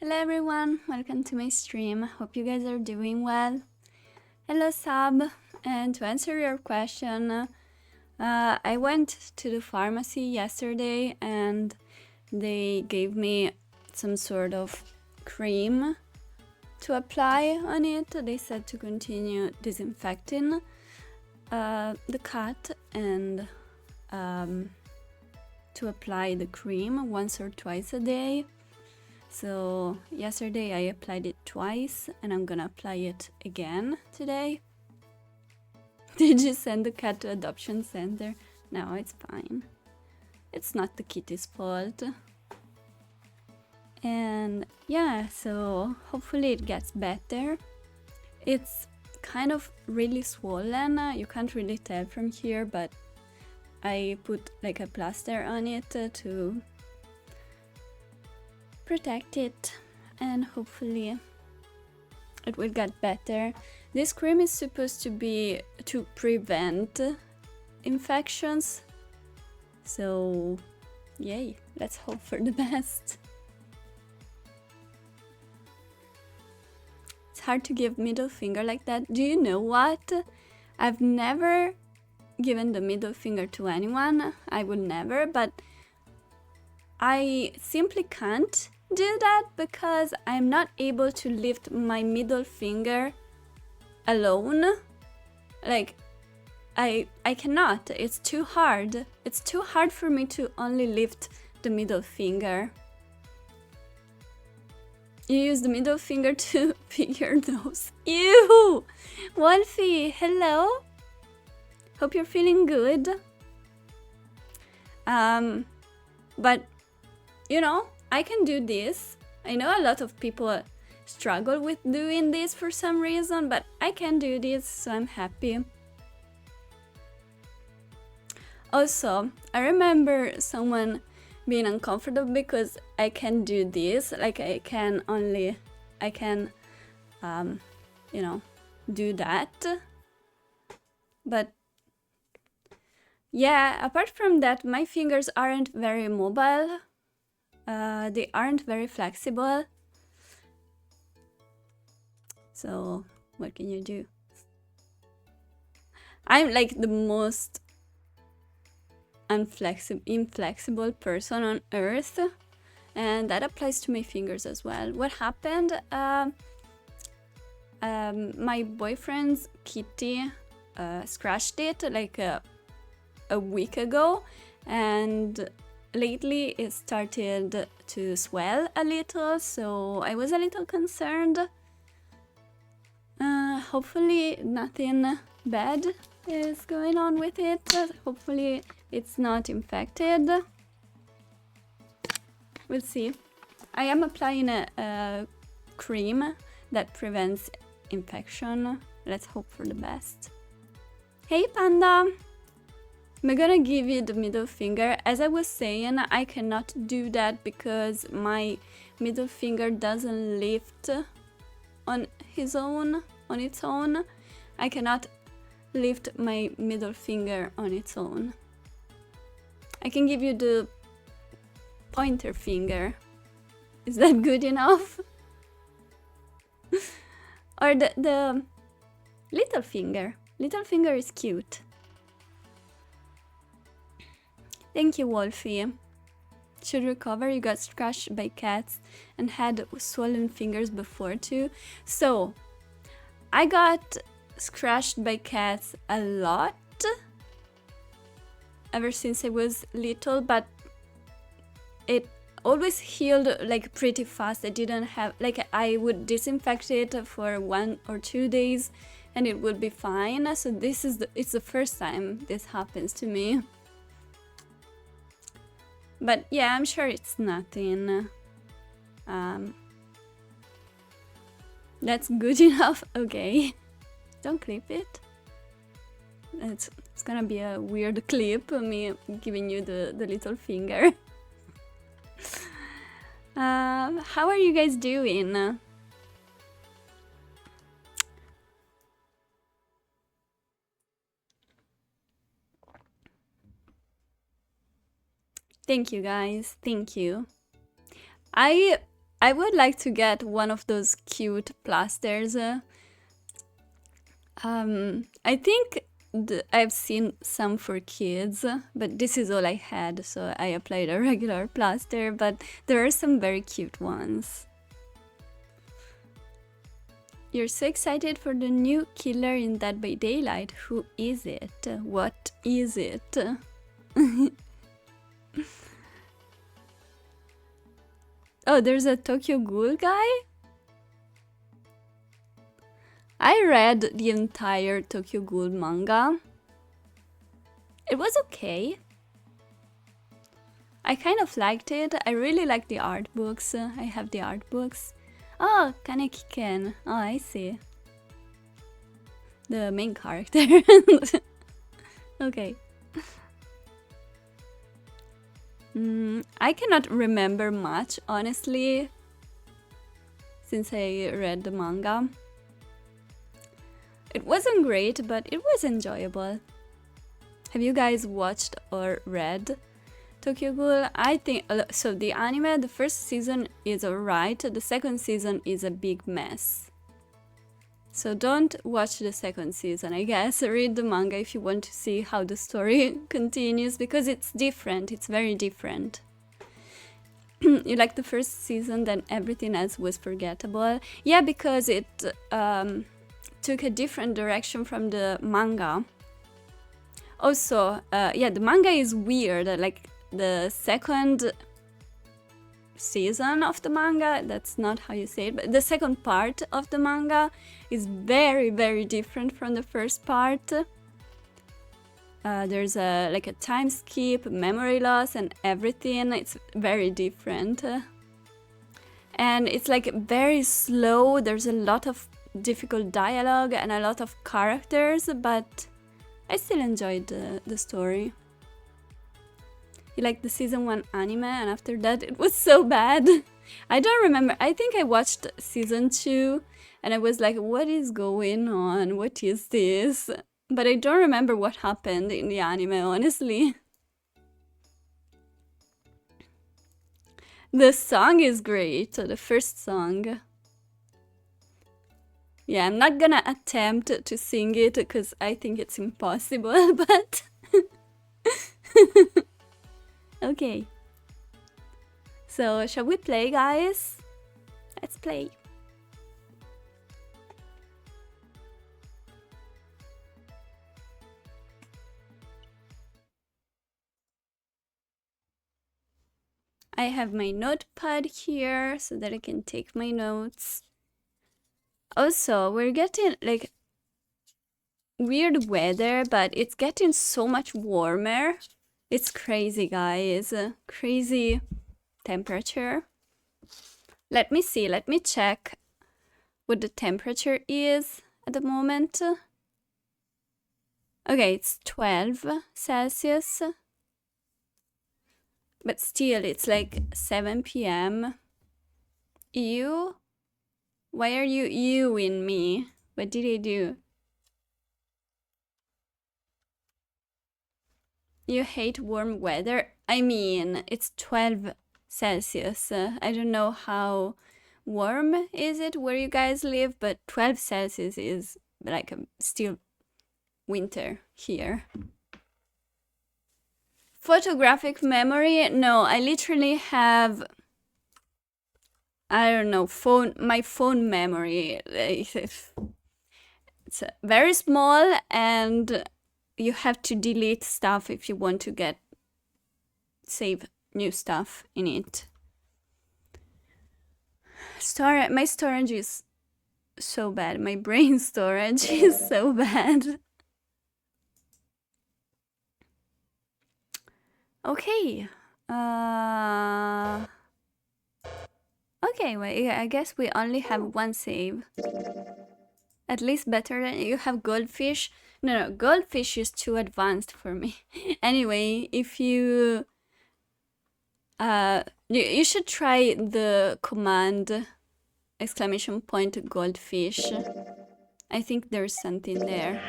Hello everyone, welcome to my stream. Hope you guys are doing well. Hello Sab, and to answer your question, I went to the pharmacy yesterday and they gave me some sort of cream to apply on it. They said to continue disinfecting the cut and to apply the cream once or twice a day. So yesterday I applied it twice and I'm gonna apply it again today. Did you send the cat to adoption center? No, it's fine. It's not the kitty's fault. And yeah, so hopefully it gets better. It's kind of really swollen. You can't really tell from here, but I put like a plaster on it to protect it, and hopefully it will get better. This cream is supposed to be to prevent infections, so yay, let's hope for the best. It's hard to give middle finger like that. Do you know what? I've never given the middle finger to anyone. I would never, but I simply can't do that because I'm not able to lift my middle finger alone. Like, I cannot. It's too hard. It's too hard for me to only lift the middle finger. You use the middle finger to pick your nose. Ew! Wolfie, hello? Hope you're feeling good. But, you know, I can do this. I know a lot of people struggle with doing this for some reason, but I can do this, so I'm happy. Also, I remember someone being uncomfortable because I can do this, like I can, you know, do that. But yeah, apart from that, my fingers aren't very mobile. They aren't very flexible. So, what can you do? I'm like the most inflexible person on earth, and that applies to my fingers as well. What happened? My boyfriend's kitty scratched it like a week ago, and lately it started to swell a little, so I was a little concerned. Hopefully nothing bad is going on with it. Hopefully it's not infected. We'll see. I am applying a cream that prevents infection. Let's hope for the best. Hey Panda! I'm gonna give you the middle finger. As I was saying, I cannot do that because my middle finger doesn't lift on its own. I cannot lift my middle finger on its own. I can give you the pointer finger. Is that good enough? Or the little finger. Little finger is cute. Thank you, Wolfie. Should recover. You got scratched by cats and had swollen fingers before too. So, I got scratched by cats a lot ever since I was little, but it always healed like pretty fast. I didn't have, like, I would disinfect it for 1 or 2 days and it would be fine. So it's the first time this happens to me. But yeah, I'm sure it's nothing. That's good enough. Okay. Don't clip it. It's gonna be a weird clip, me giving you the little finger. How are you guys doing? Thank you guys, thank you. I I would like to get one of those cute plasters. I think I've seen some for kids, but this is all I had, so I applied a regular plaster, but there are some very cute ones. You're so excited for the new killer in Dead by Daylight. Who is it? What is it? Oh, there's a Tokyo Ghoul guy? I read the entire Tokyo Ghoul manga. It was okay. I kind of liked it. I really like the art books. I have the art books. Oh, Kaneki-ken. Oh, I see. The main character. Okay. I cannot remember much, honestly, since I read the manga. It wasn't great, but it was enjoyable. Have you guys watched or read Tokyo Ghoul? I think so. The anime, the first season is alright, the second season is a big mess. So don't watch the second season, I guess. Read the manga if you want to see how the story continues, because it's different, it's very different. You like the first season, then everything else was forgettable. Yeah, because it took a different direction from the manga. Also, yeah, the manga is weird, like the second season of the manga, that's not how you say it, but the second part of the manga is very, very different from the first part. There's like a time skip, memory loss and everything. It's very different. And it's like very slow. There's a lot of difficult dialogue and a lot of characters, but I still enjoyed the story. You like the season 1 anime, and after that it was so bad. I don't remember. I think I watched season 2 and I was like, what is going on? What is this? But I don't remember what happened in the anime, honestly. The song is great, the first song. Yeah, I'm not gonna attempt to sing it because I think it's impossible, but... Okay. So, shall we play, guys? Let's play. I have my notepad here so that I can take my notes. Also, we're getting like weird weather, but it's getting so much warmer. It's crazy, guys. Crazy temperature. Let me see, let me check what the temperature is at the moment. Okay, it's 12 Celsius. But still, it's like 7 p.m. Ew? Why are you ewing me? What did I do? You hate warm weather? I mean, it's 12 Celsius. I don't know how warm is it where you guys live, but 12 Celsius is like still winter here. Photographic memory? No, I literally have, I don't know, my phone memory. It's very small and you have to delete stuff if you want to save new stuff in it. My storage is so bad. My brain storage is so bad. Okay. Okay, well, yeah, I guess we only have one save. At least better than you have goldfish. No, goldfish is too advanced for me. Anyway, if you should try the command ! Goldfish. I think there's something there.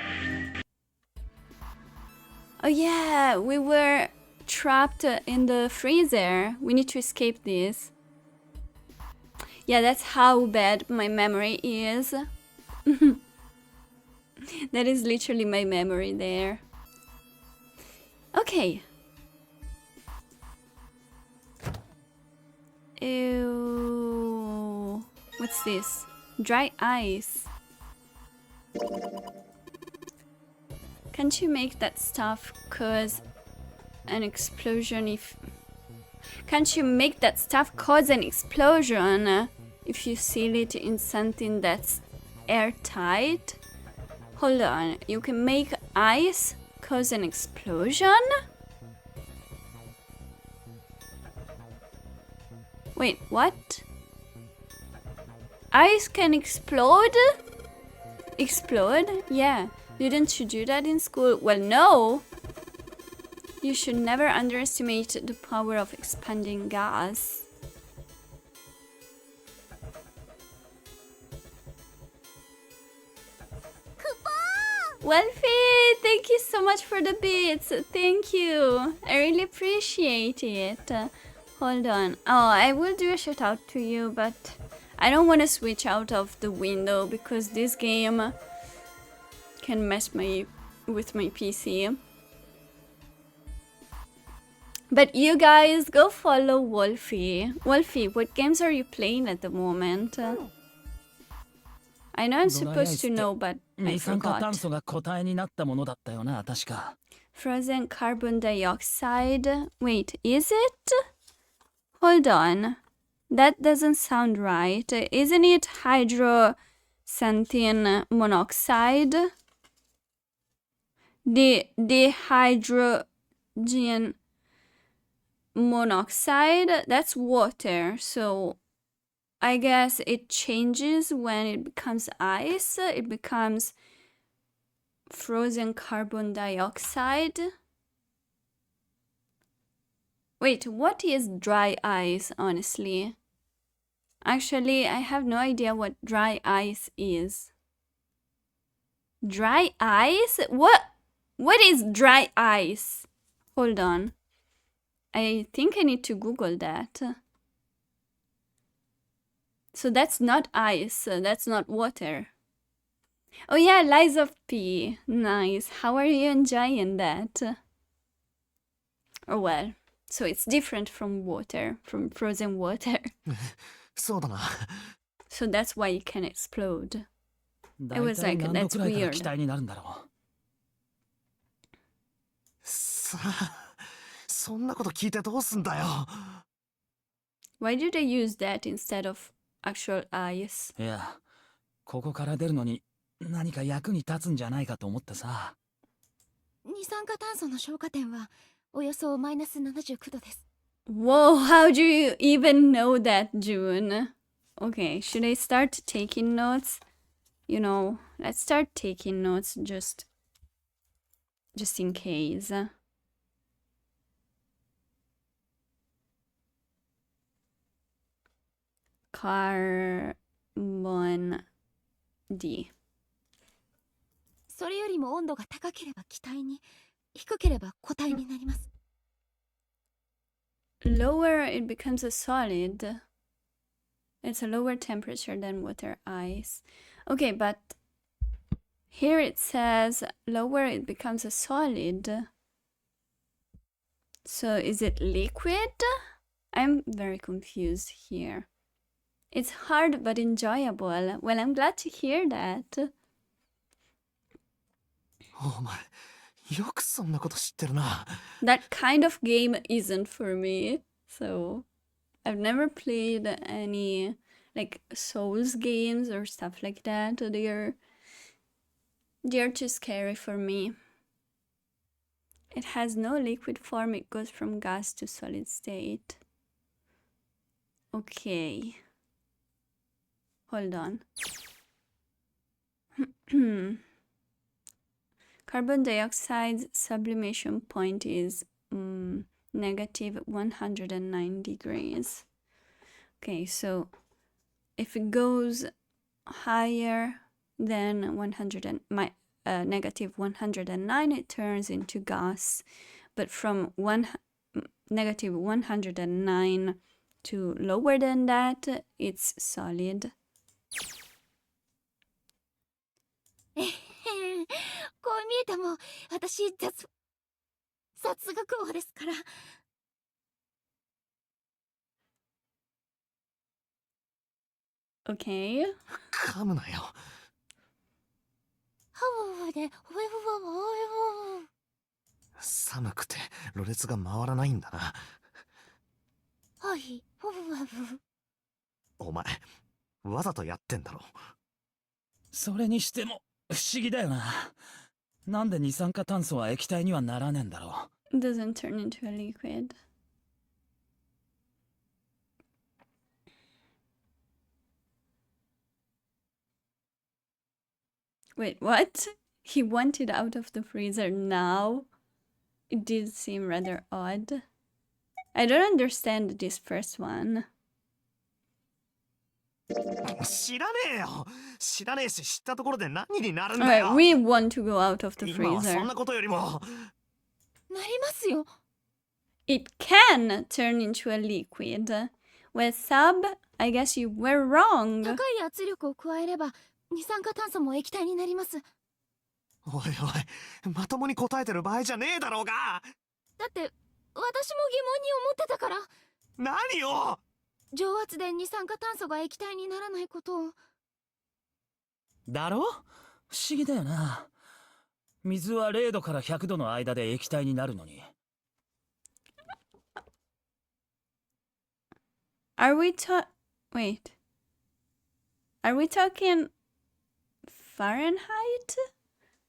Oh yeah, we were trapped in the freezer. We need to escape this. Yeah, that's how bad my memory is. That is literally my memory there. Okay. Ew. What's this? Dry ice. Can't you make that stuff cause an explosion if... Can't you make that stuff cause an explosion if you seal it in something that's airtight? Hold on, you can make ice cause an explosion? Wait, what? Ice can explode? Explode? Yeah. Didn't you do that in school? Well, no. You should never underestimate the power of expanding gas. Wolfie, thank you so much for the bits. Thank you. I really appreciate it. Hold on. Oh, I will do a shout out to you, but I don't want to switch out of the window because this game can mess with my PC. But you guys, go follow Wolfie. Wolfie, what games are you playing at the moment? I know I'm supposed to know, but I forgot. Frozen carbon dioxide. Wait, is it? Hold on. That doesn't sound right. Isn't it hydroxanthin monoxide? The hydrogen monoxide, that's water, so I guess it changes when it becomes ice. It becomes frozen carbon dioxide. Wait, what is dry ice, honestly? Actually, I have no idea what dry ice is. Dry ice? What is dry ice? Hold on. I think I need to Google that. So that's not ice, that's not water. Oh yeah, Liza P. Nice. How are you enjoying that? Oh well, so it's different from water, from frozen water. So that's why it can explode. I was like, that's weird. Why do they use that instead of actual ice? Yeah. ここから出るのに何か役に立つんじゃないかと思ってさ。二酸化炭素の消火点はおよそマイナス79度です。Whoa, how do you even know that, June? Okay, should I start taking notes? You know, let's start taking notes just in case. Carbon D. それよりも温度が高ければ気体に、低ければ固体になります。Lower it becomes a solid. It's a lower temperature than water ice. Okay, but here it says lower it becomes a solid. So is it liquid? I'm very confused here. It's hard but enjoyable. Well, I'm glad to hear that. Oh my. That kind of game isn't for me. So I've never played any like Souls games or stuff like that. They're too scary for me. It has no liquid form. It goes from gas to solid state. Okay. Hold on. Carbon dioxide's sublimation point is negative 109 degrees. Okay, so if it goes higher than negative 109, it turns into gas. But from negative 109 to lower than that, it's solid. こう見えても私雑学王ですから。Okay. 噛むなよ。ハワワでほえほわわおえほ。寒くてろれつが回らないんだな。はいほわわ。お前わざとやってんだろ。それにしても不思議だよな。なんで二酸化炭素は液体にはならねえんだろう。 It doesn't turn into a liquid. Wait, what? He wanted out of the freezer now? It did seem rather odd. I don't understand this first one. 知らねえよ。知らねえし知ったところで何になるんだ Alright, よ。 we want to go out of the 今はそ freezer. んなことよりも。なりますよ。 It can turn into a liquid. Well, Sub, I guess you were wrong. 高い圧力を加えれば二酸化炭素も液体になります。おいおい、まともに答えてる場合じゃねえだろうが。だって私も疑問に思ってたから。何を。蒸圧で二酸化炭素が液体にならないことを。だろ？不思議だよな。水は0度から100度の間で液体になるのに。Are we Wait. Are we talking Fahrenheit?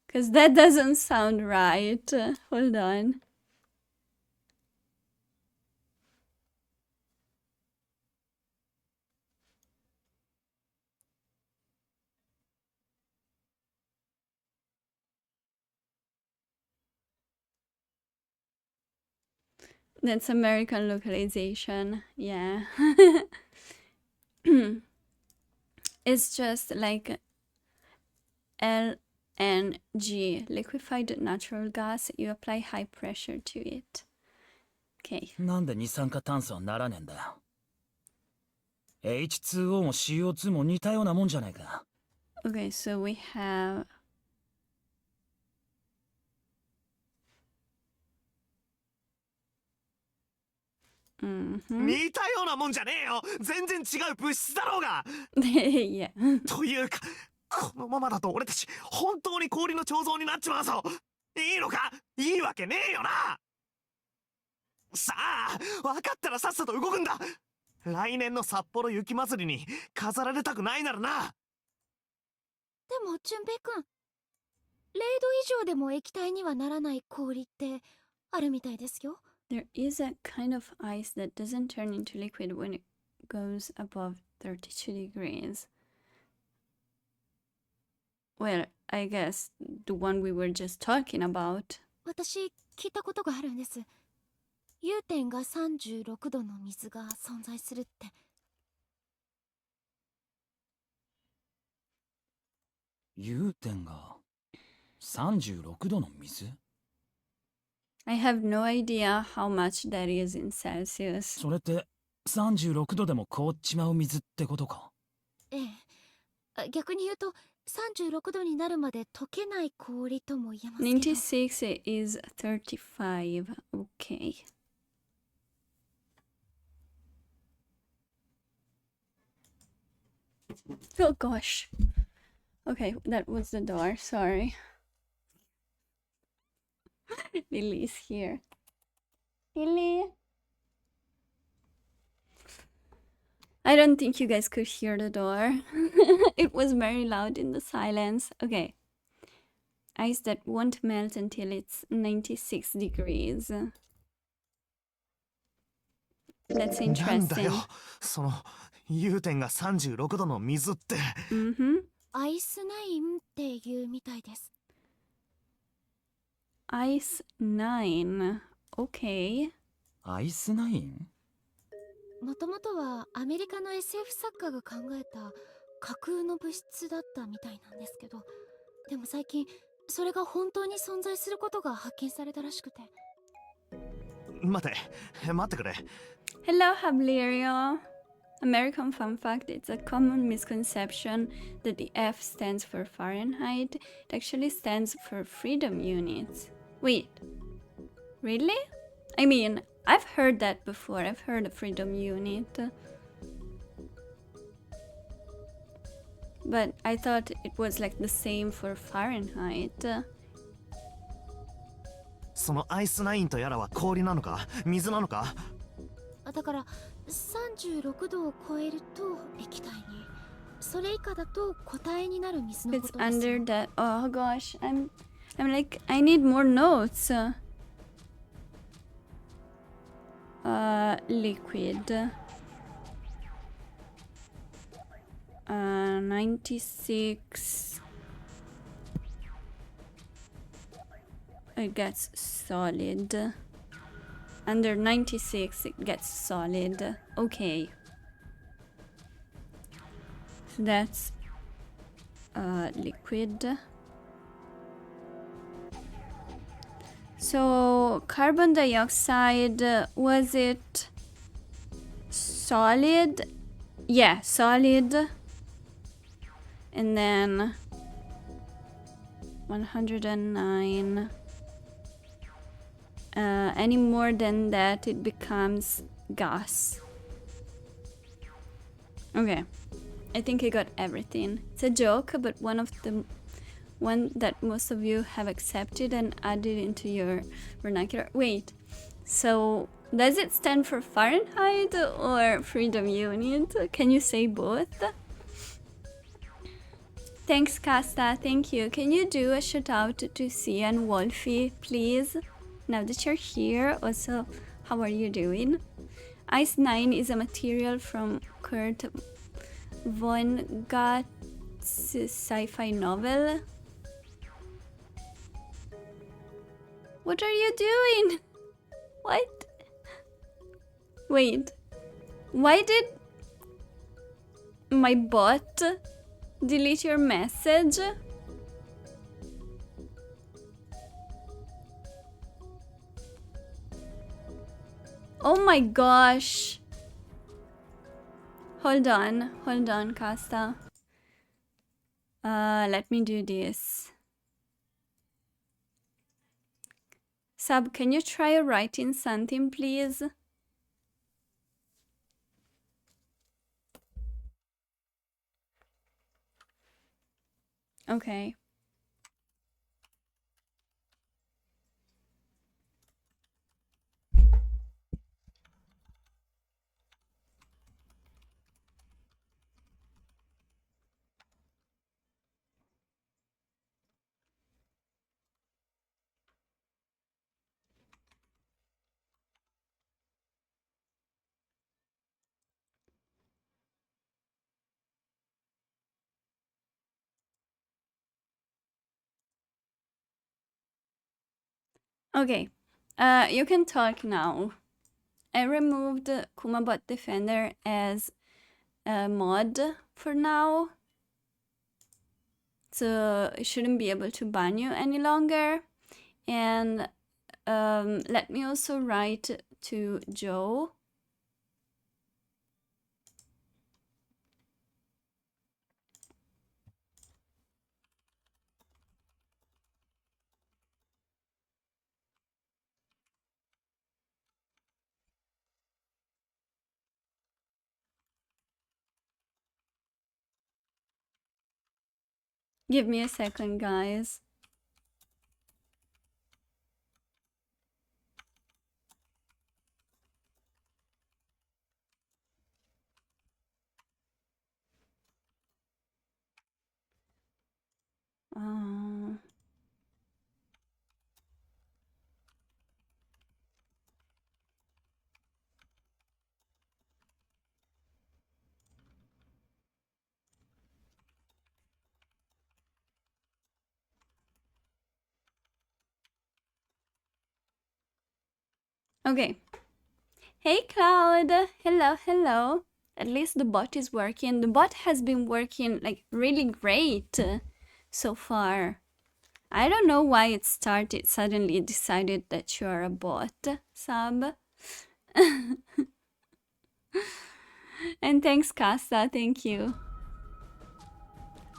Because that doesn't sound right. Hold on. That's American localization. Yeah. It's just like LNG, liquefied natural gas. You apply high pressure to it. Okay. なんで二酸化炭素はならねえんだよ。H2O も CO2 も似たようなもんじゃねえか。Okay, so we have... Mm-hmm. 似たようなもんじゃねえよ。全然違う物質だろうが。Yeah. というか、このままだと俺たち本当に氷の彫像になっちまうぞ。いいのか？いいわけねえよな。さあ、分かったらさっさと動くんだ。来年の札幌雪まつりに飾られたくないならな。でも純平くん、0度以上でも液体にはならない氷ってあるみたいですよ。There is a kind of ice that doesn't turn into liquid when it goes above 32 degrees. Well, I guess the one we were just talking about. 私聞いたことがあるんです。融点が36度の水が存在するって。融点が36度の水？ I have no idea how much that is in Celsius. それって36度でも凍っちまう水ってことか？ええ。逆に言うと36度になるまで溶けない氷とも言えますけど。96 is 35. Okay. Oh gosh. Okay, that was the door. Sorry. Lily is here. Lily? I don't think you guys could hear the door. It was very loud in the silence. Okay. Ice that won't melt until it's 96 degrees. That's なんだ interesting. よ、その融点が36度の水って。Mm-hmm. アイスナインっていうみたいです。Ice 9. Okay. アイスナイン？もともとはアメリカの SF 作家が考えた架空の物質だったみたいなんですけど、でも最近それが本当に存在することが発見されたらしくて。待ってくれ。 Hello, Hablerio. American fun fact, it's a common misconception that the F stands for Fahrenheit. It actually stands for freedom units. Wait, really? I mean, I've heard that before. I've heard a freedom unit. But I thought it was like the same for Fahrenheit. そのアイスナインとやらは氷なのか水なのか？だから36度を超えると液体に、それ以下だと固体になる水のこ It's とです。 under that. Oh gosh, I'm like, I need more notes. Liquid. 96. It gets solid. Under 96, it gets solid. Okay. So that's liquid. So carbon dioxide, was it solid? Yeah, solid. And then 109. Any more than that, it becomes gas. Okay, I think I got everything. It's a joke, but one that most of you have accepted and added into your vernacular. Wait, so does it stand for Fahrenheit or freedom unit? Can you say both? Thanks, Casta. Thank you. Can you do a shout out to Sia and Wolfie, please? Now that you're here, also, how are you doing? Ice 9 is a material from Kurt Vonnegut's sci-fi novel. What are you doing? What? Wait. Why did my bot delete your message? Oh my gosh. Hold on, Casta. Let me do this. Sub, can you try writing something, please? Okay. Okay, you can talk now. I removed Kumabot Defender as a mod for now, so it shouldn't be able to ban you any longer. And let me also write to Joe. Give me a second, guys. Okay. Hey, Cloud. Hello, hello. At least the bot is working. The bot has been working like really great so far. I don't know why it suddenly decided that you are a bot, Sub. And thanks, Casa, thank you.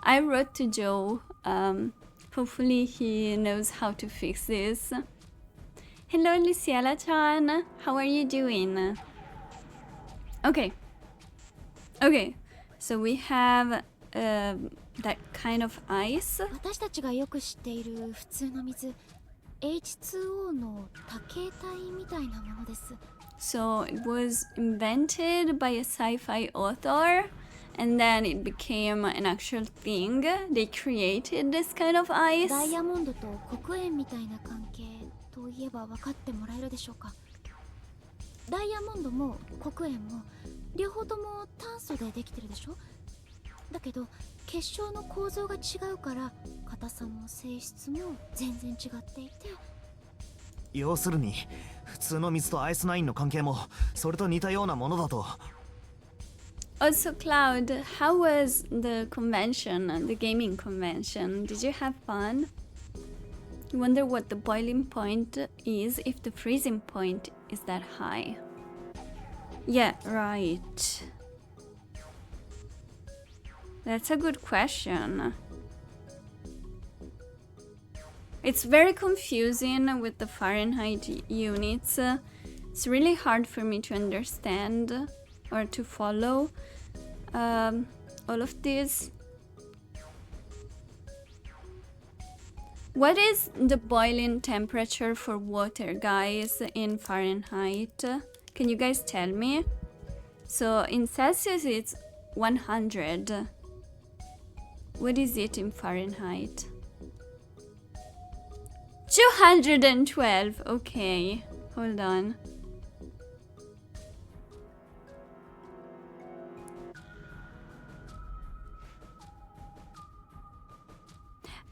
I wrote to Joe. Hopefully he knows how to fix this. Hello, Luciela-chan. How are you doing? Okay. Okay. So we have that kind of ice. 私たちがよく知っている普通の水 H2O の多形態みたいなものです。 So it was invented by a sci-fi author, and then it became an actual thing. They created this kind of ice. ダイヤモンドと黒鉛みたいな関係といえば分かってもらえるでしょうか。ダイヤモンドも黒鉛も両方とも炭素でできてるでしょ。だけど結晶の構造が違うから硬さも性質も全然違っていて。要するに普通の水とアイスナインの関係もそれと似たようなものだと。 Also, Cloud, how was the convention, the gaming convention? Did you have fun? You wonder what the boiling point is if the freezing point is that high. Yeah, right. That's a good question. It's very confusing with the Fahrenheit units. It's really hard for me to understand or to follow all of this. What is the boiling temperature for water, guys, in Fahrenheit? Can you guys tell me? So in Celsius it's 100. What is it in Fahrenheit? 212. Okay, hold on.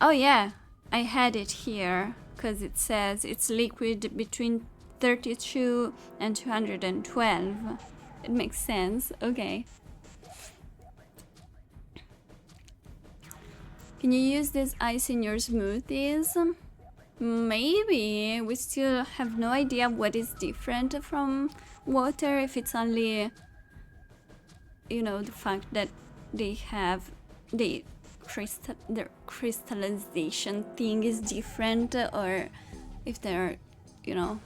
Oh yeah, I had it here because it says it's liquid between 32 and 212. It makes sense. Okay. Can you use this ice in your smoothies? Maybe. We still have no idea what is different from water, if it's only, you know, the fact that they have their crystallization thing is different, or if they're, you know,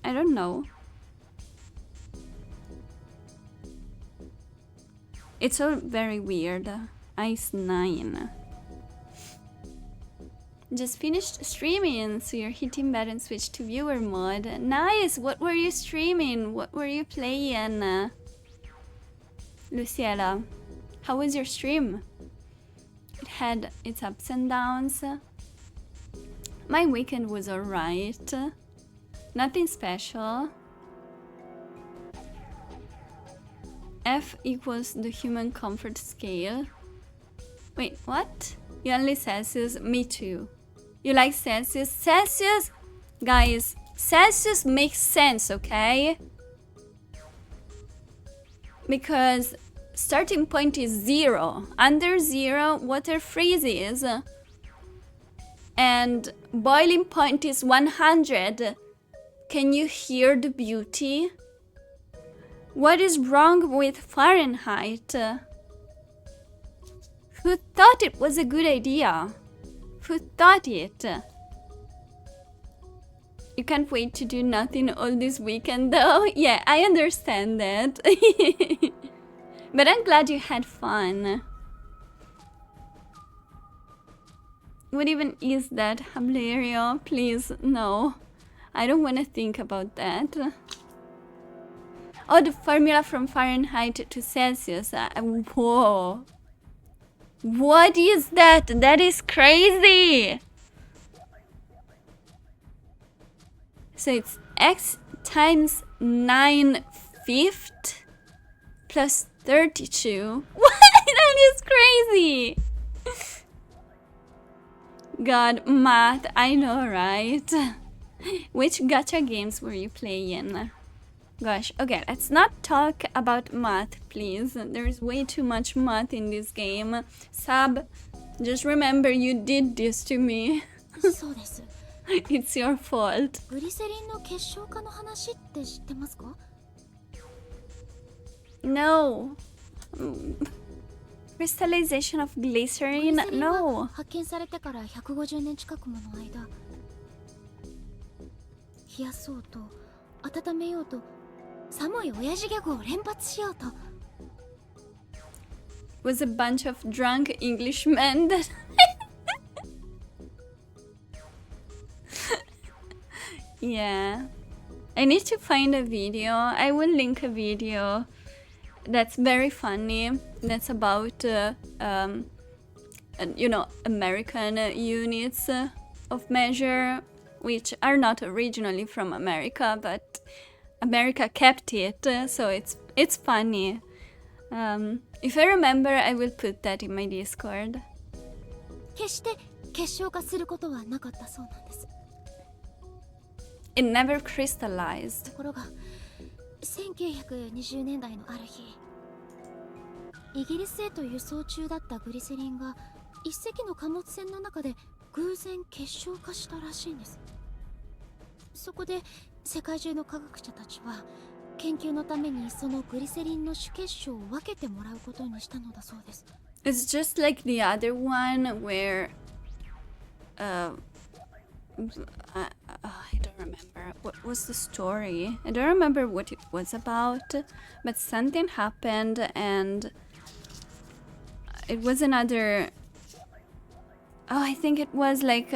I don't know. It's all very weird. Ice 9. Just finished streaming, so you're hitting bed and switch to viewer mode. Nice! What were you streaming? What were you playing? Luciela, how was your stream? It had its ups and downs. My weekend was alright. Nothing special. F equals the human comfort scale. Wait, what? You only Celsius? Me too. You like Celsius? Celsius? Guys, Celsius makes sense, okay? Because starting point is 0. Under 0, water freezes. And boiling point is 100. Can you hear the beauty? What is wrong with Fahrenheit? Who thought it was a good idea? Who thought it? You can't wait to do nothing all this weekend though? Yeah, I understand that. But I'm glad you had fun. What even is that, Hablario? Please, no. I don't want to think about that. Oh, the formula from Fahrenheit to Celsius. Whoa. What is that? That is crazy! So it's x times 9/5 plus 32. What? That is crazy! God, math, I know, right? Which gacha games were you playing? Gosh, okay, let's not talk about math, please. There's way too much math in this game. Sab, just remember you did this to me. そうです。 It's your fault. グリセリンの結晶化の話って知ってますか？ No. Crystallization of グリ glycerin? セリンは No. 発見されてから150年近くもの間、冷やそうと温めようと寒い親父ギャグを連発しようと Was a bunch of drunk Englishmen that Yeah. I need to find a video. I will link a video that's very funny. That's about, American units of measure, which are not originally from America, but America kept it, so it's funny. If I remember, I will put that in my Discord. 決して結晶化することはなかったそうなんです。 It never crystallized. ところが1920年代のある日、イギリスへと輸送中だったグリセリンが一隻の貨物船の中で偶然結晶化したらしいんです。そこで世界中の科学者たちは研究のためにそのグリセリンの主結晶を分けてもらうことにしたのだそうです。 It's just like the other one where I don't remember what was the story. I don't remember what it was about, but something happened and it was another. Oh, I think it was like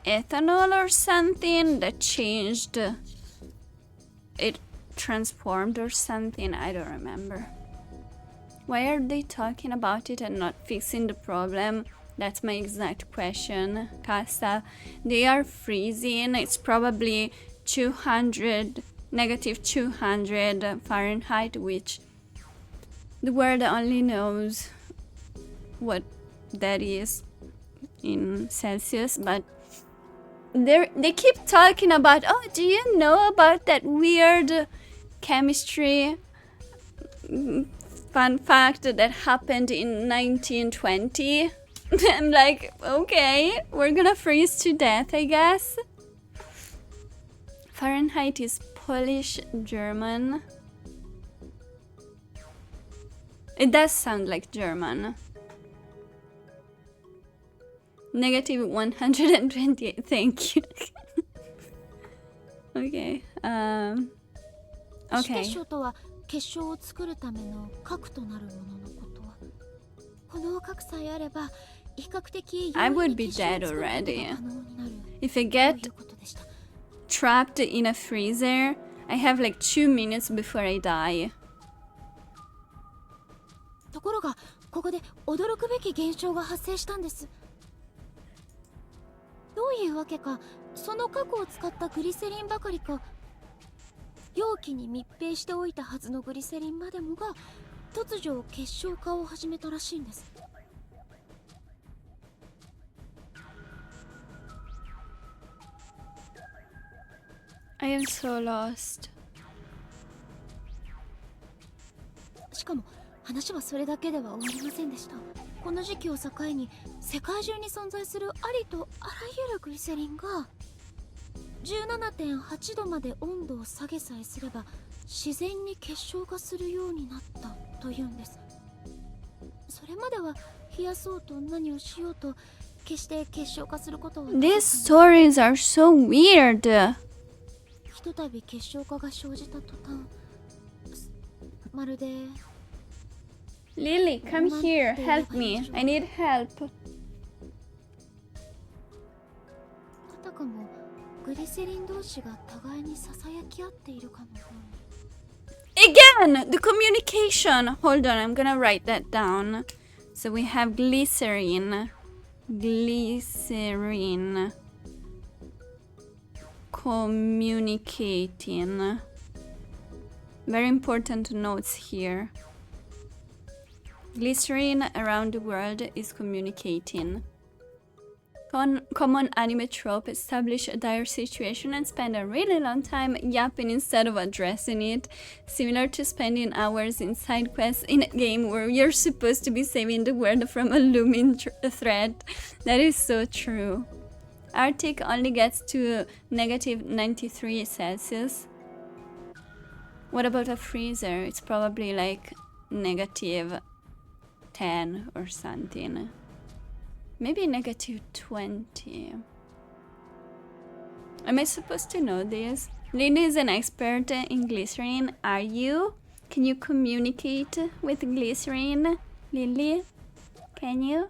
ethanol or something that changed. It transformed or something. I don't remember. Why are they talking about it and not fixing the problem? That's my exact question, Casa. They are freezing. It's probably negative 200 Fahrenheit, which the world only knows what that is in Celsius. But they keep talking about, oh, do you know about that weird chemistry fun fact that happened in 1920? I'm like, okay, we're gonna freeze to death, I guess. Fahrenheit is Polish, German. It does sound like German. Negative 128, thank you. Okay, 主結 okay. 晶とは結晶を作るための核となるもののこと。この核さえあれば比較的 I 容易 would に be 結晶を dead 作ることが already. 可能になる If I と get いうことでした。 trapped in a freezer, I have like 2 minutes before I die. ところがここで驚くべき現象が発生したんです。どういうわけかその核を使ったグリセリンばかりか、容器に密閉しておいたはずのグリセリンまでもが突如結晶化を始めたらしいんです。 I am so lost. しかも話はそれだけでは終わりませんでした。この時期を境に世界中に存在するありとあらゆるグリセリンが 17.8 度まで温度を下げさえすれば自然に結晶化するようになったというんです。それまでは冷やそうと何をしようと決して結晶化することはなかったの These です。 stories are so weird. ひとたび結晶化が生じた途端、まるで Lily, come here. Help me. I need help. あたかもグリセリン同士が互いにささやき合っているかのように。 Again, the communication. Hold on, I'm gonna write that down. So we have glycerin. Glycerin. Communicating. Very important notes here. Glycerin around the world is communicating. Common anime trope: establish a dire situation and spend a really long time yapping instead of addressing it. Similar to spending hours in side quests in a game where you're supposed to be saving the world from a looming threat. That is so true. Arctic only gets to negative 93 Celsius. What about a freezer? It's probably like negative 10 or something. Maybe negative 20. Am I supposed to know this? Lily is an expert in glycerin. Are you? Can you communicate with glycerin? Lily? Can you?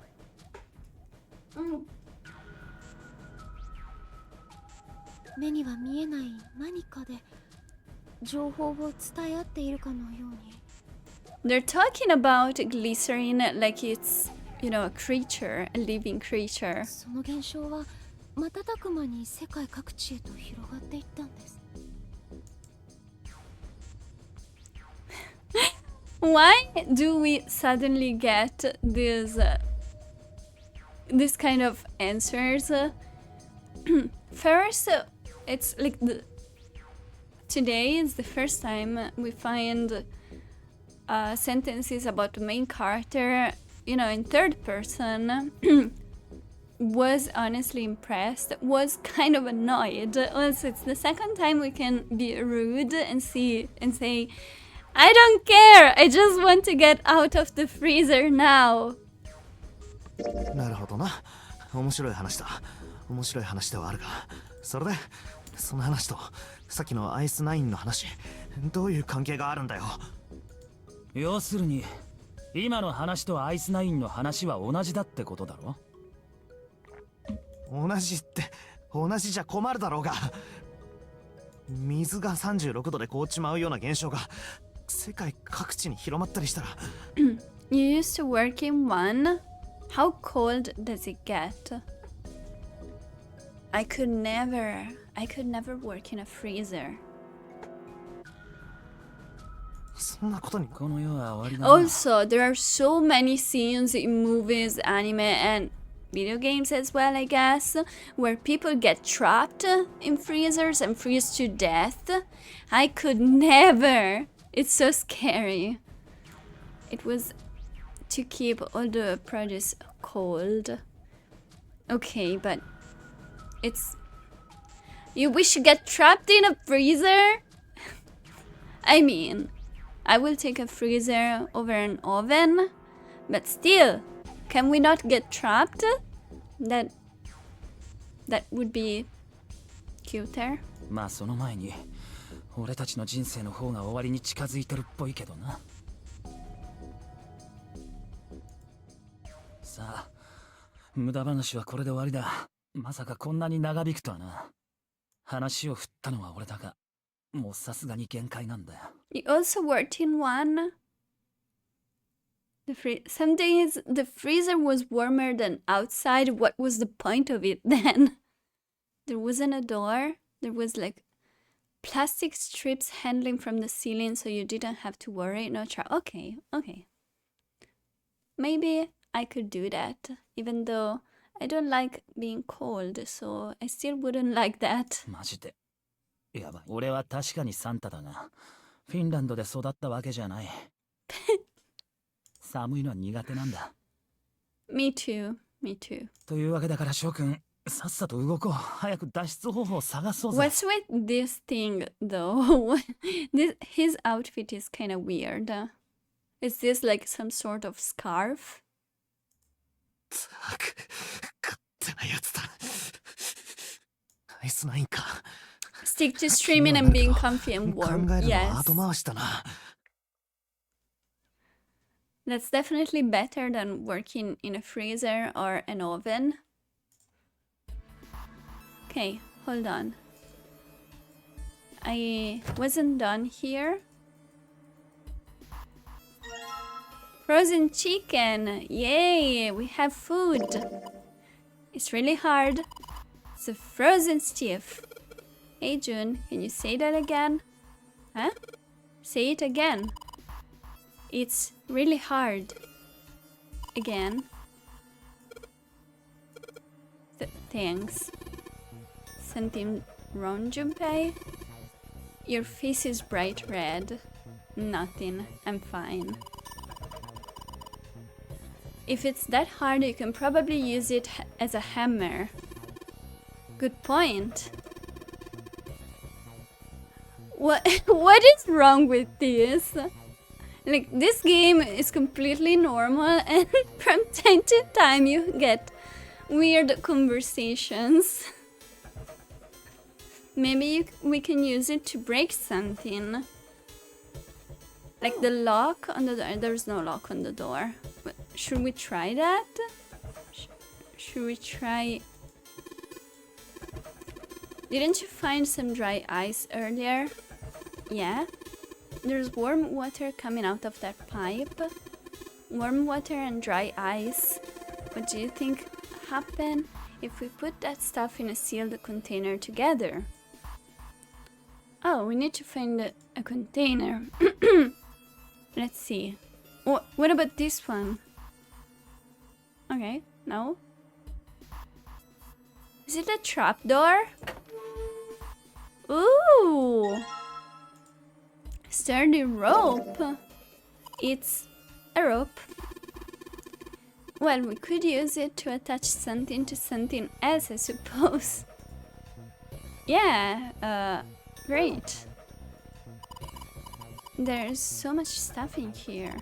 目には見えない何かで情報を伝え合っているかのように。 They're talking about glycerin like it's, you know, a creature, a living creature. その現象は瞬く間に世界各地へと広がっていったんです。 Why do we suddenly get this kind of answers? First, it's like today is the first time we find sentences about the main character, you know, in third person. Was honestly impressed, was kind of annoyed. Also, it's the second time we can be rude and say, I don't care, I just want to get out of the freezer now. なるほどな。面白い話だ。面白い話ではあるが、それでその話とさっきのアイスナインの話、どういう関係があるんだよ。要するに今の話とアイスナインの話は同じだってことだろ。同じって同じじゃ困るだろうが。水が36度で凍っちまうような現象が世界各地に広まったりしたら。You used to work in one. How cold does it get? I could never work in a freezer. そんなことに。この世は終わりだな。 Also, there are so many scenes in movies, anime, and video games as well, I guess, where people get trapped in freezers and freeze to death. I could never. It's so scary. It was to keep all the produce cold. Okay, but it's... You wish you get trapped in a freezer? I mean, I will take a freezer over an oven, but still, can we not get trapped? That would be cuter. まあその前に俺たちの人生の方が終わりに近づいてるっぽいけどな。さあ、無駄話はこれで終わりだ。まさかこんなに長引くとはな。話を振ったのは俺だが、もうさすがに限界なんだよ。You also worked in one. Some days the freezer was warmer than outside. What was the point of it then? There wasn't a door. There was like plastic strips hanging from the ceiling, so you didn't have to worry. No trap. Okay. Maybe I could do that, even though I don't like being cold, so I still wouldn't like that. マジで。やばい。俺は確かにサンタだが、フィンランドで育ったわけじゃない。寒いのは苦手なんだ。Me too. というわけだから翔くん、さっさと動こう。早く脱出方法を探そうぜ。What's with this thing, though? His outfit is kind of weird. Is this like some sort of scarf? たく、勝手なやつだ。アイスナインか。 Stick to streaming and being comfy and 考 warm. えるのは Yes. 後回しだな。That's definitely better than working in a freezer or an oven. Okay, hold on. I wasn't done here. Frozen chicken! Yay! We have food! It's really hard. It's a frozen stiff. Hey June, can you say that again? Huh? Say it again. It's really hard. Again. Thanks. Something wrong, Junpei? Your face is bright red. Nothing. I'm fine. If it's that hard, you can probably use it as a hammer. Good point. What is wrong with this? Like, this game is completely normal, and from time to time you get weird conversations. Maybe we can use it to break something. Like the lock on the door. There's no lock on the door. But should we try that? Should we try... Didn't you find some dry ice earlier? Yeah? There's warm water coming out of that pipe. Warm water and dry ice. What do you think happen if we put that stuff in a sealed container together? Oh, we need to find a container. Let's see. What about this one? Okay, no. Is it a trapdoor? Ooh! Sturdy rope. It's a rope. Well, we could use it to attach something to something else, I suppose. Yeah, great. There's so much stuff in here.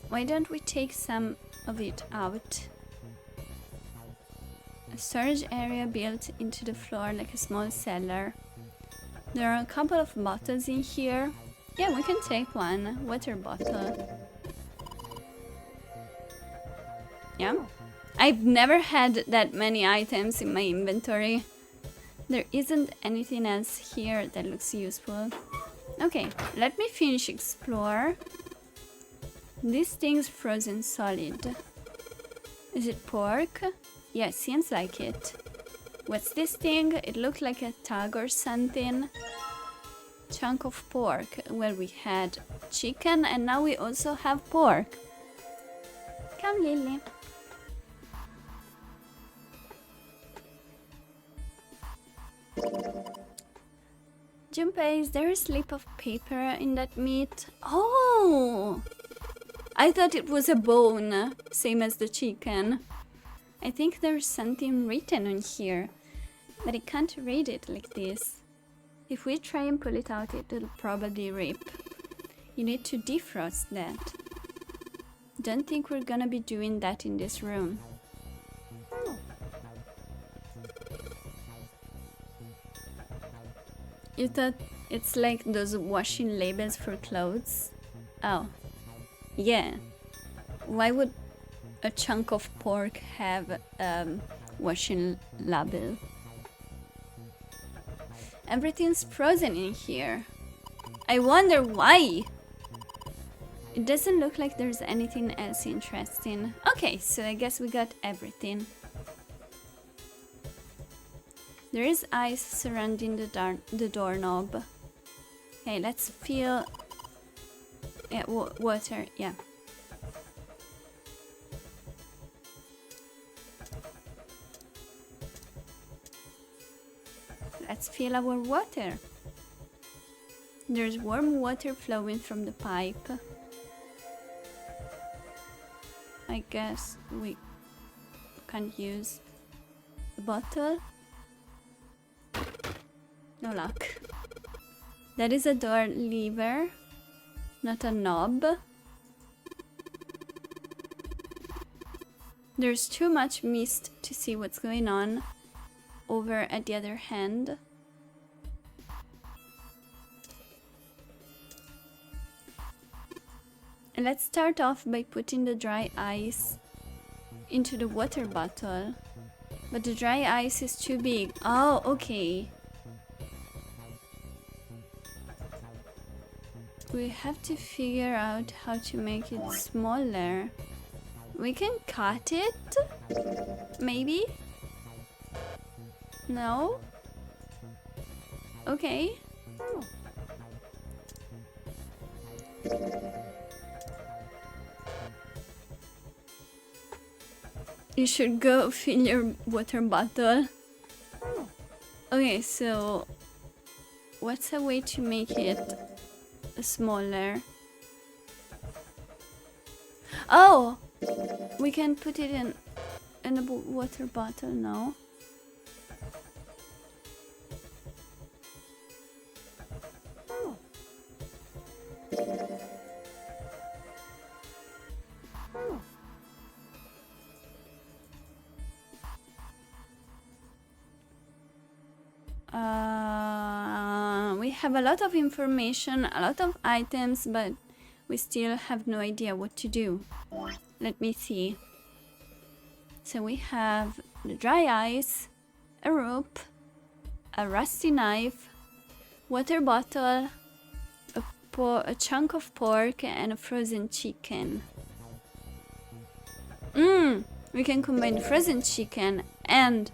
Why don't we take some of it out? A storage area built into the floor like a small cellar. There are a couple of bottles in here. Yeah, we can take one. Water bottle. Yeah. I've never had that many items in my inventory. There isn't anything else here that looks useful. Okay, let me finish explore. This thing's frozen solid. Is it pork? Yeah, seems like it. What's this thing? It looked like a tag or something. Chunk of pork. Well, we had chicken and now we also have pork. Come, Lily. Junpei, is there a slip of paper in that meat? Oh! I thought it was a bone, same as the chicken. I think there's something written on here, but I can't read it like this. If we try and pull it out, it'll probably rip. You need to defrost that. Don't think we're gonna be doing that in this room. You thought it's like those washing labels for clothes? Oh. Yeah. Why would a chunk of pork have washing label? Everything's frozen in here. I wonder why. It doesn't look like there's anything else interesting. Okay, so I guess we got everything. There is ice surrounding the doorknob. Okay, let's feel... Yeah, water, yeah. Let's fill our water. There's warm water flowing from the pipe. I guess we can't use a bottle. No luck. That is a door lever, not a knob. There's too much mist to see what's going on over at the other hand. And let's start off by putting the dry ice into the water bottle. But the dry ice is too big. Oh, okay. We have to figure out how to make it smaller. We can cut it? Maybe? No? Okay. You should go fill your water bottle. Okay, so what's a way to make it smaller? Oh, we can put it in a water bottle now. We have a lot of information, a lot of items, but we still have no idea what to do. Let me see. So we have the dry ice, a rope, a rusty knife, water bottle, a chunk of pork, and a frozen chicken. We can combine the frozen chicken and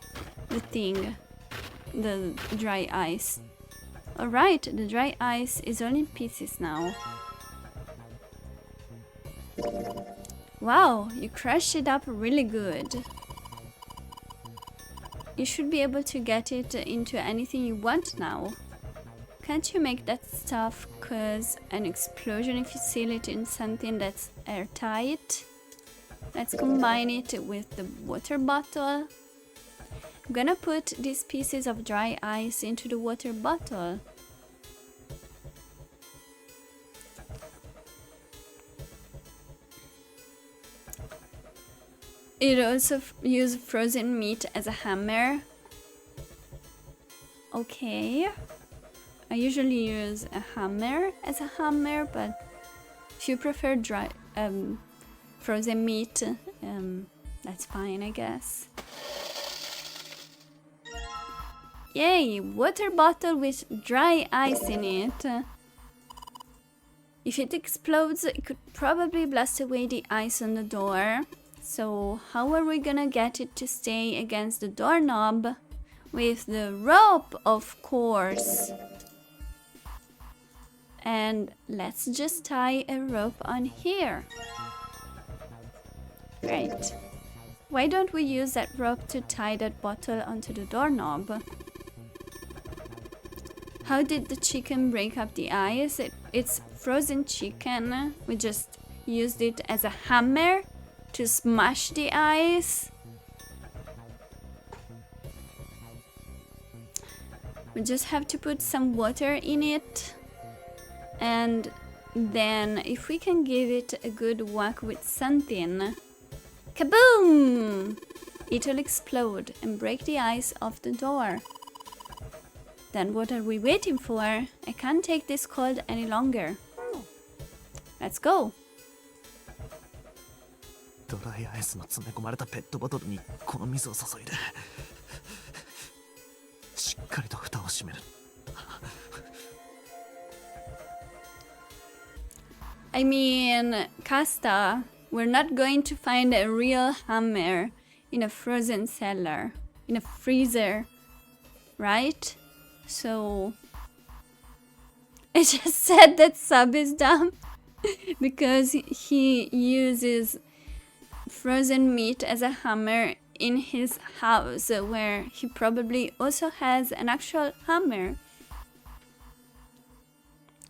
the thing, the dry ice. Alright, the dry ice is all in pieces now. Wow, you crushed it up really good. You should be able to get it into anything you want now. Can't you make that stuff cause an explosion if you seal it in something that's airtight? Let's combine it with the water bottle. I'm gonna put these pieces of dry ice into the water bottle. It also use frozen meat as a hammer. Okay. I usually use a hammer as a hammer, but if you prefer dry frozen meat, that's fine, I guess. Yay! Water bottle with dry ice in it. If it explodes, it could probably blast away the ice on the door. So how are we gonna get it to stay against the doorknob? With the rope, of course. And let's just tie a rope on here. Great. Why don't we use that rope to tie that bottle onto the doorknob? How did the chicken break up the ice? It's frozen chicken. We just used it as a hammer to smash the ice. We just have to put some water in it. And then if we can give it a good whack with something, kaboom! It'll explode and break the ice off the door. Then what are we waiting for? I can't take this cold any longer. Let's go! ドライアイスの詰め込まれたペットボトルにこの水を注いでしっかりと蓋を閉める。I mean, Casta, we're not going to find a real hammer in a frozen cellar, in a freezer, right? So, I just said that Sub is dumb because he uses frozen meat as a hammer in his house, where he probably also has an actual hammer.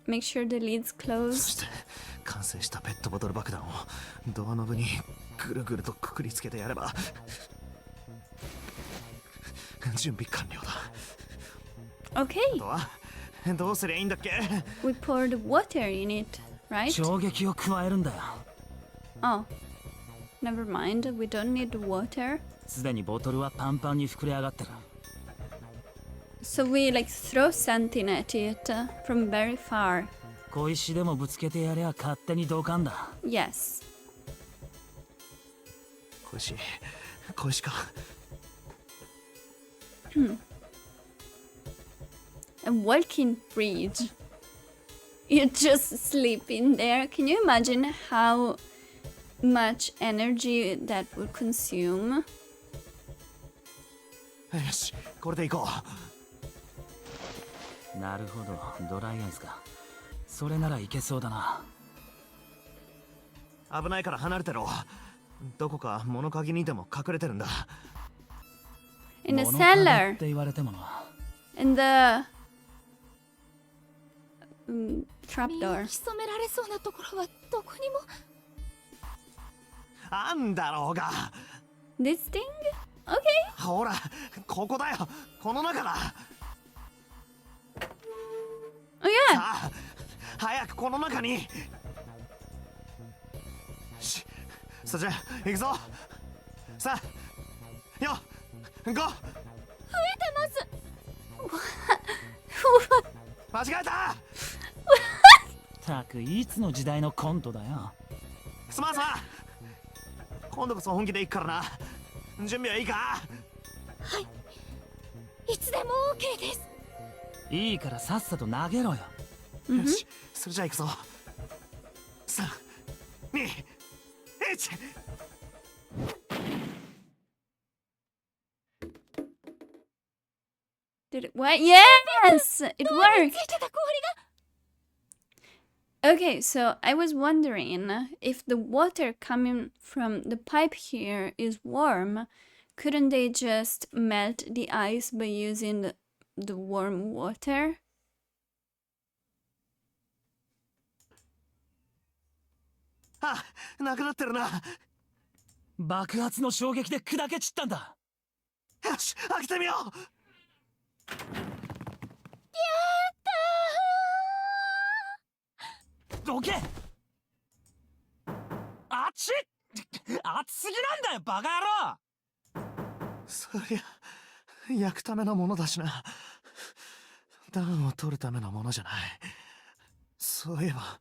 Make sure the lid's そ closed. して完成したペットボトル爆弾をドアノブにぐるぐるとくくりつけてやれば準備完了だ。 Okay, あとはどうすりゃいいんだっけ？ we poured water in it, right? 衝撃を加えるんだよ。 Oh, never mind, we don't need water. すでにボトルはパンパンに膨れ上がってる。 So we like throw something at it from very far. 小石でもぶつけてやりゃ勝手にドカンだ。 Yes. 小石、小石か。 A walking bridge. You just sleep in there. Can you imagine how much energy that would consume? よし、これで行こなるほど、ドライアイスか。それならいけそうだな。う。危ないから離れてろ。どこか物陰にでも隠れてるんだ。 In the 物陰 cellar. って言われてもな。 In the trapdoor. 身を潜められそうなところはどこにも。あんだろうが。 This thing? Okay. ほら、ここだよ。この中だ。 Oh yeah. さあ、早くこの中に。それじゃ行くぞ。さあ、よ、5。増えてます。間違えた。たくいつの時代のコントだよ。すまんさ。今度こそ本気で行くからな。準備はいいか。はい、いつでも OK です。いいからさっさと投げろよ。よし、それじゃあ行くぞ。3、2、1。 Did it what? Yes! It ドアに worked! ついてた氷が。 Okay, so I was wondering if the water coming from the pipe here is warm, couldn't they just melt the ice by using the warm water? あ、なくなってるな。爆発の衝撃で砕け散ったんだ。よし、開けてみよう。どけ。あっち熱すぎなんだよバカ野郎。そりゃ焼くためのものだしな。暖を取るためのものじゃない。そういえば。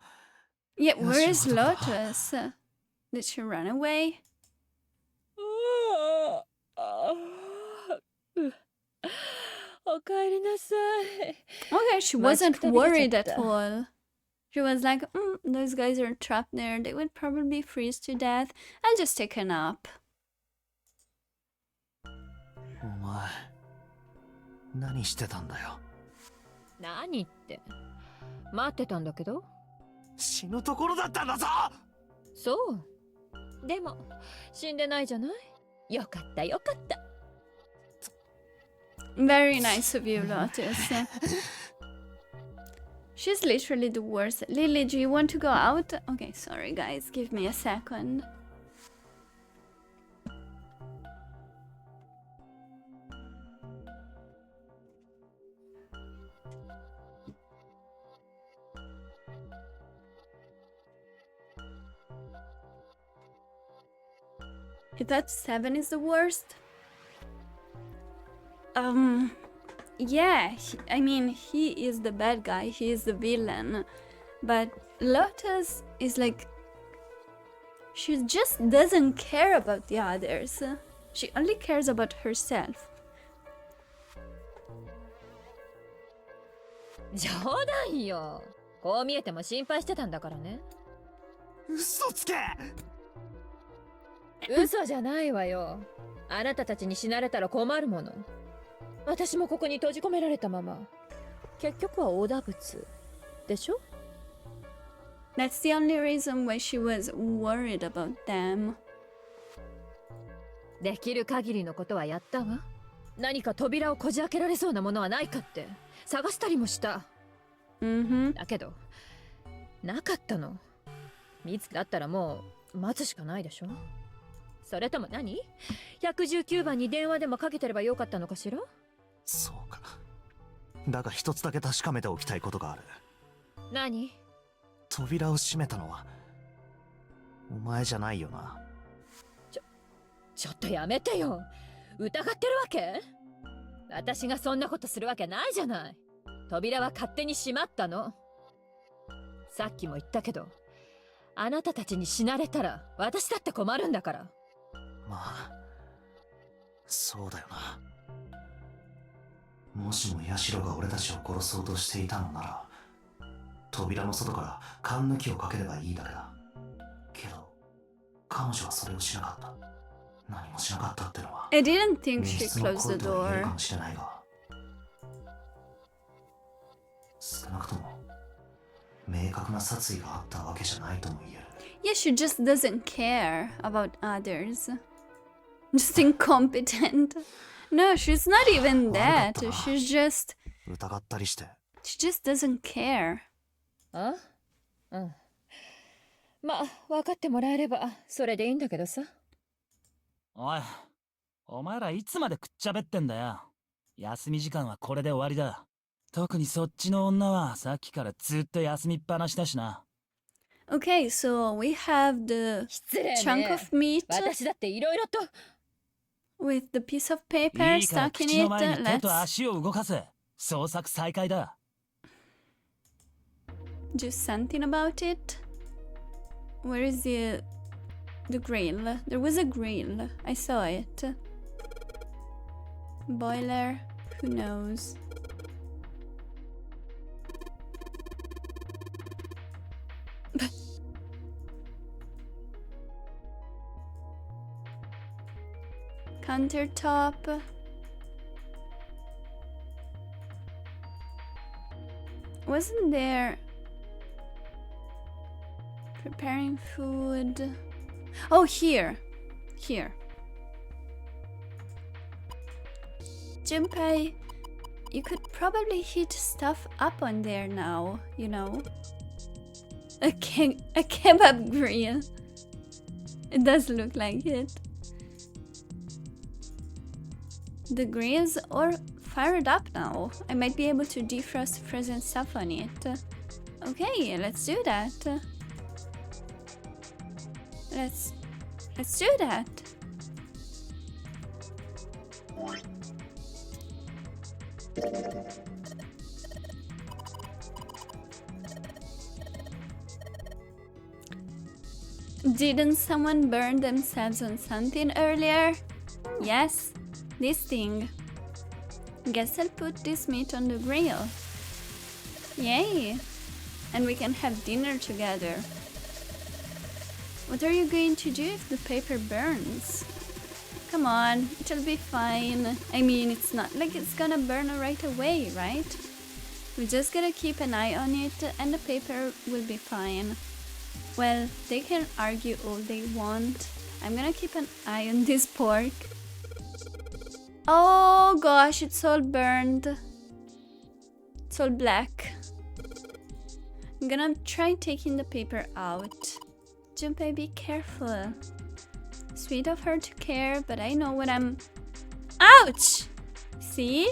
Yeah, where is Yes, what the- Lotus? Did she run away? おかえりなさい。 Okay, she wasn't worried at all. She was like, those guys are trapped there. They would probably freeze to death. I'll just take a nap. お前、何してたんだよ。何って、待ってたんだけど。死ぬところだったんだぞ。そう。でも死んでないじゃない。よかったよかった。 Very nice of you, Lotus. She's literally the worst. Lily, do you want to go out? Okay, sorry guys, give me a second. If that 7 is the worst? Yeah, I mean, he is the bad guy, he is the villain. But Lotus is like... She just doesn't care about the others. She only cares about herself. 冗談よ。こう見えても心配してたんだからね。嘘つけ。嘘じゃないわよ。あなたたちに死なれたら困るもの。私もここに閉じ込められたまま。結局はオーダー物でしょ？ That's the only reason why she was worried about them. できる限りのことはやったわ。何か扉をこじ開けられそうなものはないかって探したりもした。だけどなかったの。密だったらもう待つしかないでしょ。それとも何 ?119 番に電話でもかけてればよかったのかしら。そうか。だが一つだけ確かめておきたいことがある。何？扉を閉めたのはお前じゃないよな。ちょっとやめてよ。疑ってるわけ？私がそんなことするわけないじゃない。扉は勝手に閉まったの。さっきも言ったけど、あなたたちに死なれたら私だって困るんだから。まあそうだよな。もしもヤシロが俺たちを殺そうとしていたのなら、扉の外から缶抜きをかければいいだけだ。けど彼女はそれをしなかった。何もしなかったってのは I didn't think 密 she 室の closed 恋 the とは言える door. かもしれないが、少なくとも明確な殺意があったわけじゃないとも言える。 Yeah, she just doesn't care about others. Just incompetent. No, she's not even that. She's just... 疑ったりして。 She just doesn't care. あ、うん。まあ、分かってもらえればそれでいいんだけどさ。おい、お前らいつまでくっちゃべってんだよ。休み時間はこれで終わりだ。特にそっちの女はさっきからずっと休みっぱなしだしな。Okay, so we have the 失礼 chunk ね。 of meat 私だっていろいろと。 with the piece of paper いいから stuck in 口の it. 前に手と Let's 足を動かせ。捜索再開だ。do something about it. Where is the grill? There was a grill. I saw it. Boiler. Who knows? Countertop. Wasn't there preparing food? Oh, here. Here. Junpei, you could probably heat stuff up on there now, you know. A kebab grill. It does look like it. The grills are fired up now. I might be able to defrost frozen stuff on it. Okay, let's do that. Let's do that. Didn't someone burn themselves on something earlier? Yes, this thing. Guess I'll put this meat on the grill. Yay! And we can have dinner together. What are you going to do if the paper burns? Come on, it'll be fine. I mean, it's not like it's gonna burn right away, right? We just gotta keep an eye on it and the paper will be fine. Well, they can argue all they want. I'm gonna keep an eye on this pork. Oh gosh, it's all burned. It's all black. I'm gonna try taking the paper out. Junpei, be careful. Sweet of her to care, but I know what I'm... Ouch! See?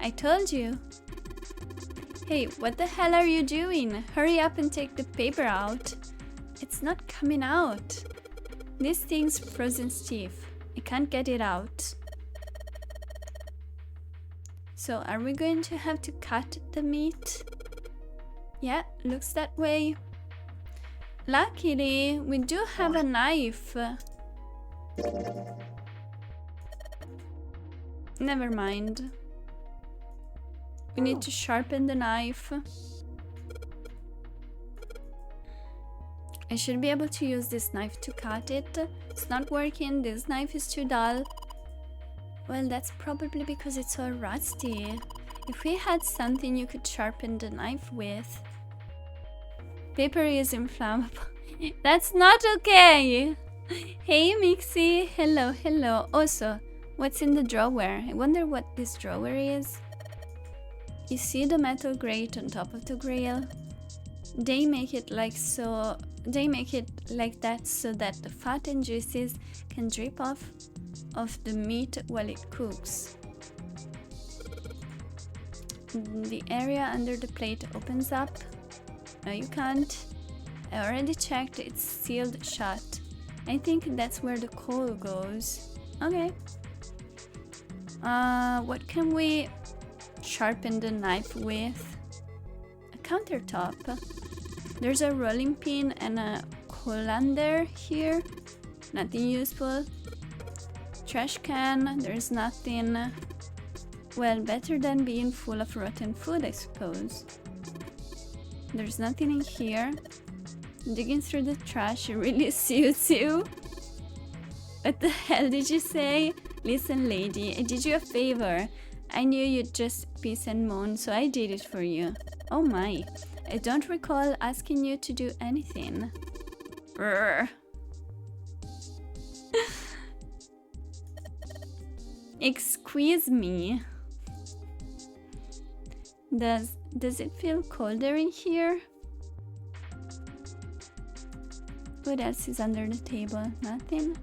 I told you. Hey, what the hell are you doing? Hurry up and take the paper out. It's not coming out. This thing's frozen stiff. I can't get it out. So are we going to have to cut the meat? Yeah, looks that way. Luckily, we do have a knife. Never mind. We need to sharpen the knife. I should be able to use this knife to cut it. It's not working. This knife is too dull. Well, that's probably because it's all rusty. If we had something you could sharpen the knife with. Paper is inflammable. That's not okay! Hey Mixie! Hello, hello. Also, what's in the drawer? I wonder what this drawer is. You see the metal grate on top of the grill? They make it like so. They make it like that so that the fat and juices can drip off of the meat while it cooks. The area under the plate opens up. No, you can't. I already checked, it's sealed shut. I think that's where the coal goes. Okay. What can we sharpen the knife with? A countertop. There's a rolling pin and a colander here. Nothing useful. Trash can, there's nothing. Well, better than being full of rotten food, I suppose. There's nothing in here. Digging through the trash really suits you. What the hell did you say? Listen, lady, I did you a favor. I knew you'd just piss and moan, so I did it for you. Oh my. I don't recall asking you to do anything. Brr. Excuse me. Does it feel colder in here? What else is under the table? Nothing?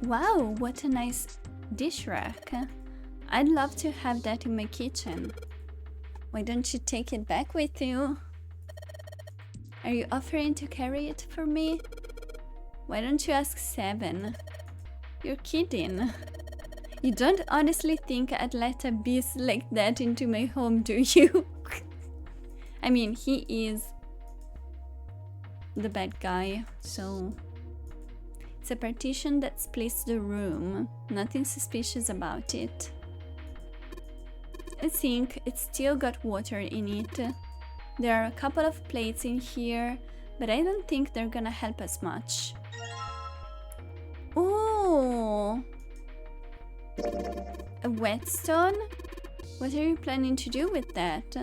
Wow, what a nice dish rack. I'd love to have that in my kitchen. Why don't you take it back with you? Are you offering to carry it for me? Why don't you ask 7? You're kidding. You don't honestly think I'd let a beast like that into my home, do you? I mean, he is the bad guy, so... It's a partition that splits the room. Nothing suspicious about it. I think it's still got water in it. There are a couple of plates in here, but I don't think they're gonna help us much. Ooh! A whetstone? What are you planning to do with that?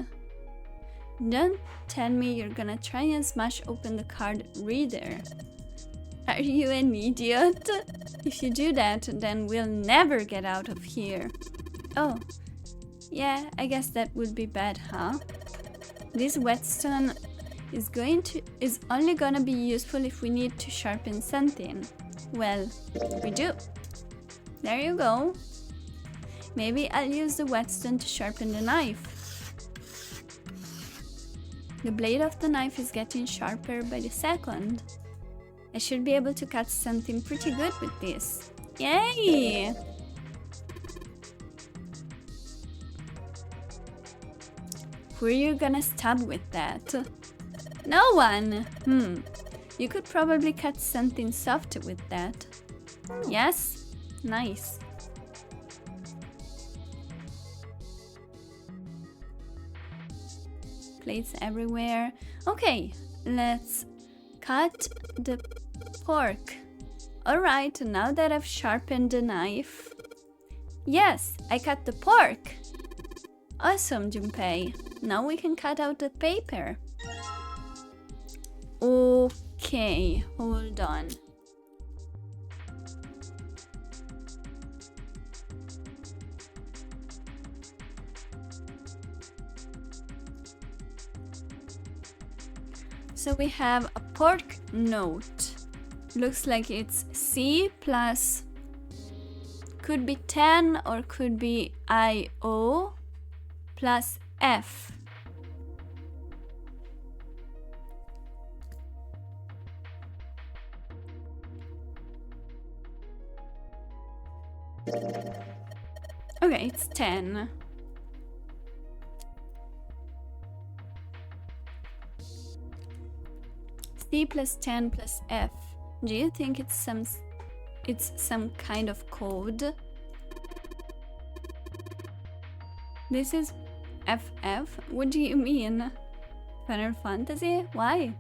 Don't tell me you're gonna try and smash open the card reader. Are you an idiot? If you do that, then we'll never get out of here. Oh, yeah, I guess that would be bad, huh? This whetstone is only gonna be useful if we need to sharpen something. Well, we do. There you go. Maybe I'll use the whetstone to sharpen the knife. The blade of the knife is getting sharper by the second. I should be able to cut something pretty good with this. Yay! Who are you gonna stab with that? No one! You could probably cut something soft with that. Yes? Nice. Plates everywhere. Okay, let's cut the pork. Alright, now that I've sharpened the knife... Yes, I cut the pork! Awesome, Junpei. Now we can cut out the paper. Okay, hold on. So we have a pork note. Looks like it's C plus... Could be 10 or could be IO plus F. Okay, it's 10. C plus 10 plus F. Do you think it's some kind of code? This is FF? What do you mean? Final Fantasy? Why?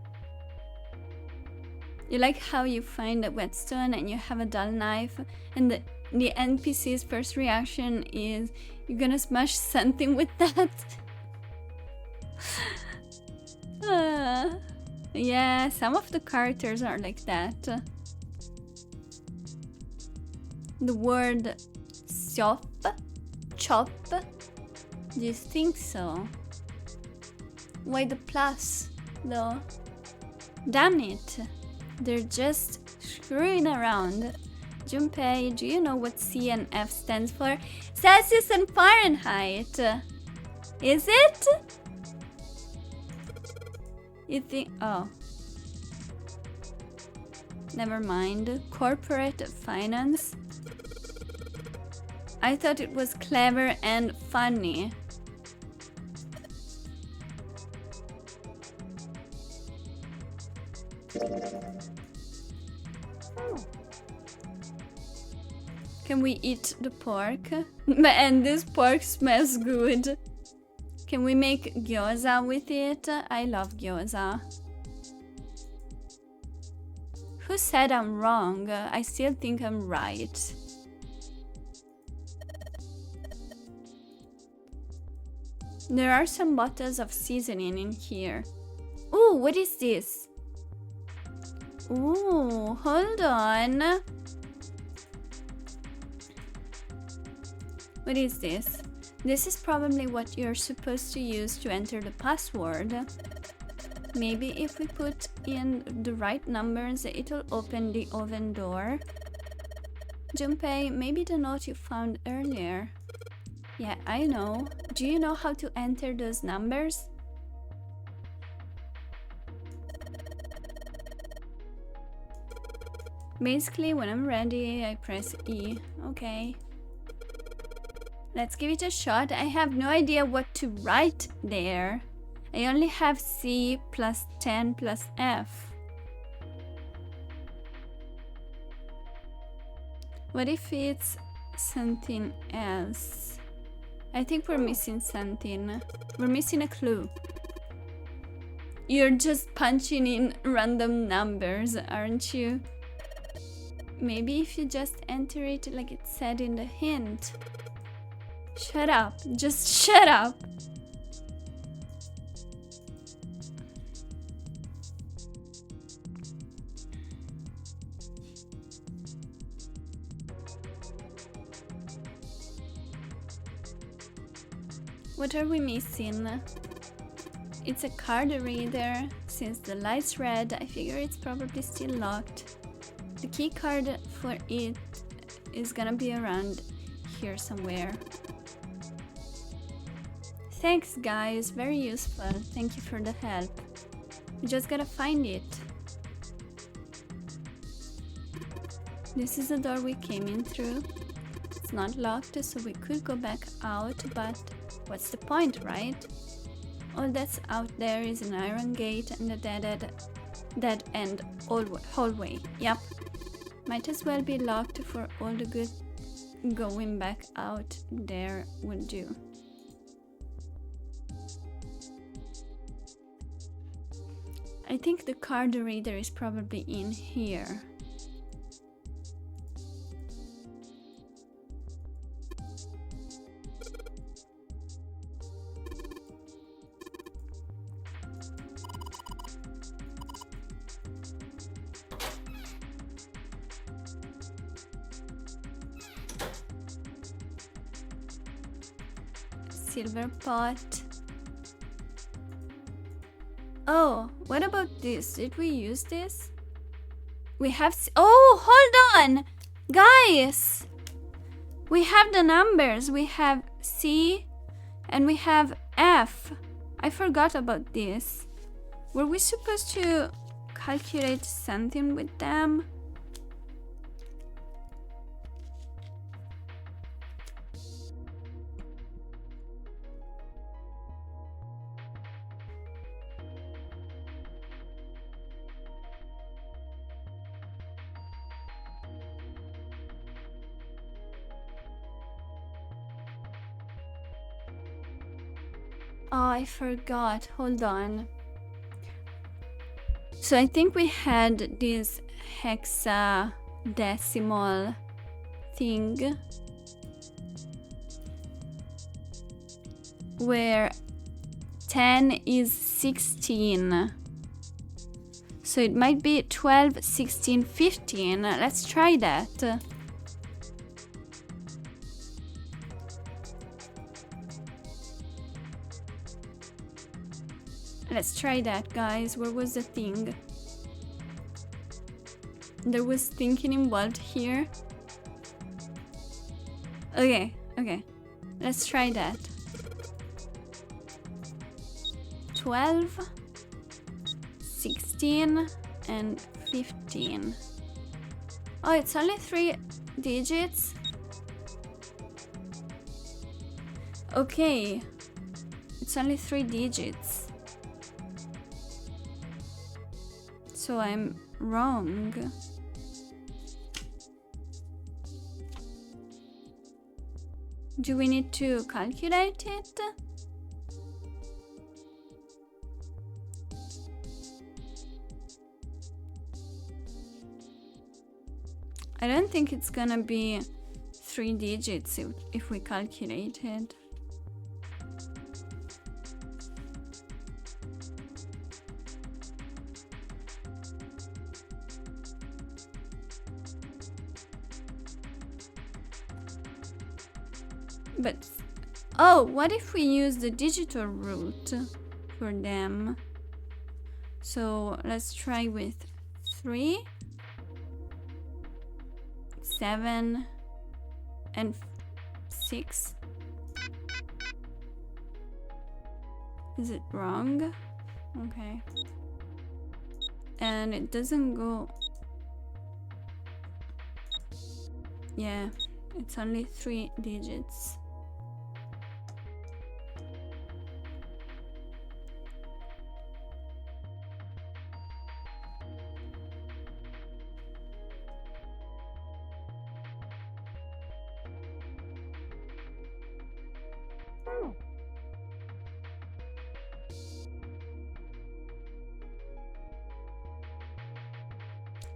You like how you find a whetstone and you have a dull knife and the NPC's first reaction is you're gonna smash something with that? Yeah, some of the characters are like that. The word chop, do you think so? Why the plus, though? Damn it, they're just screwing around. Junpei, do you know what C and F stands for? Celsius and Fahrenheit. Is it? You think... Oh. Never mind. Corporate finance. I thought it was clever and funny. Can we eat the pork? Man, this pork smells good. Can we make gyoza with it? I love gyoza. Who said I'm wrong? I still think I'm right. There are some bottles of seasoning in here. Ooh, what is this? Ooh, hold on. What is this? This is probably what you're supposed to use to enter the password. Maybe if we put in the right numbers, it'll open the oven door. Junpei, maybe the note you found earlier. Yeah, I know. Do you know how to enter those numbers? Basically, when I'm ready, I press E. Okay. Let's give it a shot. I have no idea what to write there. I only have C plus 10 plus F. What if it's something else? I think we're missing something. We're missing a clue. You're just punching in random numbers, aren't you? Maybe if you just enter it like it said in the hint. Shut up. Just shut up. What are we missing? It's a card reader. Since the light's red, I figure it's probably still locked. The key card for it is gonna be around here somewhere. Thanks guys, very useful. Thank you for the help. We just gotta find it. This is the door we came in through. It's not locked, so we could go back out, but what's the point, right? All that's out there is an iron gate and a dead end hallway. Yep. Might as well be locked for all the good going back out there would do. I think the card reader is probably in here. Silver pot. Oh, what about this? Did we use this? We have... Oh, hold on! Guys! We have the numbers. We have C and we have F. I forgot about this. Were we supposed to calculate something with them? Oh, I forgot. Hold on. So I think we had this hexadecimal thing where 10 is 16. So it might be 12, 16, 15. Let's try that. Let's try that, guys. Where was the thing? There was thinking involved here. Okay, okay. Let's try that. 12, 16, and 15. Oh, it's only 3 digits? Okay. It's only 3 digits. So I'm wrong. Do we need to calculate it? I don't think it's gonna be 3 digits if we calculate it. But oh, what if we use the digital route for them? So let's try with 3, 7, and 6. Is it wrong? Okay. And it doesn't go. Yeah, it's only 3 digits.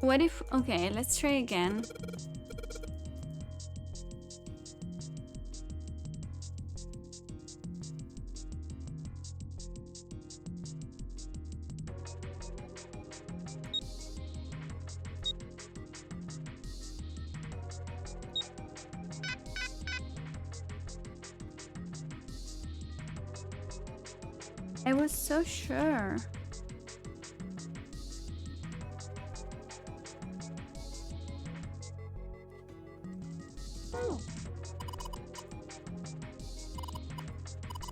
What if, okay, let's try again. I was so sure.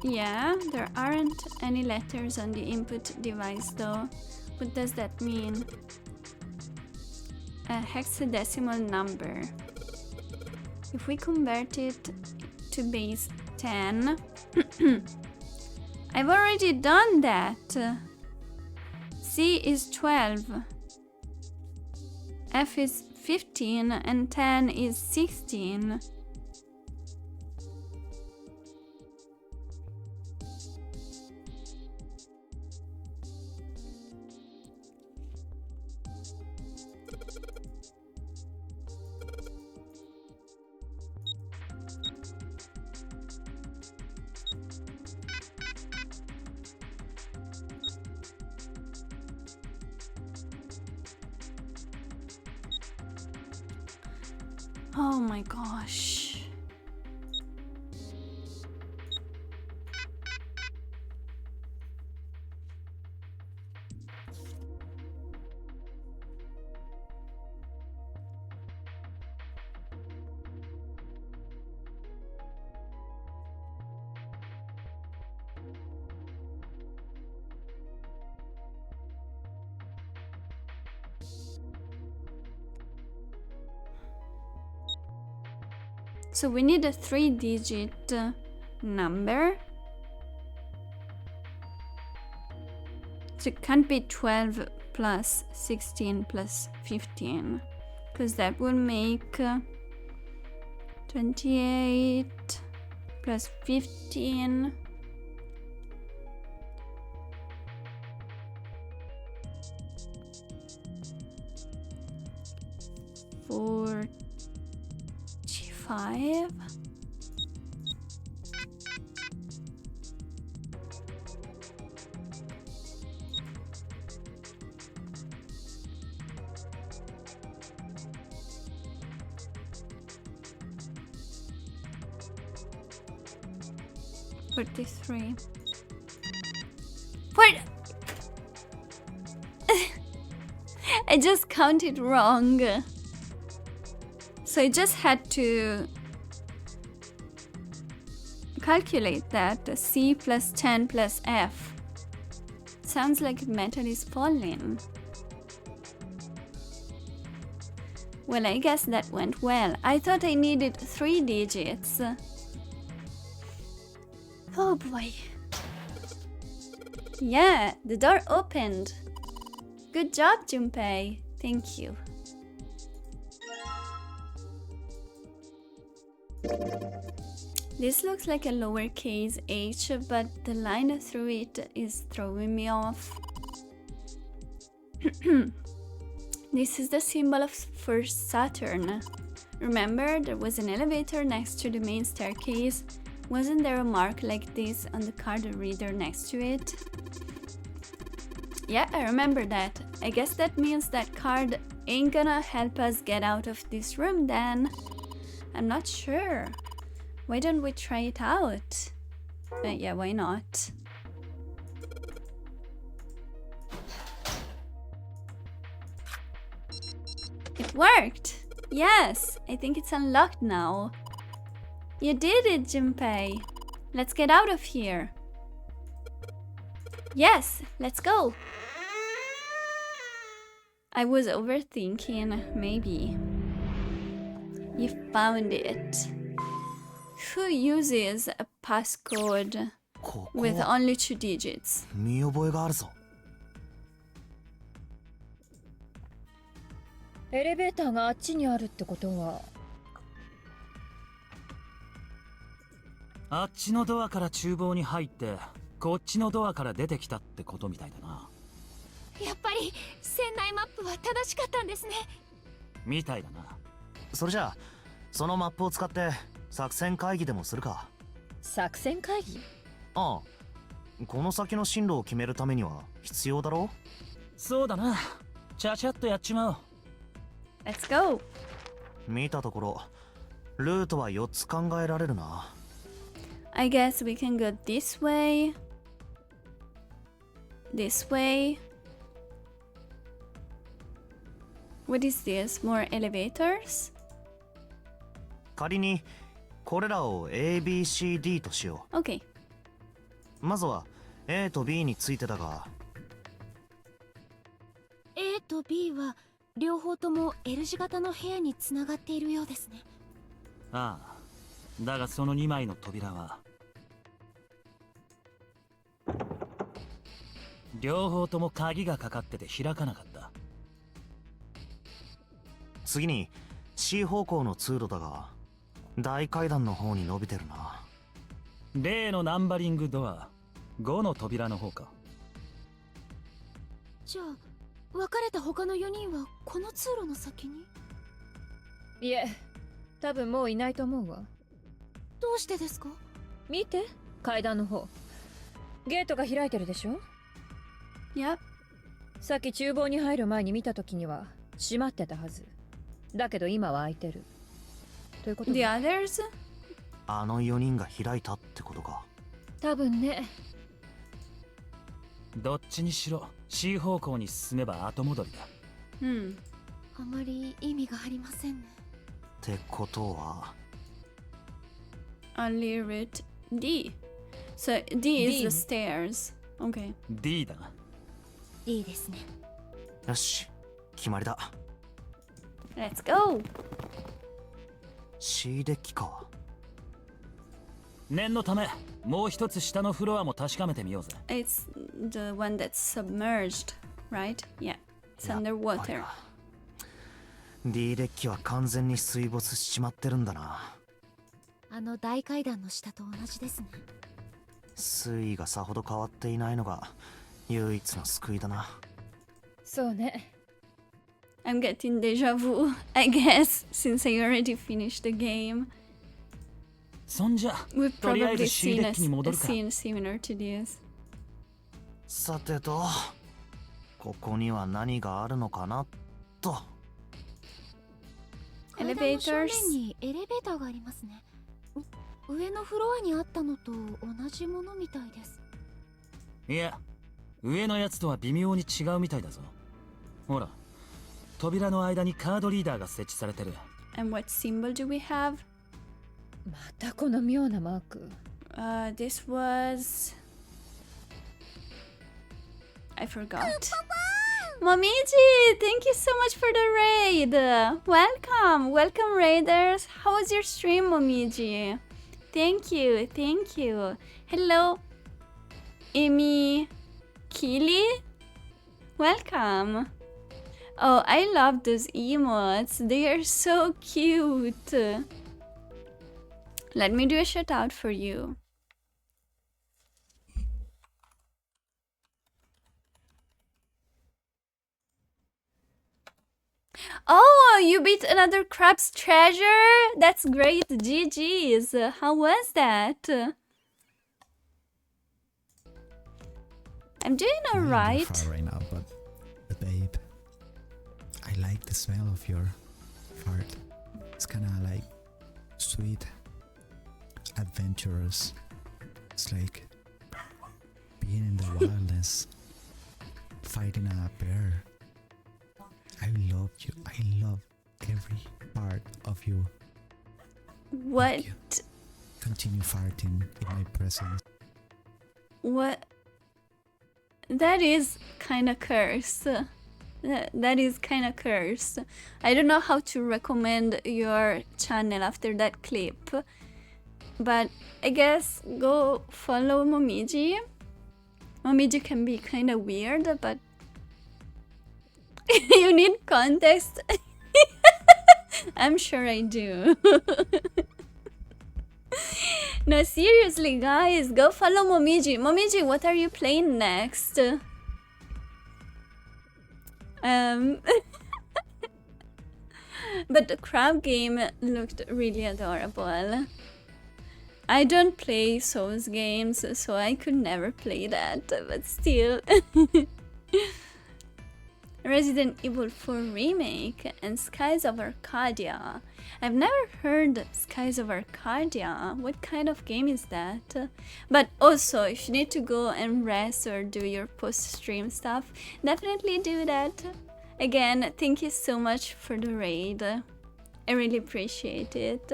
Yeah, there aren't any letters on the input device though. What does that mean? A hexadecimal number. If we convert it to base 10, I've already done that. C is 12, F is 15, and 10 is 16. Oh my gosh. So we need a 3-digit number. So it can't be 12 plus 16 plus 15, because that will make 28 plus 15. Four. 5. $43. What? I just counted wrong. So I just had to calculate that. C plus 10 plus F. Sounds like metal is falling. Well, I guess that went well. I thought I needed 3 digits. Oh boy. Yeah, the door opened. Good job, Junpei. Thank you. This looks like a lowercase h, but the line through it is throwing me off. This is the symbol of first Saturn. Remember, there was an elevator next to the main staircase. Wasn't there a mark like this on the card reader next to it? Yeah, I remember that. I guess that means that card ain't gonna help us get out of this room then. I'm not sure. Why don't we try it out? Yeah, why not? It worked! Yes! I think it's unlocked now. You did it, Junpei! Let's get out of here! Yes! Let's go! I was overthinking, maybe. You found it. Who uses a passcode ここ with は only 2 digits? 見覚えがあるぞ。エレベーターがあっちにあるってことは、あっちのドアから厨房に入ってこっちのドアから出てきたってことみたいだな。やっぱり船内マップは正しかったんですね。みたいだな。それじゃあそのマップを使って作戦会議でもするか。作戦会議？ああ、この先の進路を決めるためには必要だろう。そうだな。ちゃちゃっとやっちまおう。Let's go! 見たところルートは4つ考えられるな。I guess we can go this way. This way. What is this? More elevators? 仮にこれらを ABCD としよ Okay. う。まずは A と B についてだが、 A と B は両方とも L 字型の部屋につながっているようですね。ああ。だがその2枚の扉は両方とも鍵がかかってて開かなかった。次に C 方向の通路だが大階段の方に伸びてるな。例のナンバリングドア5の扉の方か。じゃあ別れた他の4人はこの通路の先に？いえ、多分もういないと思うわ。どうしてですか？見て、階段の方。ゲートが開いてるでしょ。 Yep. さっき厨房に入る前に見た時には閉まってたはず。だけど今は開いてる。ということ The は others? あの4人が開いたってことか。多分ね。どっちにしろ C 方向に進めば後戻りだ。Hmm. あまり意味がありませんね。ってことは Only route D. So D is D. the stairs. Okay. D だな。いいですね。よし決まりだ。 Let's go! C デッキか。念のためもう一つ下のフロアも確かめてみようぜ。 It's the one that's submerged, right? Yeah. It's やっぱり underwater. な。D デッキは完全に水没しちまってるんだな。あの大階段の下と同じですね。水位がさほど変わっていないのが唯一の救いだな。そうね。I'm getting deja vu, I guess, since I already finished the game. そんじゃ We've とりあえ probably ず C デ seen ッキに戻 a るか。 scene similar to this. さてとここには何があるのかなと。階段の正 Elevators. 面にエレベーターがありますね。上のフロアにあったのと同じものみたいです。いや上のやつとは微妙に違うみたいだぞ。ほら扉の間にカードリーダーが設置されてる。 And what symbol do we have? またこの妙なマーク。This was... I forgot. Momiji, thank you so much for the raid. Welcome, welcome raiders. How was your stream, Momiji? Thank you, thank you. Hello, Emi Kili. Welcome. Oh, I love those emotes. They are so cute. Let me do a shout out for you. Oh, you beat another crab's treasure? That's great. GG's. How was that? I'm doing I'm really alright. far right now, but babe, I like the smell of your fart. It's kind of like sweet. adventurous. It's like being in the wilderness, fighting a bear. I love you. I love every part of you. What? You. Continue fighting in my presence. What? That is kind of cursed. That is kind of cursed. I don't know how to recommend your channel after that clip, but I guess go follow Momiji. Momiji can be kind of weird, but you need context. I'm sure I do. No, seriously, guys, go follow Momiji. Momiji, what are you playing next? But the crab game looked really adorable. I don't play Souls games, so I could never play that, but still. Resident Evil 4 Remake and Skies of Arcadia. I've never heard Skies of Arcadia. What kind of game is that? But also, if you need to go and rest or do your post-stream stuff, definitely do that. Again, thank you so much for the raid. I really appreciate it.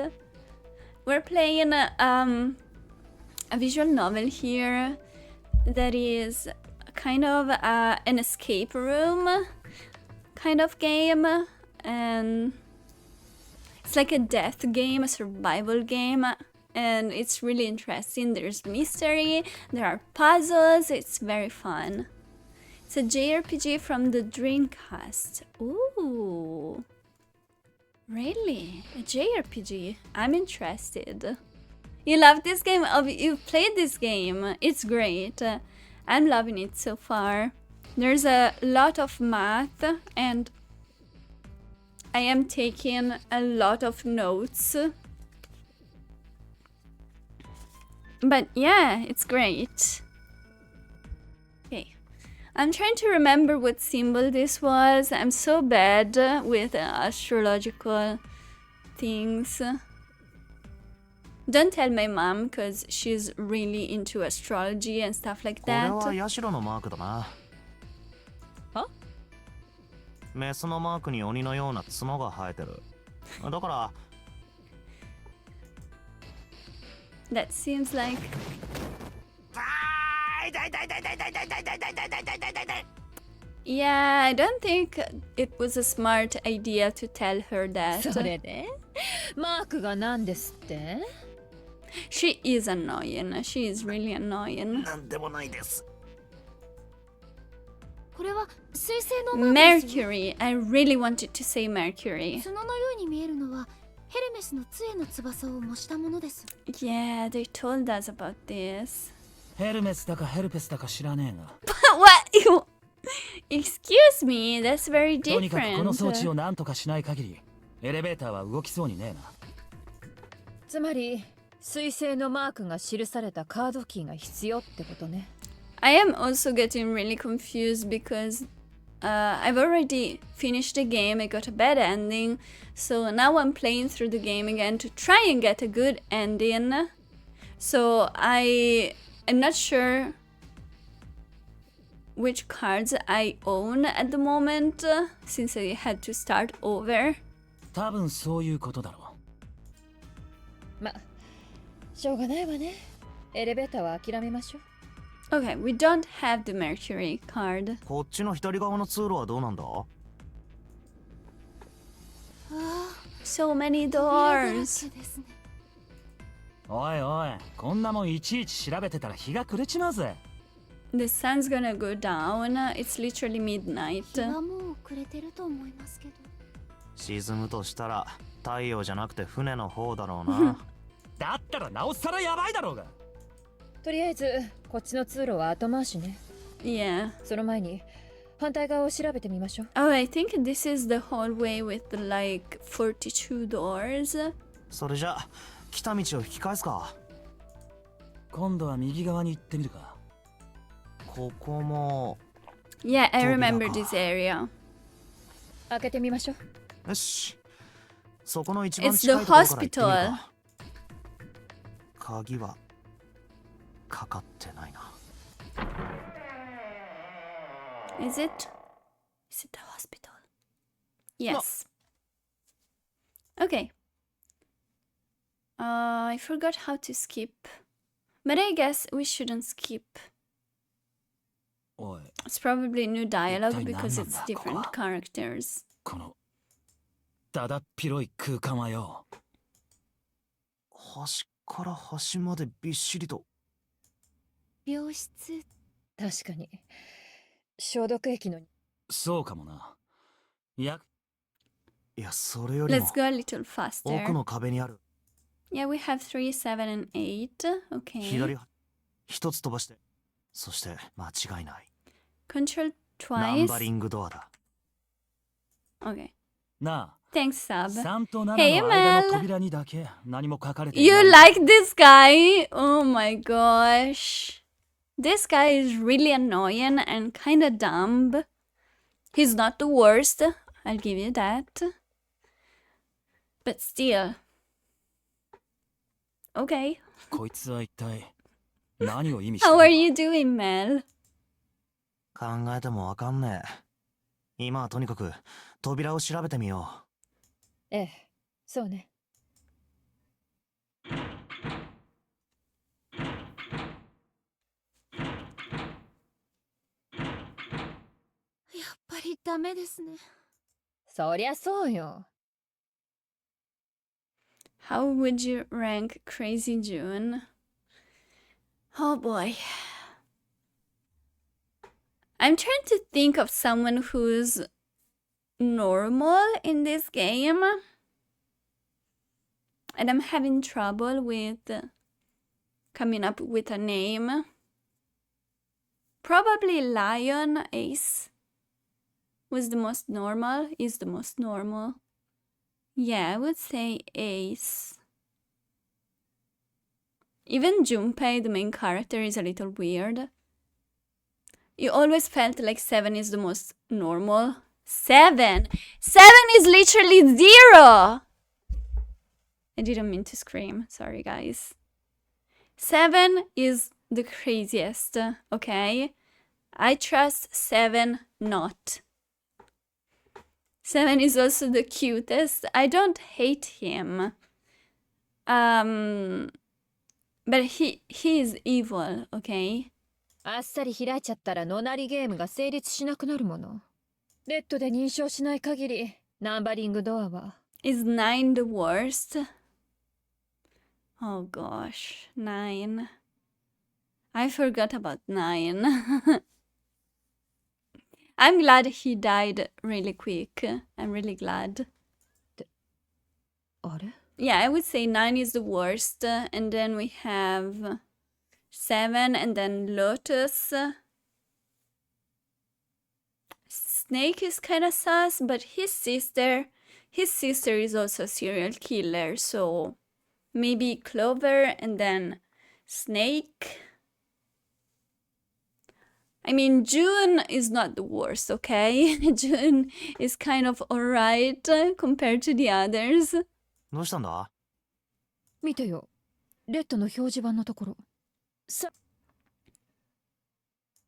We're playing a visual novel here that is kind of an escape room kind of game, and it's like a death game, a survival game, and it's really interesting. There's mystery, there are puzzles, it's very fun. It's a JRPG from the Dreamcast. Ooh, really? A JRPG? I'm interested. You love this game? Oh, you've played this game. It's great. I'm loving it so far. There's a lot of math and I am taking a lot of notes. But yeah, it's great. Okay. I'm trying to remember what symbol this was. I'm so bad with astrological things. Don't tell my mom because she's really into astrology and stuff like that. これはヤシロのマークだな。は？メスのマークに鬼のような角が生えてる。だから。That seems like. Yeah, I don't think it was a smart idea to tell her that. それでマークが何ですって？ She is annoying. She is really annoying. なんでもないです。これは水星のマークですよ。 Mercury. I really wanted to say Mercury. 角のように見えるのはヘルメスの杖の翼を模したものです。 Yeah, they told us about this. ヘルメスだかヘルペスだか知らねえが。What? Excuse me, that's very とにかくこの装置 different. を何とかしない限り、エレベーターは動きそうにねえな。つまり水星のマークが記されたカードキーが必要ってことね。I am also getting really confused because I've already finished the game. I got a bad ending, so now I'm playing through the game again to try and get a good ending. So I'm not sure which cards I own at the moment, since I had to start over. 多分そういうことだろう。ま、しょうがないわね。エレベーターは諦めましょう。Okay, we don't have the Mercury card. こっちの左側の通路はどうなんだ？ So many 扉だらけ doors. ですね。おいおい、こんなもんいちいち調べてたら日が暮れちまうぜ。The sun's gonna go down. It's literally midnight. 日はもう暮れてると思いますけど。沈むとしたら太陽じゃなくて船の方だろうな。だったらなおさらやばいだろうが。とりあえずこっちの通路は後回しね。 Yeah. その前に反対側を調べてみましょう。 Oh, I think this is the hallway with like 42 doors. それじゃ来た道を引き返すか。今度は右側に行ってみるか。ここも。 Yeah, I 扉か。 remember this area. 開けてみましょう。よし。そこの一番 It's 近い the ところから行ってみるか。鍵はかかってないな。 Is it? Is it the hospital? Yes. Okay. I forgot how to skip. But I guess we shouldn't skip. おい、 It's probably new dialogue 一体何 because なんだ、 it's ここは。 different characters. このだだっ広い空間はよ。端から端までびっしりと。病室。確かに消毒液の。そうかもな。いや、いや、それよりも Let's go a little 奥 faster. の壁にある Yeah, we have 3, 7, and 8. Okay. 左一つ飛ばして。そして間違いない。 Control ナン twice. バリングドアだ。 Okay. な Thanks, あ、 Sub. 3と Hey, 7の間 Mel. の扉にだけ何も書かれてい You ない。 like this guy? Oh my gosh. This guy is really annoying and kinda dumb. He's not the worst, I'll give you that. But still. Okay. こいつは一体何を意味して How る are の you doing, Mel? 考えてもわかんねえ。今はとにかく扉を調べてみよええ、そうね。やっぱりダメですね。そりゃそうよ。How would you rank Crazy June? Oh boy. I'm trying to think of someone who's normal in this game. And I'm having trouble with coming up with a name. Probably Lion Ace was the most normal, is the most normal. Yeah, I would say Ace. Even Junpei, the main character, is a little weird. You always felt like 7 is the most normal. 7! 7 is literally 0! I didn't mean to scream. Sorry, guys. 7 is the craziest, okay? I trust 7 not. 7 is also the cutest. I don't hate him. But he is evil, okay? あっさり開いちゃったらノナリゲームが成立しなくなるもの。レッドで認証しない限りナンバリングドアは。Is 9 the worst? Oh gosh, 9. I forgot about 9. I'm glad he died really quick. I'm really glad. あれ Yeah, I would say 9 is the worst. And then we have 7 and then Lotus. Snake is kind of sus, but his sister is also a serial killer, so maybe Clover and then Snake. I mean, June is not the worst, okay? June is kind of alright compared to the others. どうしたんだ？見てよ。レッドの表示板のところ。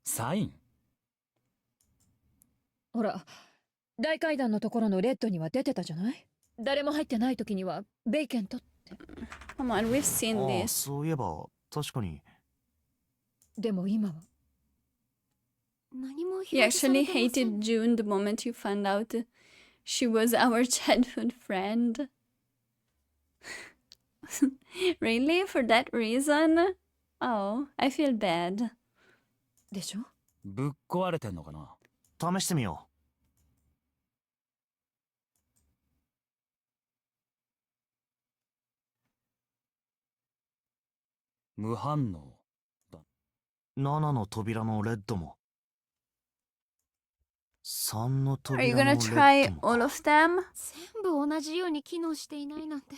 サイン。ほら、大階段のところのレッドには出てたじゃない？誰も入ってない時にはベイケントって。Come on, we've seen ああ、 this. そういえば確かに。でも今は。何も You 表示され actually てません。 hated June the moment you found out she was our childhood friend. Really? For that reason? Oh, I feel bad. でしょ？ぶっ壊れてんのかな。試してみよ無反応。う。7の扉のレッドも。3の Are you 扉の gonna レッ try ドも。 all of them? 全部同じように機能していないなんて。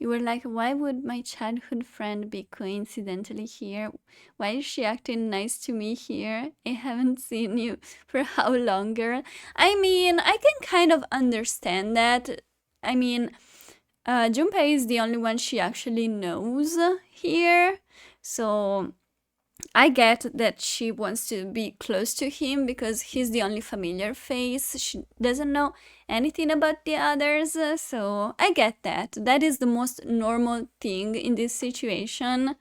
You were like, why would my childhood friend be coincidentally here? Why is she acting nice to me here? I haven't seen you for how long, girl? I mean, I can kind of understand that. I mean, Junpei is the only one she actually knows here, so I get that she wants to be close to him because he's the only familiar face. She doesn't know anything about the others, so I get that. That is the most normal thing in this situation.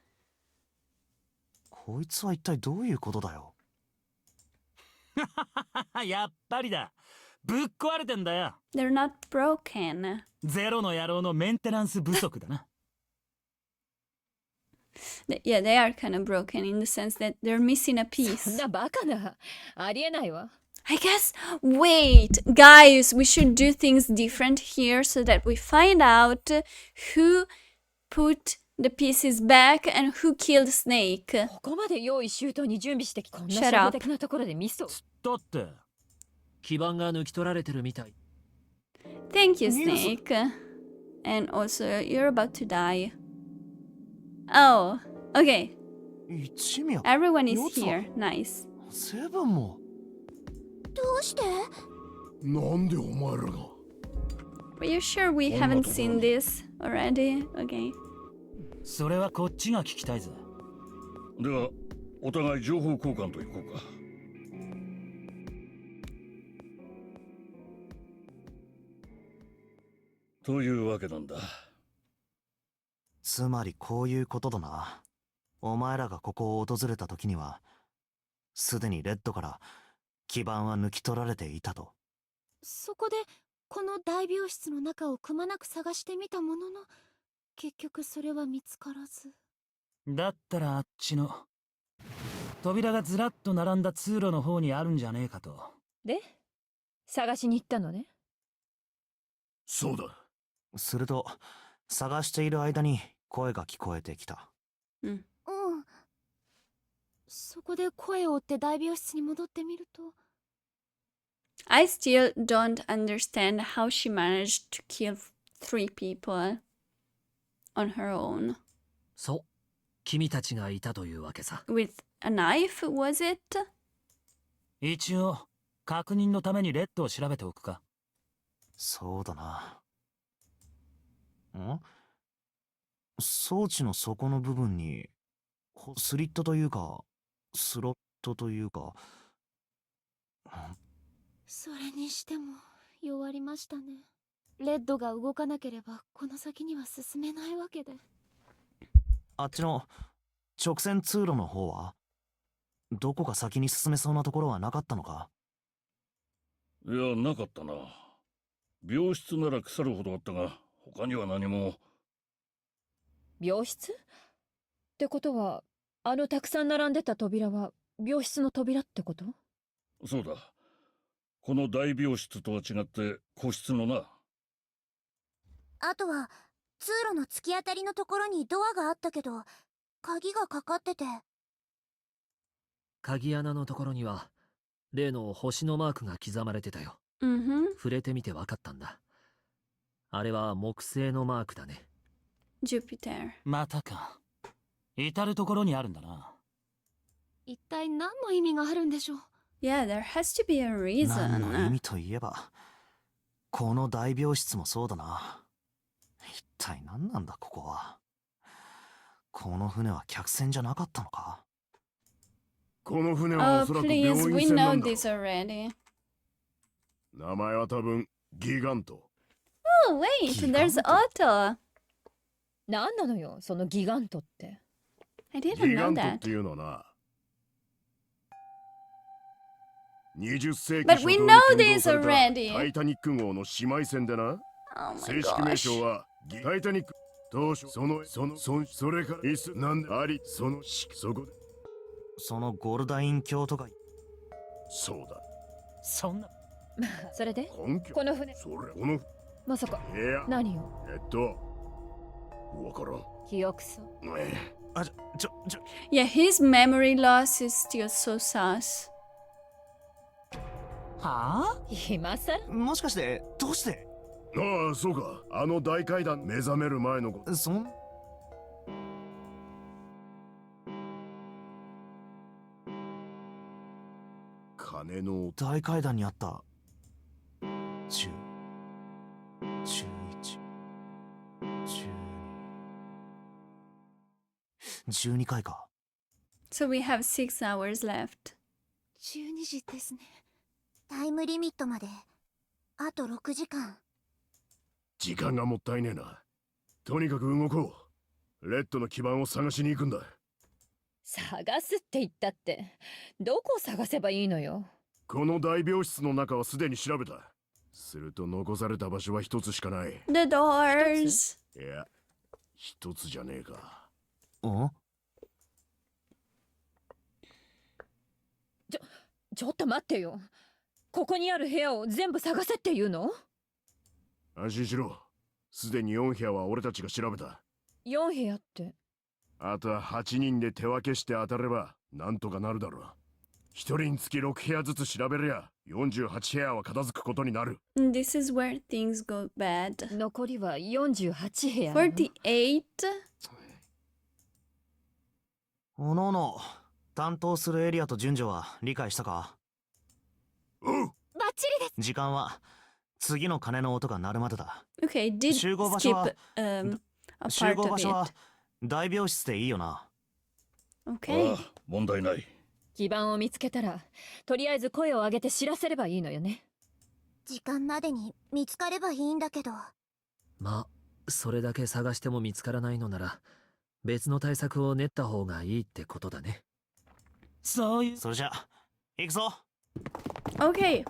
こいつは一体どういうことだよ。やっぱりだ。ぶっ壊れてんだよ。They're not broken. ゼロの野郎のメンテナンス不足だな。Yeah, they are kind of broken in the sense that they're missing a そん piece. なバカな。ありえないわ。I guess, wait, guys, we should do things different here so that we find out who put the pieces back and who killed Snake. ここまで用意周到に準備してこんな Shut 初歩 up. 的なところでミスを。だって。基板が抜き取られてるみたい。 Thank you, Snake. And also, you're about to die. Oh, okay. 一宮 Everyone is 四つは here. Nice. セブンも。どうして？なんでお前らが Are you sure we haven't seen this already? Okay. それはこっちが聞きたいぜ。ではお互い情報交換といこうか。というわけなんだ。つまりこういうことだな。お前らがここを訪れた時には、すでにレッドから基板は抜き取られていたと。そこでこの大病室の中をくまなく探してみたものの、結局それは見つからず。だったらあっちの扉がずらっと並んだ通路の方にあるんじゃねえかと。で探しに行ったのね。そうだ。すると、探している間に声が聞こえてきた。うん。そこで声を追って大病室に戻ってみると。I still don't understand how she managed to kill 3 people on her own. そう。君たちがいたというわけさ。With a knife, was it? 一応確認のためにレッドを調べておくか。そうだな。ん？装置の底の部分にスリットというかスロットというか。それにしても弱りましたね。レッドが動かなければこの先には進めないわけで。あっちの直線通路の方はどこか先に進めそうなところはなかったのか？いや、なかったな。病室なら腐るほどあったが、他には何も。病室ってことは、あのたくさん並んでた扉は病室の扉ってこと？そうだ。この大病室とは違って個室のな。あとは通路の突き当たりのところにドアがあったけど、鍵がかかってて。鍵穴のところには例の星のマークが刻まれてたよ。Mm-hmm. 触れてみて分かったんだ。あれは木星のマークだね。Jupiter. またか。至るところにあるんだな。一体何の意味があるんでしょう？ Yeah, there has to be a 何の意 reason. 味といえば、この大病室もそうだな。一体何なんだここは。この船は客船じゃなかったのか？この船は Oh, おそらく please, 病 we 院船な know んだ。 this already. 名前は多分ギガント。 Oh, wait, there's Otto. 何なのよ、そのギガントって。I didn't ギガ know ントっ that. ていうのはな。20世紀 But 初 we 頭 know に建 this 造された already. タイタニック号の姉妹船でな。 Oh my 正式名 gosh. 称はタイタニック。当初それからイスなんでありそこでそのゴルダイン教とか。そうだ。そんな。それで根拠。この船、それこのまさかいや何よ、わからん。記憶喪。あ、ちょ。 Yeah, his memory loss is still so sus. はあ？今さらもしかしてどうして？ああ、そうか。あの大階段目覚める前のこと。そん金の大階段にあった10、11、9、12回か。 So we have 6 hours left. 12時ですね。タイムリミットまであと6時間。時間がもったいねえな。とにかく動こう。レッドの基盤を探しに行くんだ。探すって言ったって、どこを探せばいいのよ。この大病室の中はすでに調べた。すると残された場所は一つしかない。The doors. いや、一つじゃねえか。ん？ちょっと待ってよ。ここにある部屋を全部探せって言うの？安心しろ。すでに4部屋は俺たちが調べた。 4部屋って。あとは8人で手分けして当たればなんとかなるだろう。1人につき6部屋ずつ調べりゃ48部屋は片付くことになる。 This is where things go bad. 残りは48部屋。48? おのおの担当するエリアと順序は理解したか？おう。バッチリです。時間は次の鐘の音が鳴るまでだ。 Okay, did 集合場所は skip a 集 part 合 of 場所は it. 大病室でいいよな。 Okay. ああ、問題ない。基盤を見つけたら、とりあえず声を上げて知らせればいいのよね。時間までに見つかればいいんだけど。まあそれだけ探しても見つからないのなら別の対策を練った方がいいってことだね。そういう。それじゃ行くぞ。 Okay.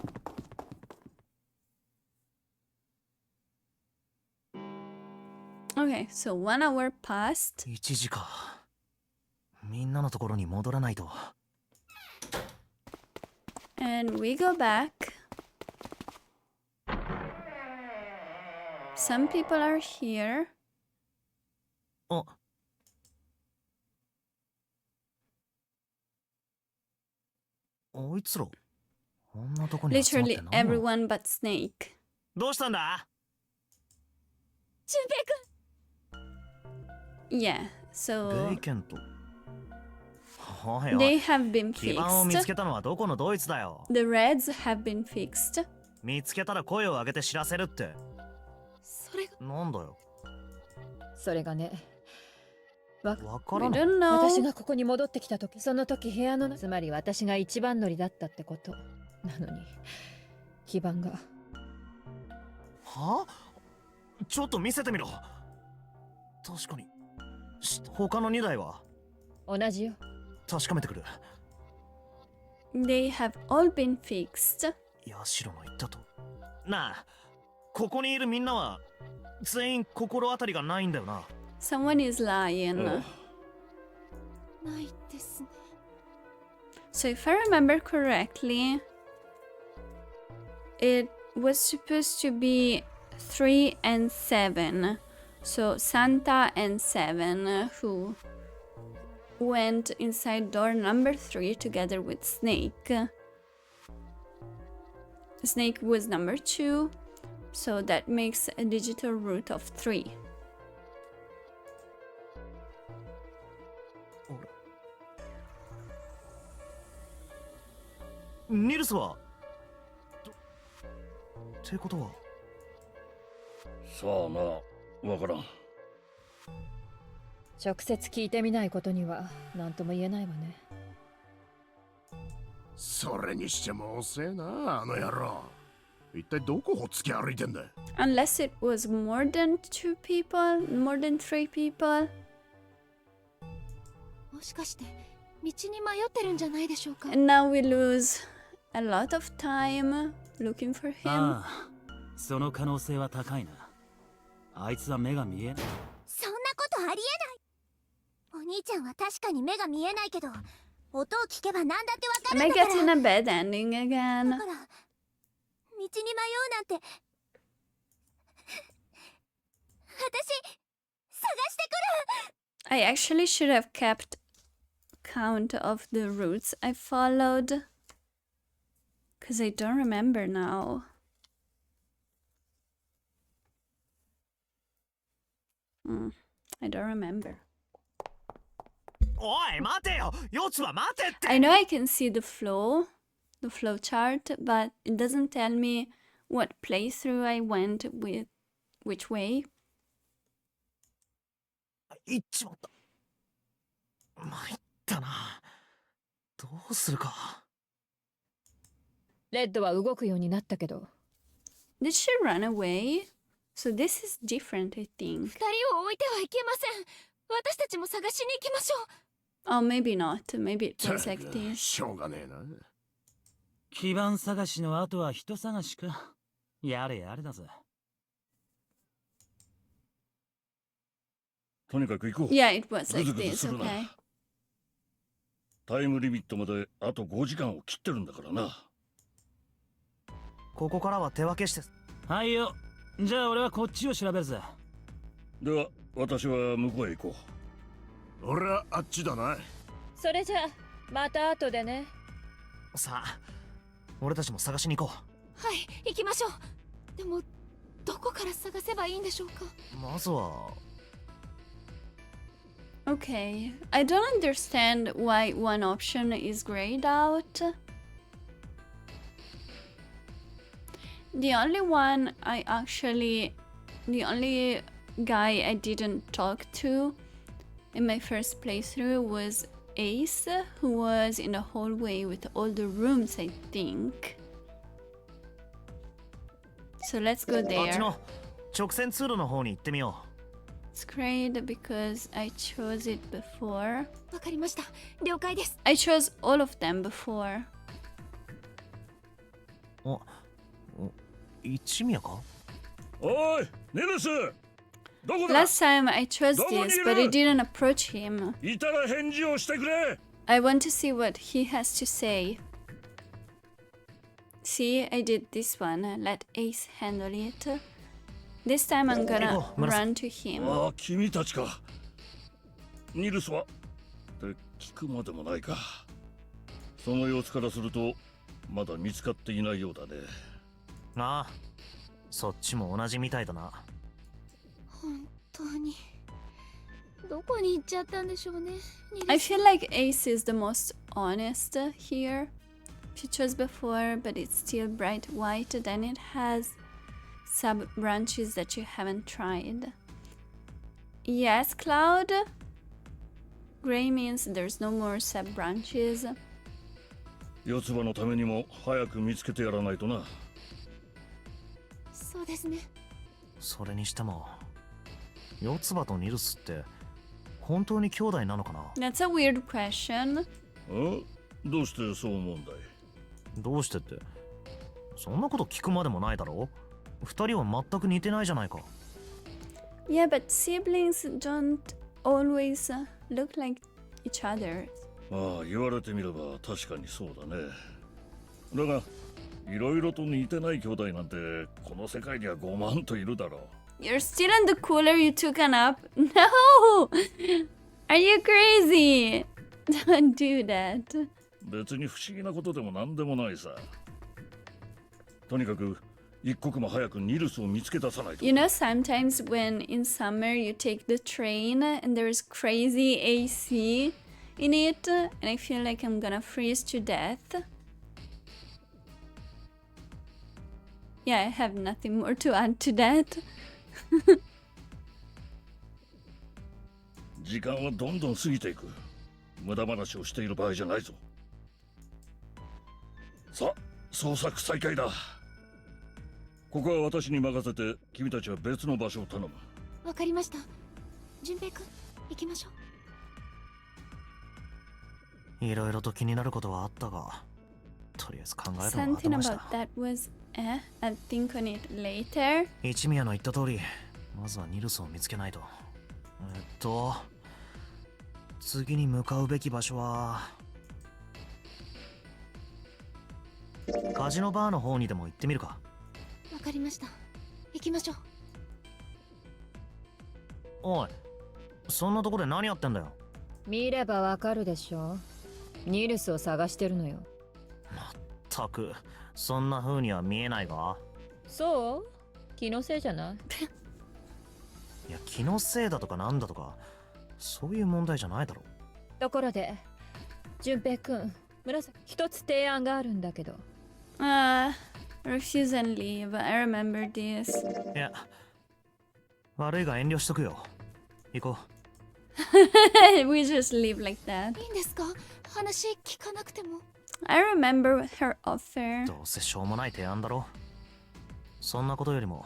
Okay, so 1 hour passed. 1時か。みんなのところに戻らないと。 And we go back. Some people are here. あ、あいつらこんなとこに集まって Literally 何なの？ everyone but Snake. どうしたんだ？俊平くん。 Yeah, ベ so イケンと。おいお they い、 have been 基盤を見つ fixed. けたのはどこのドイツだよ。 The Reds have been fixed. 見つけたら声を上げて知らせるって。それがなんだよ。それがね、わか I らない。 don't know. 私がここに戻ってきた時、その時部屋のつまり私が一番乗りだったってこと。なのに、基盤が。は？ちょっと見せてみろ。確かに。他の2台は同じよ。確かめてくる。 They have all been fixed. ヤシロの言ったと。なあ、ここにいるみんなは全員心当たりがないんだよな。 Someone is lying. ないですね。 So if I remember correctly, it was supposed to be 3 and 7. So Santa and 7 who went inside door number 3 together with Snake. Snake was number 2, so that makes a digital root of 3. ニルスはってことはさあな、わからん。直接聞いてみないことには何とも言えないわね。それにしても遅えな、あの野郎。一体どこをつき歩いてんだ。 Unless it was more than 2 people, more than 3 people. もしかして道に迷ってるんじゃないでしょうか。 And now we lose a lot of time looking for him. ああ、その可能性は高いな。あいつは目が見えない。そんなことありえない。お兄ちゃんは確かに目が見えないけど、音を聞けば何だってわか Am る I んだから。 getting a bad ending だ again? から道に迷うなんて。私探してくる。 I actually should have kept count of the routes I followed. Because I don't remember now. I don't remember. おい待てよ、ヨツは待てって。 I know I can see the flow chart, but it doesn't tell me what playthrough I went with, which way. 行っちまった。参ったな。どうするか。レッドは動くようになったけど。Did she run away? So this is different, I think. 二人を置いてはいけません。私たちも探しに行きましょう。Oh, maybe not. Maybe it was like this. しょうがねえな。基盤探しの後は人探しか。やれやれだぜ。とにかく行こう。 Yeah, it was ぐ like ずぐず this, するな。 okay. タイムリミットまであと5時間を切ってるんだからな。ここからは手分けして。はいよ。じゃあ俺はこっちを調べるぜ。では私は向こうへ行こう。俺はあっちだな。それじゃあまた後でね。さあ、俺たちも探しに行こはい、行きましょう。でもどこから探せばいいんでしょうか。う。まずは Okay, I don't understand why one option is grayed out. The only guy I didn't talk to in my first playthrough was Ace, who was in the hallway with all the rooms, I think. So let's go あっち there. の直線通路の方に行ってみよ It's great because I chose it before. わかりました。了解です。I chose all of them before. う。一宮か。おい、ネルス、どこだ。 Last time I chose this, but I didn't approach him. いたら返事をしてくれ。 I want to see what he has to say. See, I did this one. Let Ace handle it. This time I'm gonna run to him. ああ、君たちか。ニルスはって聞くまでもないか。その様子からするとまだ見つかっていないようだね。ああ、そっちも同じみたいだな。本当にどこに行っちゃったんでしょうね。 I feel like Ace is the most honest here. She chose before, but it's still bright white. Then it has sub branches that you haven't tried. Yes, Cloud. Gray means there's no more sub branches. 四つ葉のためにも早く見つけてやらないとな。そうですね。それにしても、四つ葉とニルスって本当に兄弟なのかな。 That's a weird question. どうしてそう思うんだい。どうしてって、そんなこと聞くまでもないだろう。二人は全く似てないじゃないか。Yeah, but siblings don't always look like each other. まあ言われてみれば確かにそうだね。だがいろいろと似てない兄弟なんてこの世界には5万といるだろう。 You're still in the cooler, you took a nap? No! Are you crazy? Don't do that. 別に不思議なことでも何でもないさ。とにかく一刻も早くニルスを見つけ出さないと。 You know, sometimes when in summer you take the train and there's crazy AC in it, and I feel like I'm gonna freeze to death. Yeah, I have nothing more to add to that. 時間はどんどん過ぎていく。無駄話をしている場合じゃないぞ。さあ、捜索再開だ。ここは私に任せて、君たちは別の場所を頼む。わかりました。順平くん、行きましょう。いろいろと気になることはあったが、とりあえず考えるのは後 Something 回し about だ。 that was, I'll think on it later. 一宮の言った通り、まずはニルスを見つけないと。次に向かうべき場所はカジノバーの方にでも行ってみるか。わかりました。行きましょう。おい、そんなとこで何やってんだよ。見ればわかるでしょ。ニルスを探してるのよ。まったく、そんな風には見えないが。そう？気のせいじゃない？いや、気のせいだとかなんだとか、そういう問題じゃないだろ。ところで、順平くん、紫、一つ提案があるんだけど。Refuse and leave. I remember this. いや、悪いが遠慮しとくよ。行こう。We just live like that. いいんですか？話聞かなくても。 I remember her offer どうせしょうもない提案だろ。そんなことよりも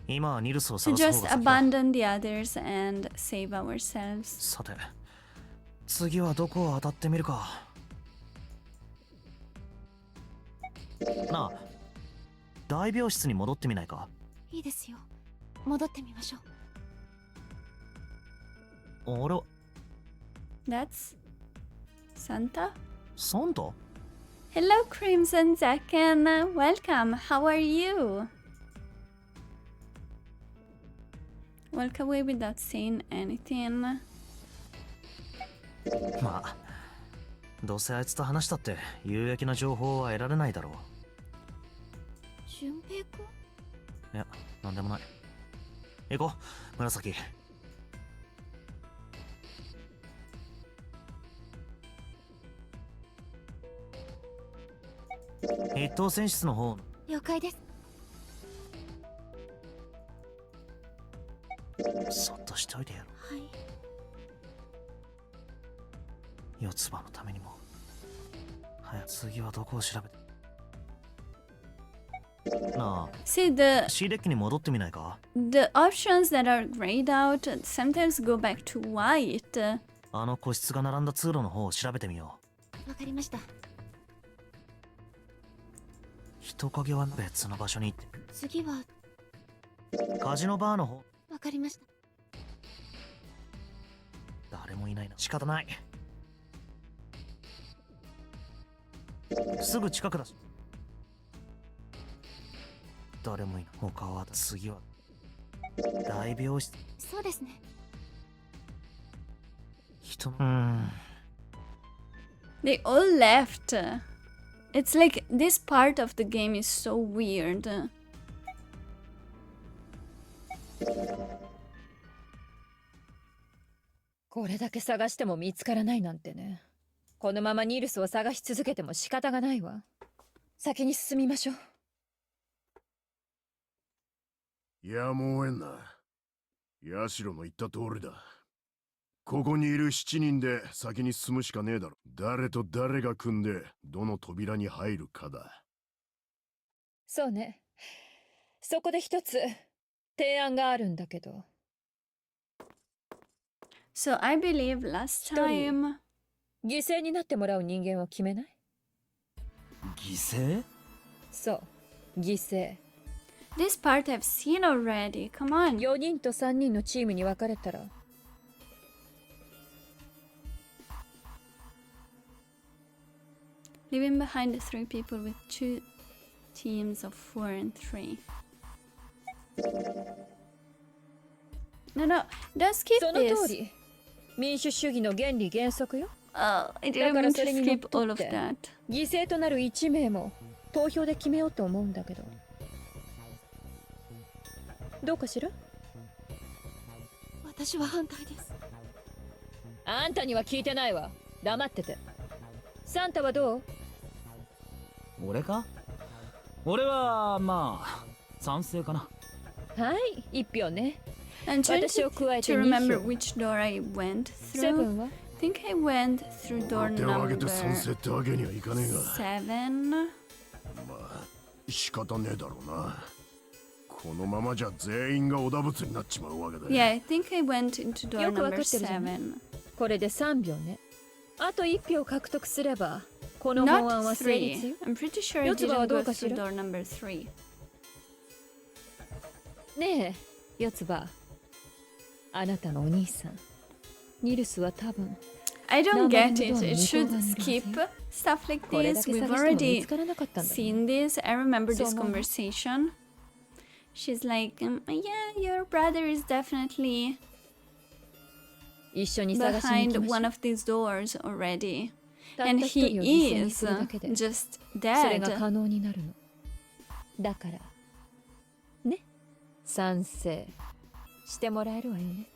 今はニルスを to 探す方 just が先だ。 abandon the others and save ourselves. さて次はどこを当たってみるか。なあ、大病室に戻ってみないか。いいですよ。戻ってみましょう。俺は That's Santa? サンタ？ Hello, Crimson Zaken. Welcome. How are you? Walk away without saying anything. まあどうせあいつと話したって有益な情報は得られないだろう。俊平君？いや、なんでもない。行こう、紫。一等船室の方。了解です。そっとしておいてやろはい。う。四つ葉のためにも。早く次はどこを調べて。なあ、See, the C デッキに戻ってみないか。 the options that are grayed out sometimes go back to white. あの個室が並んだ通路の方を調べてみよう。わかりました。人影は別の場所に行って。次はカジノバーの方。わかりました。誰もいないな。仕方ない。すぐ近くだし。誰もいない。他は次は大病室。そうですね。人のThey all left. It's like this part of the game is so weird. これだけ探しても見つからないなんてね。このままニルスを探し続けても仕方がないわ。先に進みましょう。やむをえんな。ヤシロの言った通りだ。ここにいる7人で先に進むしかねえだろ。誰と誰が組んでどの扉に入るかだ。そうね。そこで一つ提案があるんだけど。So I believe last time 犠牲になってもらう人間を決めない？犠牲？そう、犠牲。this part I've seen already. Come on. 4人と3人のチームに分かれたら。Leaving behind the 3 people with 2 teams of 4 and 3. No, don't skip その通 this. り。民主主義の原理原則よ。 Oh, I だ didn't から mean そ to れにのっ skip と all っ of て that. 犠牲となる1名も投票で決めようと思うんだけど。どうかしら？私は反対です。あんたには聞いてないわ。黙ってて。サンタはどう？俺か？俺はまあ賛成かな。はい、1票ね。 I'm trying 私を加えて to 2 remember 票。 which door I went セブ through. ンは？ I think I went through door 手を挙げ number て賛成ってわけにはいかねえが。 7. まあ仕方ねえだろうな。このままじゃ全員が織田物になっちまうわけだ。 Yeah, I think I went into door よくわ number かってるじゃない。 7. これで3票ね。あと1票獲得すれば、この法案 Not は成立 3. よ。 I'm pretty sure I 四つ葉は didn't ど go うかし through ら？ door number 3. ねえ、四つ葉。あなたのお兄さん。ニルスは多分。 I don't Number get it. one, It should Nico skip Van stuff like これだ this. け We've 探しても見 already つからなかったんだね。 seen this. I remember this そう思う。 conversation. She's like, yeah, your brother is definitely 一緒に探しに行 behind きましょ one う。 of these doors already. たった And 一人を犠牲 he に is するだけで、 just それが dead. 可能になるの。だから、ね、賛成してもらえるわよね。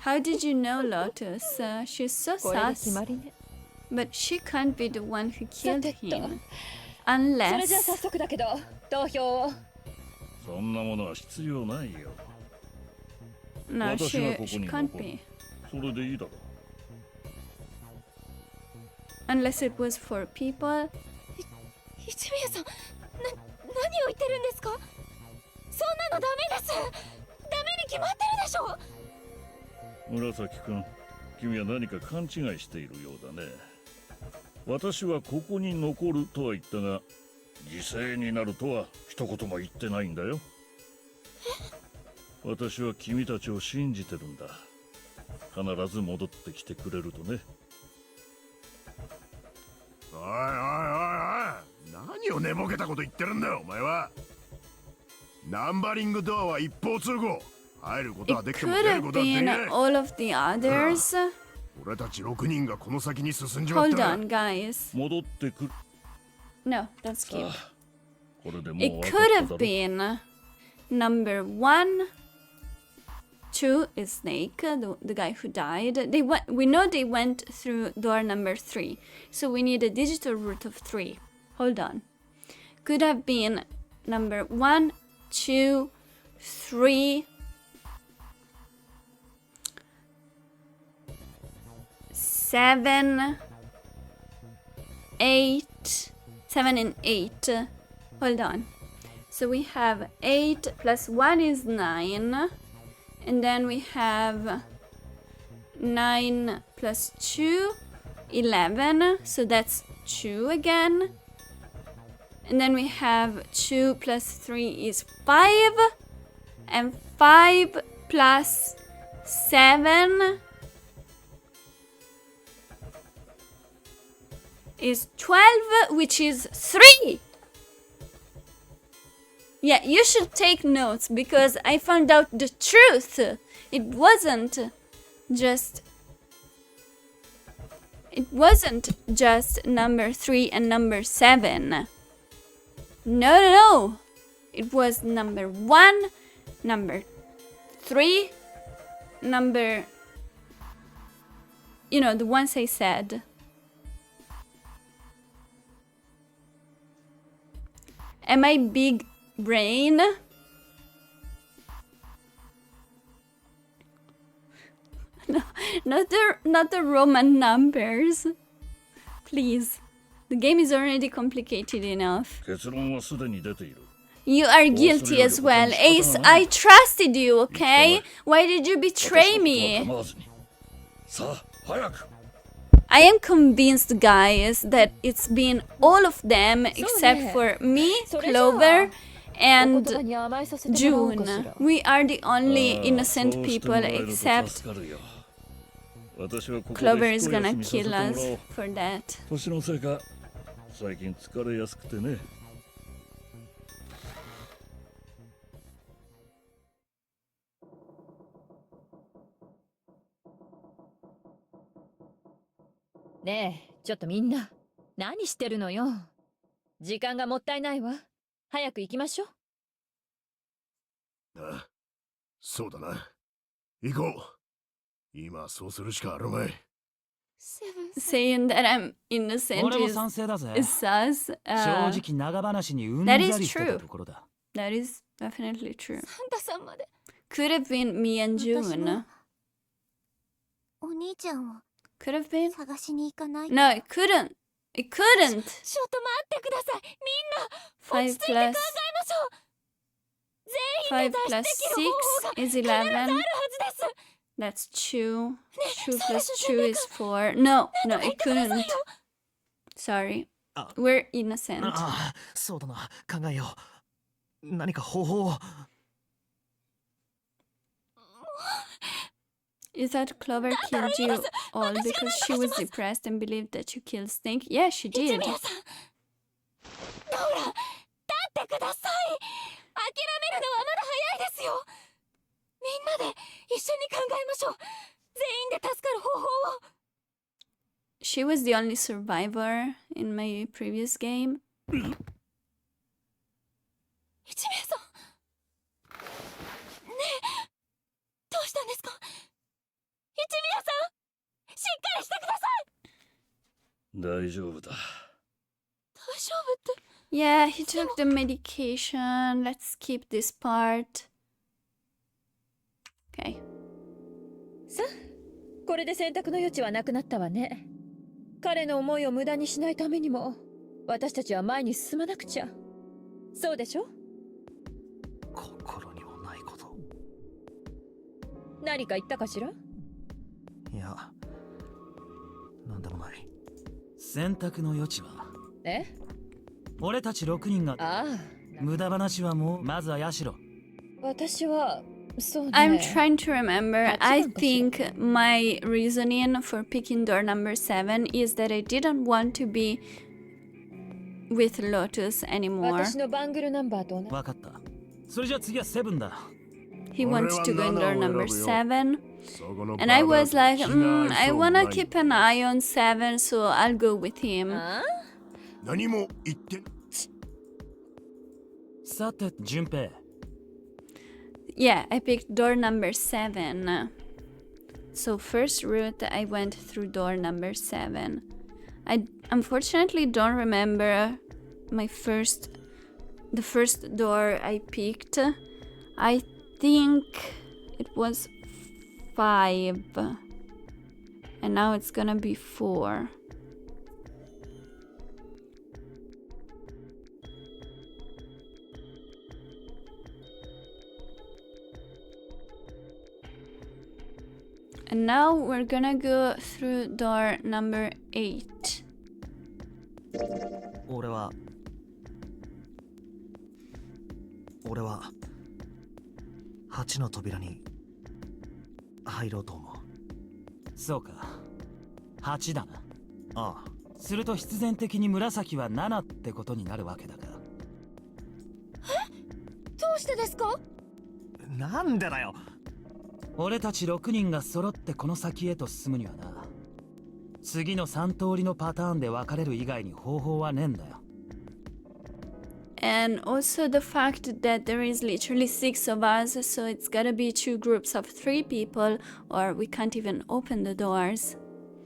How did you know, Lotus? She's so これで決 sus. まりね。 But she can't be the one who さ killed てと、 him. それじゃあ Unless... 早速だけど、投票を。そんなものは必要ないよ。No, 私 she がここ she に can't 残る be. それでいいだろ Unless it was for people. 一宮さん、何を言ってるんですか？そんなのダメです。ダメに決まってるでしょ。紫君、君は何か勘違いしているようだね。私はここに残るとは言ったが、犠牲になるとは一言も言ってないんだよ。私は君たちを信じてるんだ。必ず戻ってきてくれるとね。おいおいおいおい、何を寝ぼけたこと言ってるんだよお前は。ナンバリングドアは一方通行。入ることは It できても could 出る have ことはでき been ない。 all of the others. 俺たち6人がこの先に進んじまっ Hold た。 on, guys. 戻ってくる。 No, don't skip. さあ、これでもう It 分か could っただ have ろ。 been number 1, 2 is Snake, the guy who died. We know they went through door number 3, so we need a digital root of 3. Hold on. Could have been number 1, 2, 3, 7, 8, 7 and 8. Hold on. So we have 8 plus 1 is 9. And then we have 9 plus 2, 11. So that's 2 again. And then we have 2 plus 3 is 5. And 5 plus 7 is 12, which is 3. Yeah, you should take notes because I found out the truth. It wasn't just number 3 and number 7. No. It was number 1, number 3, number, the ones I said. Am I big brain? No, not the Roman numbers. Please. The game is already complicated enough. 結論はすでに出ている。 You are guilty as well. Ace, I trusted you, okay? Why did you betray me? さあ、早く。 I am convinced, guys, that it's been all of them except for me, Clover, and June. We are the only innocent people except Clover is gonna kill us for that. 年のせいか、最近疲れやすくてね。ねえ、ちょっとみんな、何してるのよ。時間がもったいないわ。早く行きましょう。ああ、そうだな。行こう。今そうするしかあるまい。Saying that I'm innocent 俺も賛成だぜ。 is sus. 正直長話にうんざりしてたところだ。That is definitely true. サンタさんまで。 Could have been me and 私 June. もお兄ちゃんを Could have been. 探しに行かない。 No, it couldn't. It couldn't. ちょっと待ってください。みんな、落ち着いて考えましょう。全員で脱出できる方法が 5 plus 6 is 必ずある 11. はずです。 That's 2. 2 plus 2 is 4. No, it couldn't. Sorry. We're innocent. ああ、そうだな。考えよう。何か方法を。Is that Clover killed you all because she was depressed and believed that you killed Snake? Yeah, she 一 did. 宮さん。ほら、立ってください。諦めるのはまだ早いですよ。みんなで一緒に考えましょう。全員で助かる方法を。She was the only survivor in my previous game. 一宮さん。ねえ、どうしたんですか？一宮さん、しっかりしてください。大丈夫だ。大丈夫って。Yeah, he took the medication. Let's skip this part. Okay. これで選択の余地はなくなったわね。彼の思いを無駄にしないためにも私たちは前に進まなくちゃ。そうでしょ？心にもないこと。何か言ったかしら？いや、なんでもない。選択の余地は？え？俺たち6人がああ、無駄話はもう。まずはヤシロ。私はそうね。I'm trying to remember. I 8番かしら。 think my reasoning for picking door number 7 is that I didn't want to be with Lotus anymore. 私のバングルナンバーと同じ。わかった。それじゃあ次はセブンだ。He wants to go in door number 7. そこの And I ババ was like, 気が合い I そうも wanna ない keep an eye on 7, so I'll go with him. ああ、何も言ってさて、順平。Yeah, I picked door number 7. So first route, I went through door number 7. I unfortunately don't remember the first door I picked. I think it was 5. And now it's gonna be 4. And now we're gonna go through door number 8. 俺は8の扉に入ろうと思う。そうか。8だな。ああ、すると必然的に紫は7ってことになるわけだが。どうしてですか？なんでだよ。俺たち6人が揃ってこの先へと進むにはな、次の3通りのパターンで分かれる以外に方法はねえんだよ。And also the fact that there is literally 6 of us, so it's gotta be 2 groups of 3 people, or we can't even open the doors.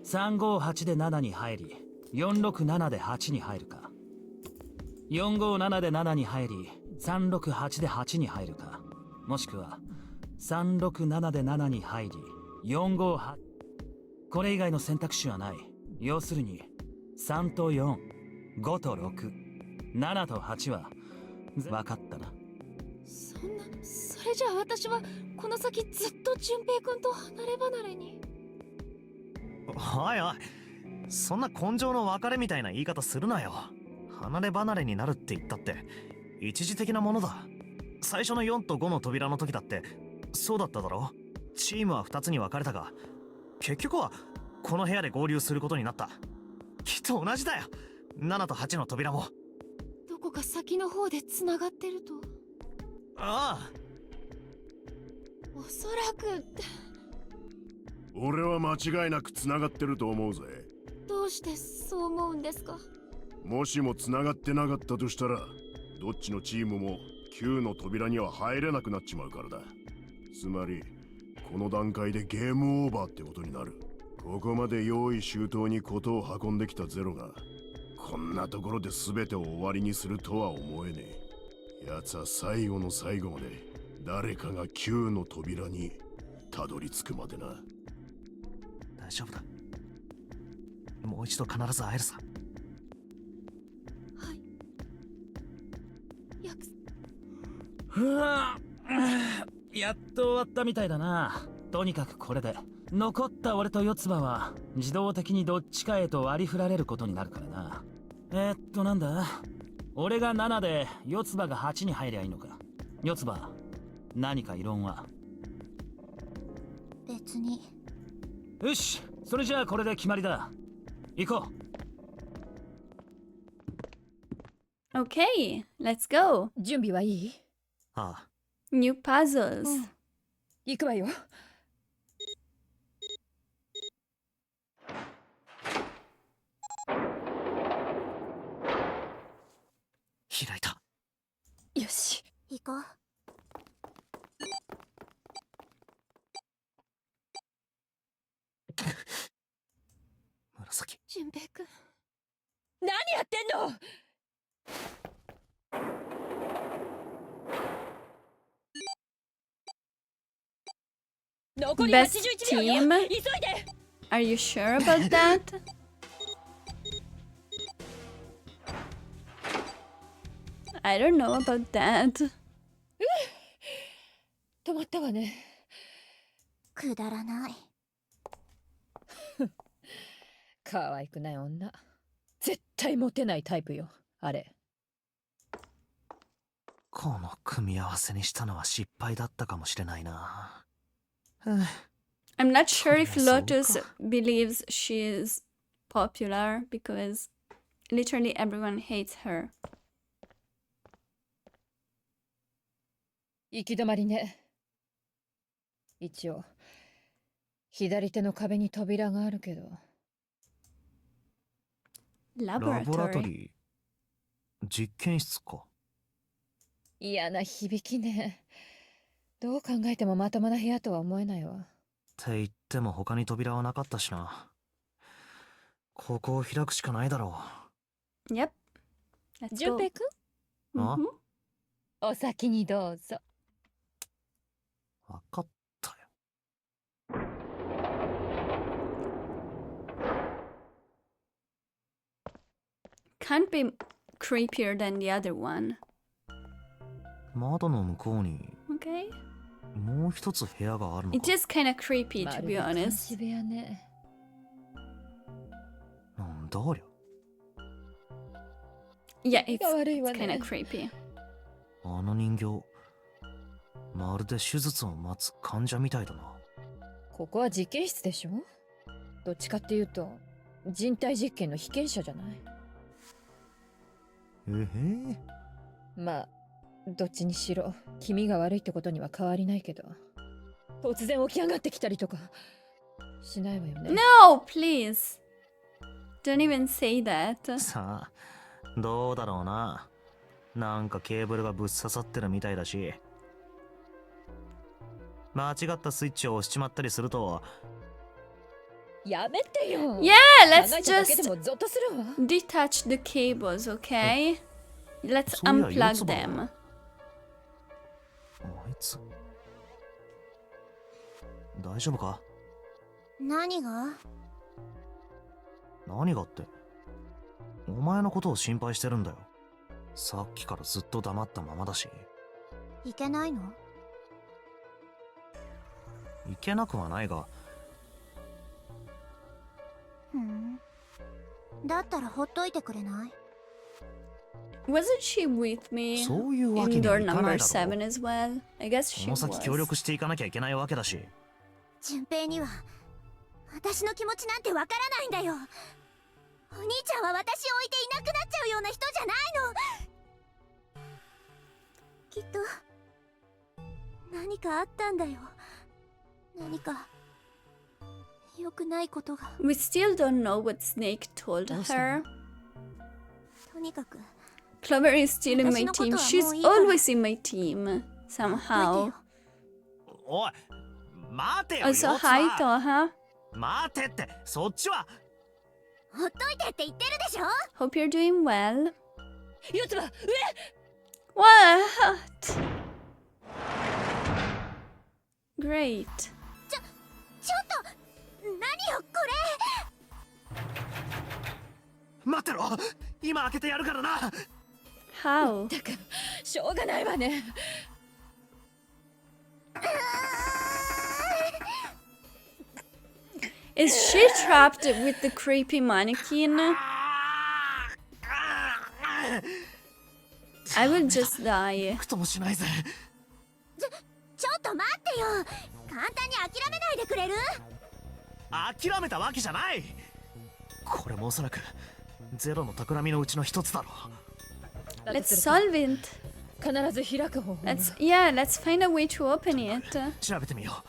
358で7に入り、467で8に入るか。457で7に入り、368で8に入るか。もしくは367で7に入り、458。これ以外の選択肢はない。要するに3と4、5と6、7と8は分かったな。それじゃあ私はこの先ずっと淳平くんと離れ離れに。おいおい、そんな根性の別れみたいな言い方するなよ。離れ離れになるって言ったって一時的なものだ。最初の4と5の扉の時だってそうだっただろ。チームは2つに分かれたが、結局はこの部屋で合流することになった。きっと同じだよ。7と8の扉も。どこか先の方で繋がってると。ああ、おそらく。俺は間違いなく繋がってると思うぜ。どうしてそう思うんですか？もしも繋がってなかったとしたら、どっちのチームも9の扉には入れなくなっちまうからだ。つまりこの段階でゲームオーバーってことになる。ここまで用意周到にことを運んできたゼロがこんなところで全てを終わりにするとは思えねえ。奴は最後の最後まで誰かが9の扉にたどり着くまでな。大丈夫だ。もう一度必ず会えるさ。はい。うわやっと終わったみたいだな。とにかくこれで残った俺と四つ葉は自動的にどっちかへと割り振られることになるからな。なんだ、俺が7で四つ葉が8に入りゃいいのか。四つ葉、何か異論は？別に。よし、それじゃあこれで決まりだ。行こう。Okay, let's go. 準備はいい？ああ。New puzzles. 行くわよ。開いた。よし。行こう。紫。淳平くん。何やってんの？残り81 Best 秒よ。 team. 急いで。Are you sure about that? I don't know about that. 止まったわね。くだらない。可愛くない女。絶対モテないタイプよ、あれ。この組み合わせにしたのは失敗だったかもしれないな。I'm not sure if そりゃそうか。 Lotus believes she is popular because literally everyone hates her. 行き止まりね。一応、左手の壁に扉があるけど。ラボラト Laboratory. リー、実験室か。嫌な響きね。どう考えてもまともな部屋とは思えないわ。って言っても他に扉はなかったしな。ここを開くしかないだろ Yep. Let's 順 go. 平くん、う。あ、 Mhm. お先にどうぞ。わかったよ。Can't be creepier than the other one. 窓の向こうに Okay. もう一つ部屋があるの It か。 is kind of creepy ま to る be で監 honest. 視部屋ね。なんだありゃ。 Yeah, it's が悪いわ kind ね of。creepy. あの人形、まるで手術を待つ患者みたいだな。ここは実験室でしょ。どっちかっていうと人体実験の被験者じゃない。まあどっちにしろ気味が悪いってことには変わりないけど、突然起き上がってきたりとかしないわよね。 No, please. Don't even say that. さあ、どうだろうな。なんかケーブルがぶっ刺さってるみたいだし、間違ったスイッチを押しちまったりすると。やめてよ。 Yeah, 考 let's えただけで just もゾッとするわ。 detach the cables, okay? Let's そういや、 unplug 四つ葉 them. あいつ大丈夫か。何が？何がって、お前のことを心配してるんだよ。さっきからずっと黙ったままだし。いけないの？いけなくはないが。ふん。だったらほっといてくれない？ Wasn't she with me そういうわけ in には door いかな number いだろ。 7 as well? I guess こ she の先協 was. 力していかなきゃいけないわけだし。順平には私の気持ちなんてわからないんだよ。お兄ちゃんは私を置いていなくなっちゃうような人じゃないの。きっと何かあったんだよ。何か良くないことが。 We still don't know what Snake told her. とにかく Clover is still in my 私のこと team. は She's もういいから。 always in my team ほっといて somehow. よ。おい、待てよ。 Also, 四つ葉 hi, Toha. 待てって、そっちは。ほっといてって言ってるでしょ。 Hope you're doing well. 四つ葉、上。 What? Great. ちょっと何よこれ。待ってろ、今開けてやるからな。 How? だからしょうがないわね。Is she trapped with the creepy mannequin? I will just die. くともしないぜ。ちょっと待ってよ。簡単に諦めないでくれる？諦めたわけじゃない。これもおそらくゼロの企みのうちの一つだろう。 Let's solve it. 必ず開く方法。 Let's find a way to open it. 調べてみよう。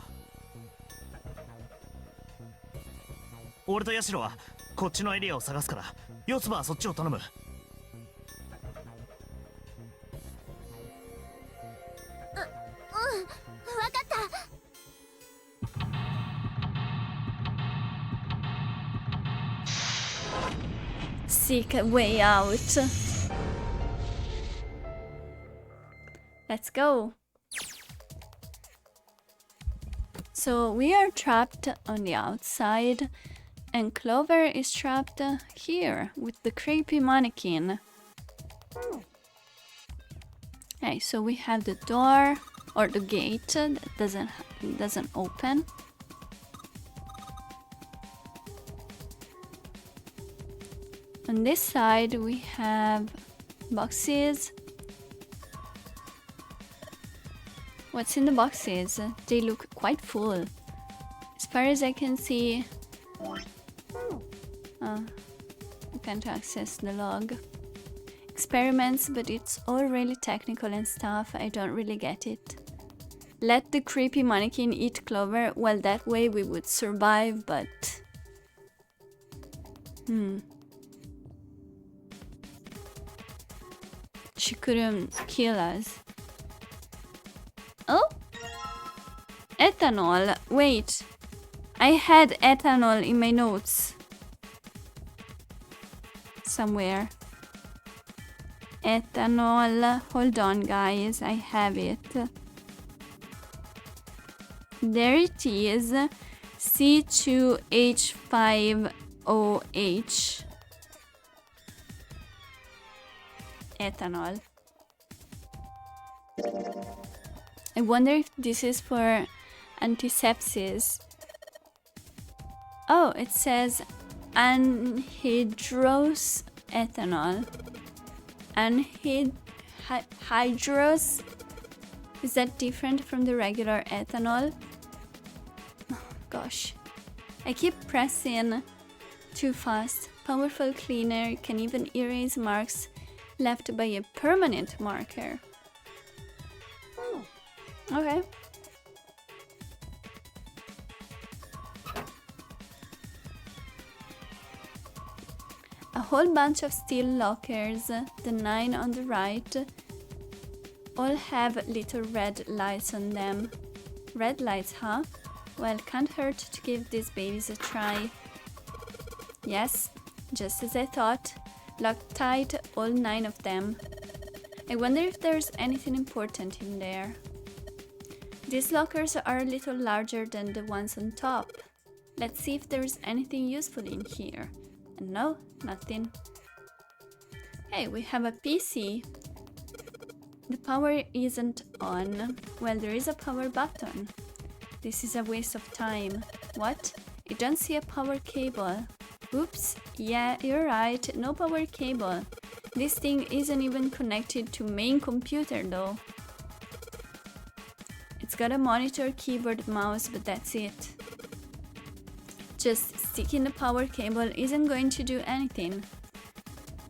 俺とヤシロはこっちのエリアを探すから、四つ葉はそっちを頼む。わかった。 Seek a way out. Let's go. So we are trapped on the outside, and Clover is trapped here with the creepy mannequin. Okay, so we have the door or the gate that doesn't open. On this side we have boxes. What's in the boxes? They look quite full. As far as I can see... Oh, I can't access the log. Experiments, but it's all really technical and stuff. I don't really get it. Let the creepy mannequin eat Clover. Well, that way we would survive, but... She couldn't kill us. Oh? Ethanol. Wait. I had ethanol in my notes. Somewhere. Ethanol. Hold on, guys. I have it. There it is. C2H5OH. Ethanol. I wonder if this is for antisepsis. Oh, it says anhydrous ethanol. Anhydrous? Is that different from the regular ethanol? Oh, gosh. I keep pressing too fast. Powerful cleaner can even erase marks left by a permanent marker. Okay. A whole bunch of steel lockers, the 9 on the right, all have little red lights on them. Red lights, huh? Well, can't hurt to give these babies a try. Yes, just as I thought. Locked tight, all 9 of them. I wonder if there's anything important in there. These lockers are a little larger than the ones on top. Let's see if there's anything useful in here. And no, nothing. Hey, we have a PC. The power isn't on. Well, there is a power button. This is a waste of time. What? I don't see a power cable. Oops, yeah, you're right, no power cable. This thing isn't even connected to main computer though. It's got a monitor, keyboard, mouse, but that's it. Just sticking the power cable isn't going to do anything.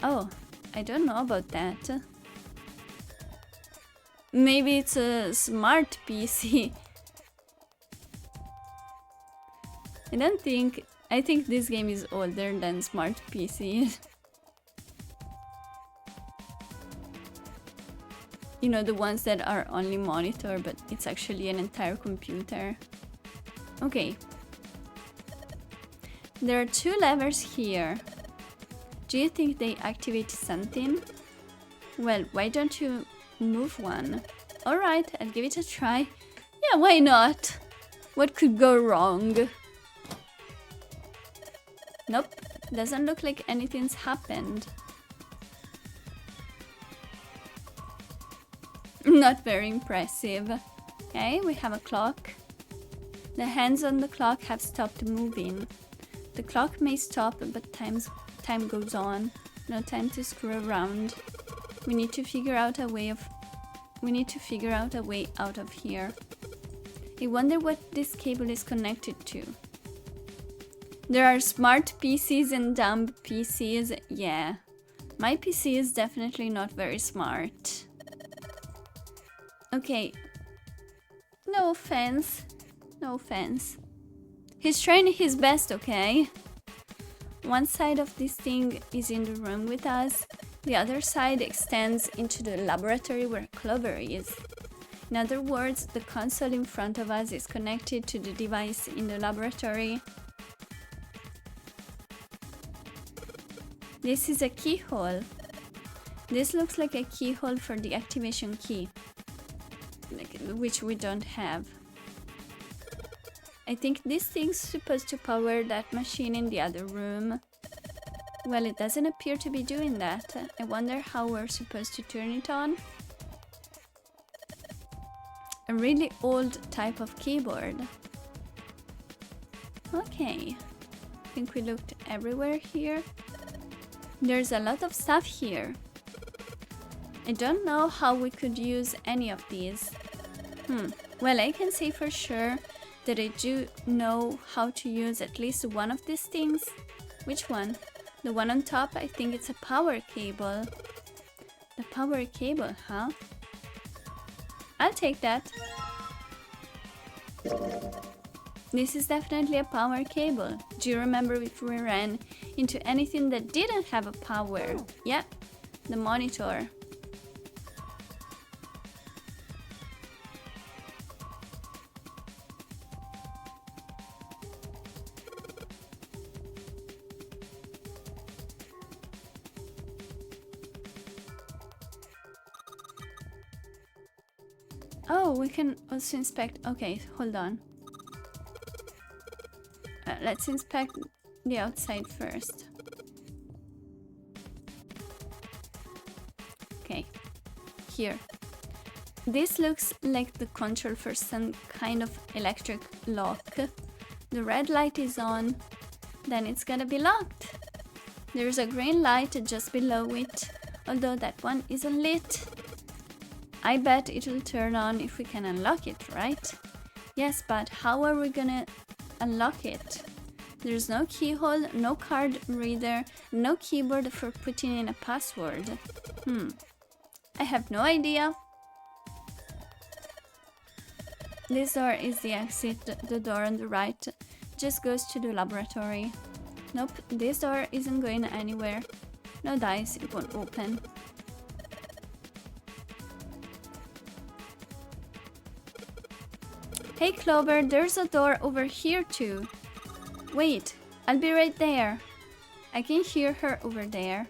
Oh, I don't know about that. Maybe it's a smart PC. I think this game is older than smart PC. You know, the ones that are only monitor, but it's actually an entire computer. Okay. There are 2 levers here. Do you think they activate something? Well, why don't you move one? Alright, I'll give it a try. Yeah, why not? What could go wrong? Nope, doesn't look like anything's happened. Not very impressive. Okay, we have a clock. The hands on the clock have stopped moving. The clock may stop, but time goes on. No time to screw around. We need to figure out a way out of here. I wonder what this cable is connected to. There are smart PCs and dumb PCs. Yeah, my PC is definitely not very smart. Okay. No offense. No offense. He's trying his best, okay? One side of this thing is in the room with us. The other side extends into the laboratory where Clover is. In other words, the console in front of us is connected to the device in the laboratory. This is a keyhole. This looks like a keyhole for the activation key, which we don't have. I think this thing's supposed to power that machine in the other room. Well, it doesn't appear to be doing that. I wonder how we're supposed to turn it on. A really old type of keyboard. Okay. I think we looked everywhere here. There's a lot of stuff here. I don't know how we could use any of these. Well, I can say for sure that I do know how to use at least one of these things. Which one? The one on top, I think it's a power cable. The power cable, huh? I'll take that. This is definitely a power cable. Do you remember if we ran into anything that didn't have a power? Yeah, the monitor. Oh, we can also inspect. Okay, hold on. Let's inspect the outside first. Okay, here. This looks like the control for some kind of electric lock. The red light is on, then it's gonna be locked. There's a green light just below it, although that one isn't lit. I bet it'll turn on if we can unlock it, right? Yes, but how are we gonna unlock it? There's no keyhole, no card reader, no keyboard for putting in a password. I have no idea. This door is the exit. The door on the right just goes to the laboratory. Nope, this door isn't going anywhere. No dice, it won't open. Hey Clover, there's a door over here too. Wait, I'll be right there. I can hear her over there.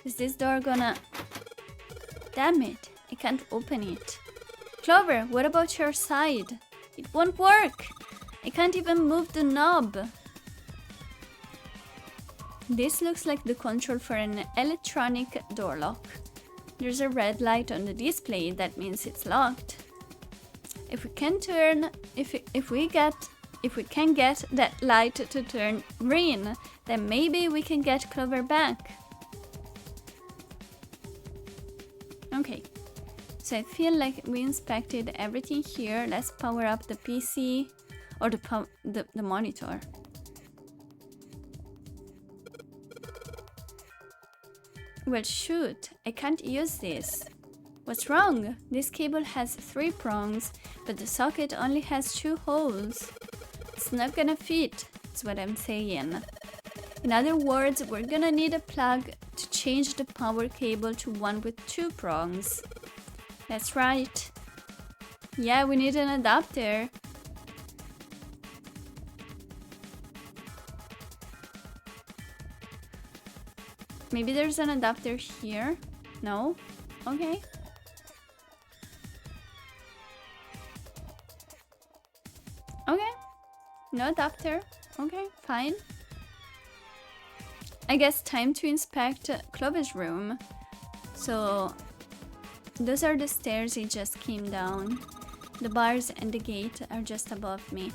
Is this door gonna... Damn it, I can't open it. Clover, what about your side? It won't work. I can't even move the knob. This looks like the control for an electronic door lock. There's a red light on the display, that means it's locked. If we can turn, if we can get that light to turn green, then maybe we can get Clover back. Okay, so I feel like we inspected everything here. Let's power up the PC or the monitor. Well, shoot, I can't use this. What's wrong? This cable has 3 prongs, but the socket only has 2 holes. It's not gonna fit, is what I'm saying. In other words, we're gonna need a plug to change the power cable to one with 2 prongs. That's right. Yeah, we need an adapter. Maybe there's an adapter here? No? Okay. Okay. No adapter. Okay, fine. I guess time to inspect Clover's room. So, those are the stairs he just came down. The bars and the gate are just above me.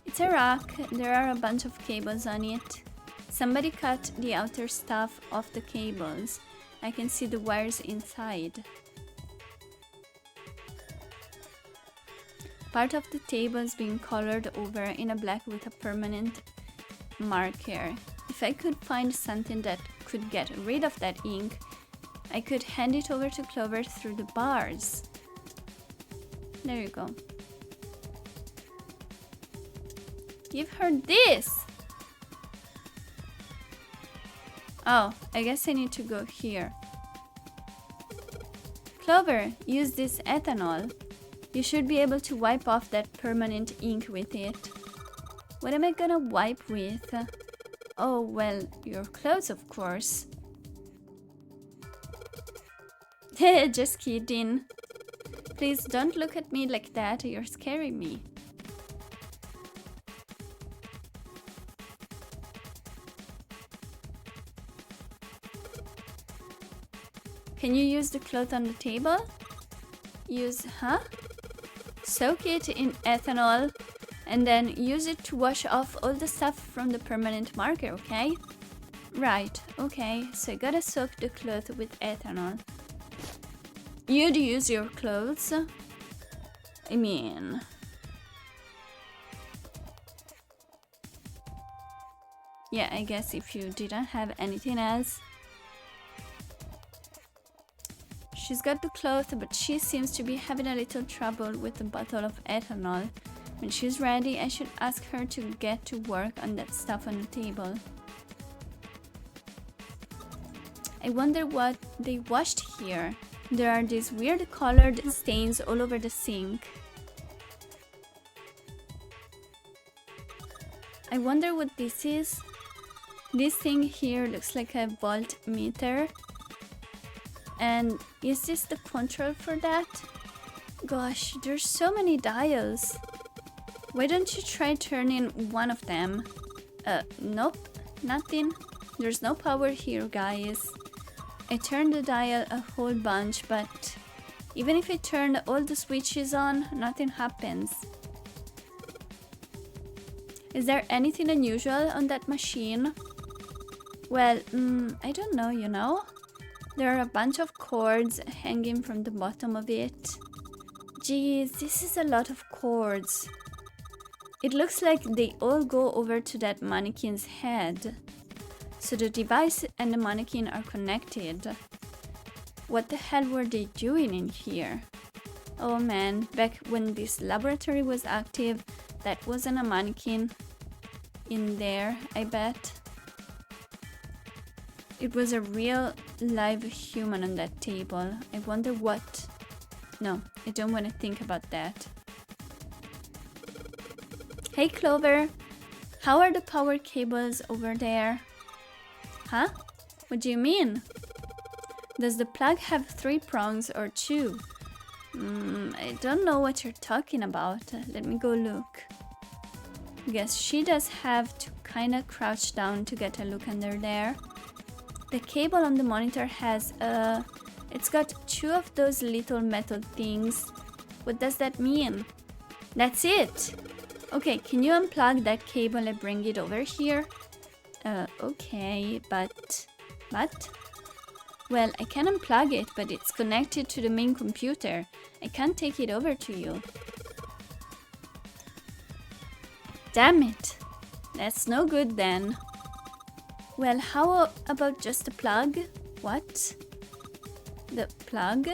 It's a rack. There are a bunch of cables on it. Somebody cut the outer stuff off the cables. I can see the wires inside. Part of the table is being colored over in a black with a permanent marker. If I could find something that could get rid of that ink, I could hand it over to Clover through the bars. There you go. Give her this! Oh, I guess I need to go here. Clover, use this ethanol. You should be able to wipe off that permanent ink with it. What am I gonna wipe with? Oh, well, your clothes, of course. Just kidding. Please don't look at me like that, you're scaring me. Can you use the cloth on the table? Huh? Soak it in ethanol and then use it to wash off all the stuff from the permanent marker, okay? Right, okay, so I gotta soak the cloth with ethanol. You'd use your clothes? I mean... yeah, I guess if you didn't have anything else. She's got the cloth, but she seems to be having a little trouble with the bottle of ethanol. When she's ready, I should ask her to get to work on that stuff on the table. I wonder what they washed here. There are these weird colored stains all over the sink. I wonder what this is. This thing here looks like a voltmeter. And is this the control for that? Gosh, there's so many dials. Why don't you try turning one of them? Nope, nothing. There's no power here, guys. I turned the dial a whole bunch, but even if I turn all the switches on, nothing happens. Is there anything unusual on that machine? Well, I don't know, you know? There are a bunch of cords hanging from the bottom of it. Geez, this is a lot of cords. It looks like they all go over to that mannequin's head. So the device and the mannequin are connected. What the hell were they doing in here? Oh man, back when this laboratory was active, that wasn't a mannequin in there, I bet. It was a real live human on that table. I wonder what... No, I don't want to think about that. Hey Clover, how are the power cables over there? Huh? What do you mean? Does the plug have 3 prongs or 2? I don't know what you're talking about. Let me go look. Guess she does have to kinda crouch down to get a look under there. The cable on the monitor has it's got 2 of those little metal things. What does that mean? That's it! Okay, can you unplug that cable and bring it over here? Okay, but... Well, I can unplug it, but it's connected to the main computer. I can't take it over to you. Damn it! That's no good then. Well, how about just a plug? What? The plug?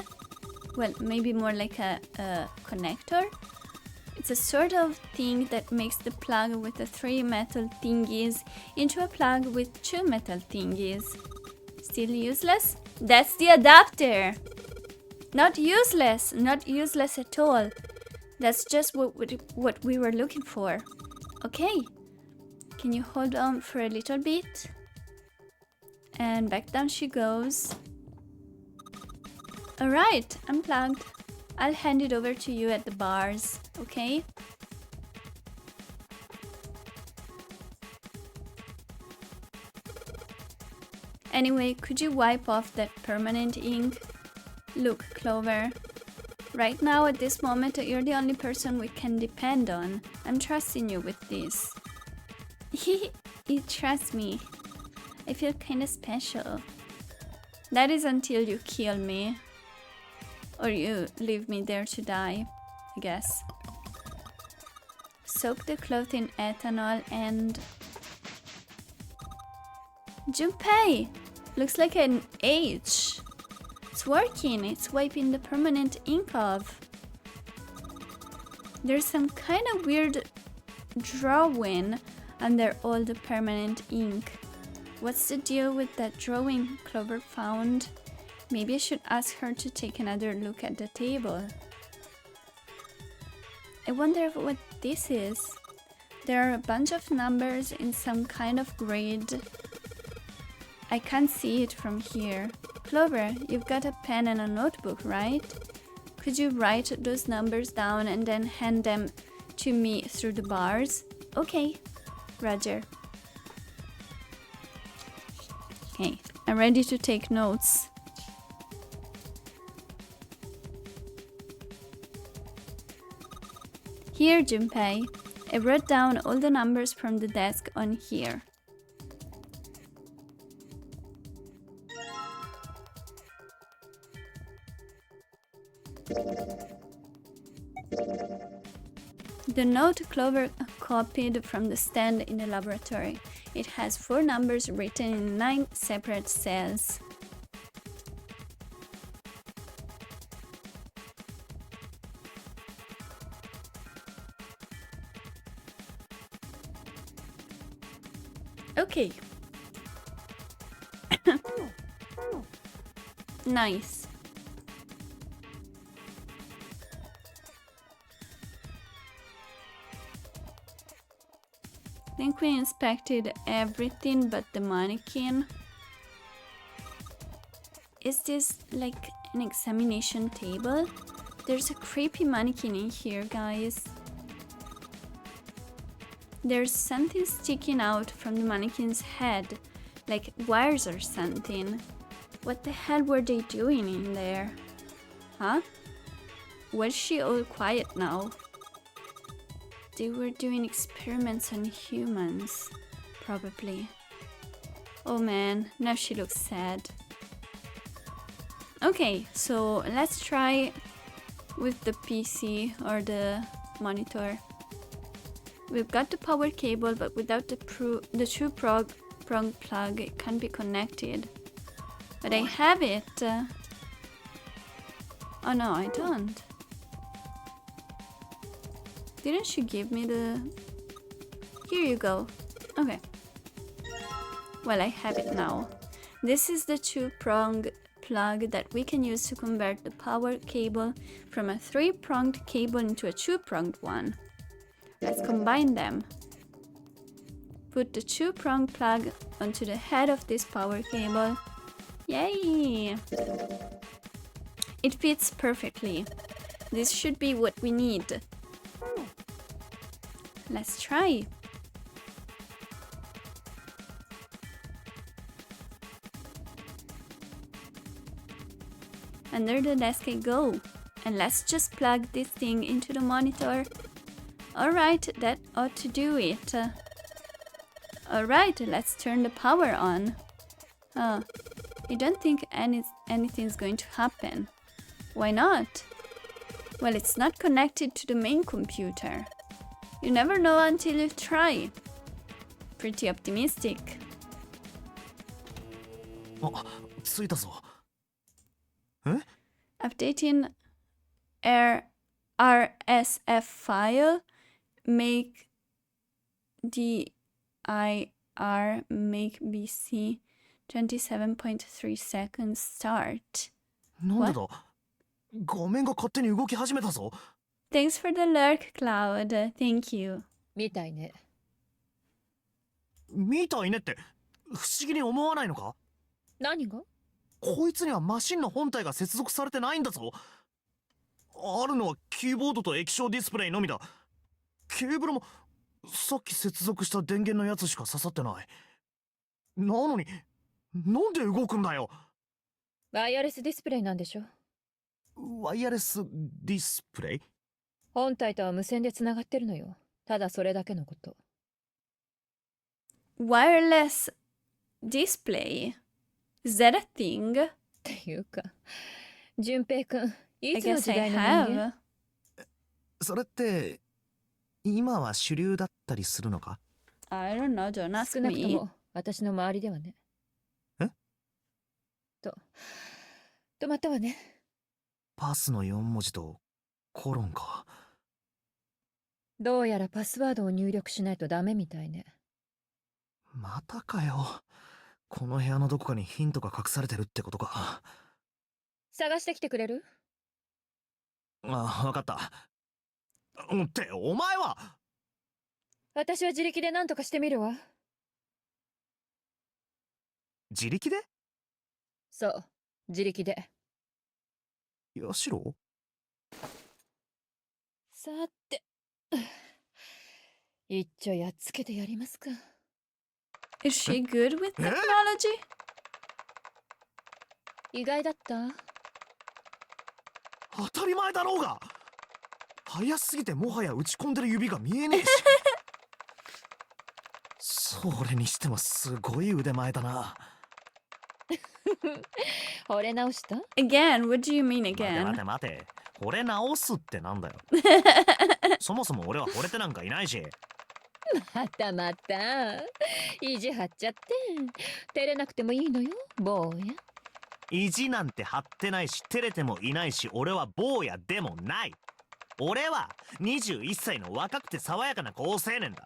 Well, maybe more like a connector? It's a sort of thing that makes the plug with the 3 metal thingies into a plug with 2 metal thingies. Still useless? That's the adapter! Not useless! Not useless at all. That's just what we were looking for. Okay. Can you hold on for a little bit? And back down she goes. Alright, unplugged. I'll hand it over to you at the bars, okay? Anyway, could you wipe off that permanent ink? Look, Clover. Right now, at this moment, you're the only person we can depend on. I'm trusting you with this. You trust me. I feel kinda special. That is until you kill me. Or you leave me there to die, I guess. Soak the cloth in ethanol and... Junpei! Looks like an H. It's working, it's wiping the permanent ink off. There's some kind of weird drawing under all the permanent ink. What's the deal with that drawing Clover found? Maybe I should ask her to take another look at the table. I wonder what this is. There are a bunch of numbers in some kind of grid. I can't see it from here. Clover, you've got a pen and a notebook, right? Could you write those numbers down and then hand them to me through the bars? Okay, Roger. Okay, I'm ready to take notes. Here, Junpei. I wrote down all the numbers from the desk on here. The note Clover copied from the stand in the laboratory. It has 4 numbers written in 9 separate cells. Okay. Nice. I think we inspected everything but the mannequin. Is this like an examination table? There's a creepy mannequin in here, guys. There's something sticking out from the mannequin's head, like wires or something. What the hell were they doing in there? Huh? Was she all quiet now? They were doing experiments on humans, probably. Oh man, now she looks sad. Okay, so let's try with the PC or the monitor. We've got the power cable, but without the true prong plug, it can't be connected. But I have it. Oh no, I don't. Didn't she give me the... Here you go. Okay. Well, I have it now. This is the 2-prong plug that we can use to convert the power cable from a 3-pronged cable into a 2-pronged one. Let's combine them. Put the 2-pronged plug onto the head of this power cable. Yay! It fits perfectly. This should be what we need. Let's try. Under the desk I go. And let's just plug this thing into the monitor. Alright, that ought to do it. Alright, let's turn the power on. I don't think anything's going to happen. Why not? Well, it's not connected to the main computer. You never know until you try. Pretty optimistic. あ、着いたぞ。Updating RSF file. Make DIR make BC 27.3 seconds start. なんでだ？画面が勝手に動き始めたぞ。Thanks for the lurk, Cloud. Thank you. みたいね。みたいねって不思議に思わないのか？何が？こいつにはマシンの本体が接続されてないんだぞ。あるのはキーボードと液晶ディスプレイのみだ。ケーブルもさっき接続した電源のやつしか刺さってない。なのになんで動くんだよ。ワイヤレスディスプレイなんでしょ。ワイヤレスディスプレイ？本体とは無線でつながってるのよ。ただそれだけのこと。Wireless display? Is that a thing? っていうか、淳平くん、い I つの guess 時 I 代の人間？ have. それって今は主流だったりするのか？ I don't know, don't ask 少なくと me. も私の周りではね。え？と止まったわね。パスの4文字とコロンか。どうやらパスワードを入力しないとダメみたいね。またかよ。この部屋のどこかにヒントが隠されてるってことか。探してきてくれる？あ、わかった。ってお前は。私は自力で何とかしてみるわ。自力で？そう、自力で。ヤシロ？さて、一丁やっつけてやりますか。Is she good with technology? 意外だった？当たり前だろうが。早すぎてもはや打ち込んでる指が見えねえし。それにしてもすごい腕前だな。惚れ直した？ Again? What do you mean 待て again? 待て待て。惚れ直すってなんだよ。そもそも俺は惚れてなんかいないし。またまた。意地張っちゃって。照れなくてもいいのよ、坊や。意地なんて張ってないし、照れてもいないし、俺は坊やでもない。俺は21歳の若くて爽やかな好青年だ。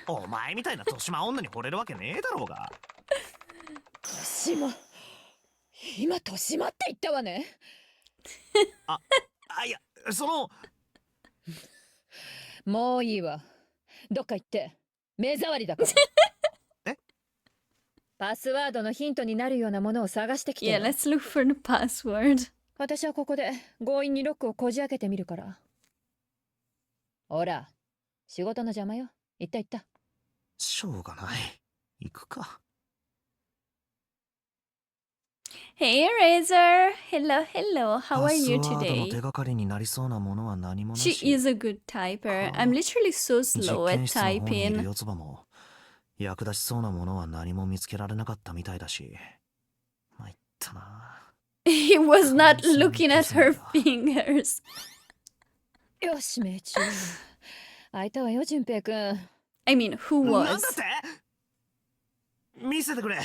お前みたいな年増女に惚れるわけねえだろうが。年増。今年増って言ったわね。いや、その。もういいわ。どっか行って目障りだから。え？パスワードのヒントになるようなものを探してきて。Yeah, let's look for the password. 私はここで強引にロックをこじ開けてみるから。ほら、仕事の邪魔よ。行った行った。しょうがない。行くか。Hey, Razor. Hello, hello. How are you パスワードの today? 手がかりになりそうなものは何もな She し。 is a good typer. I'm literally so 実 slow at 験室の方にいる typing. 四つ葉も役立ちそうなものは何も見つけられなかったみたいだし。参ったな。He was not looking at her fingers. よし、命中。開いたわよ、淳平くん。I mean, who なんだ was? って見せてくれ。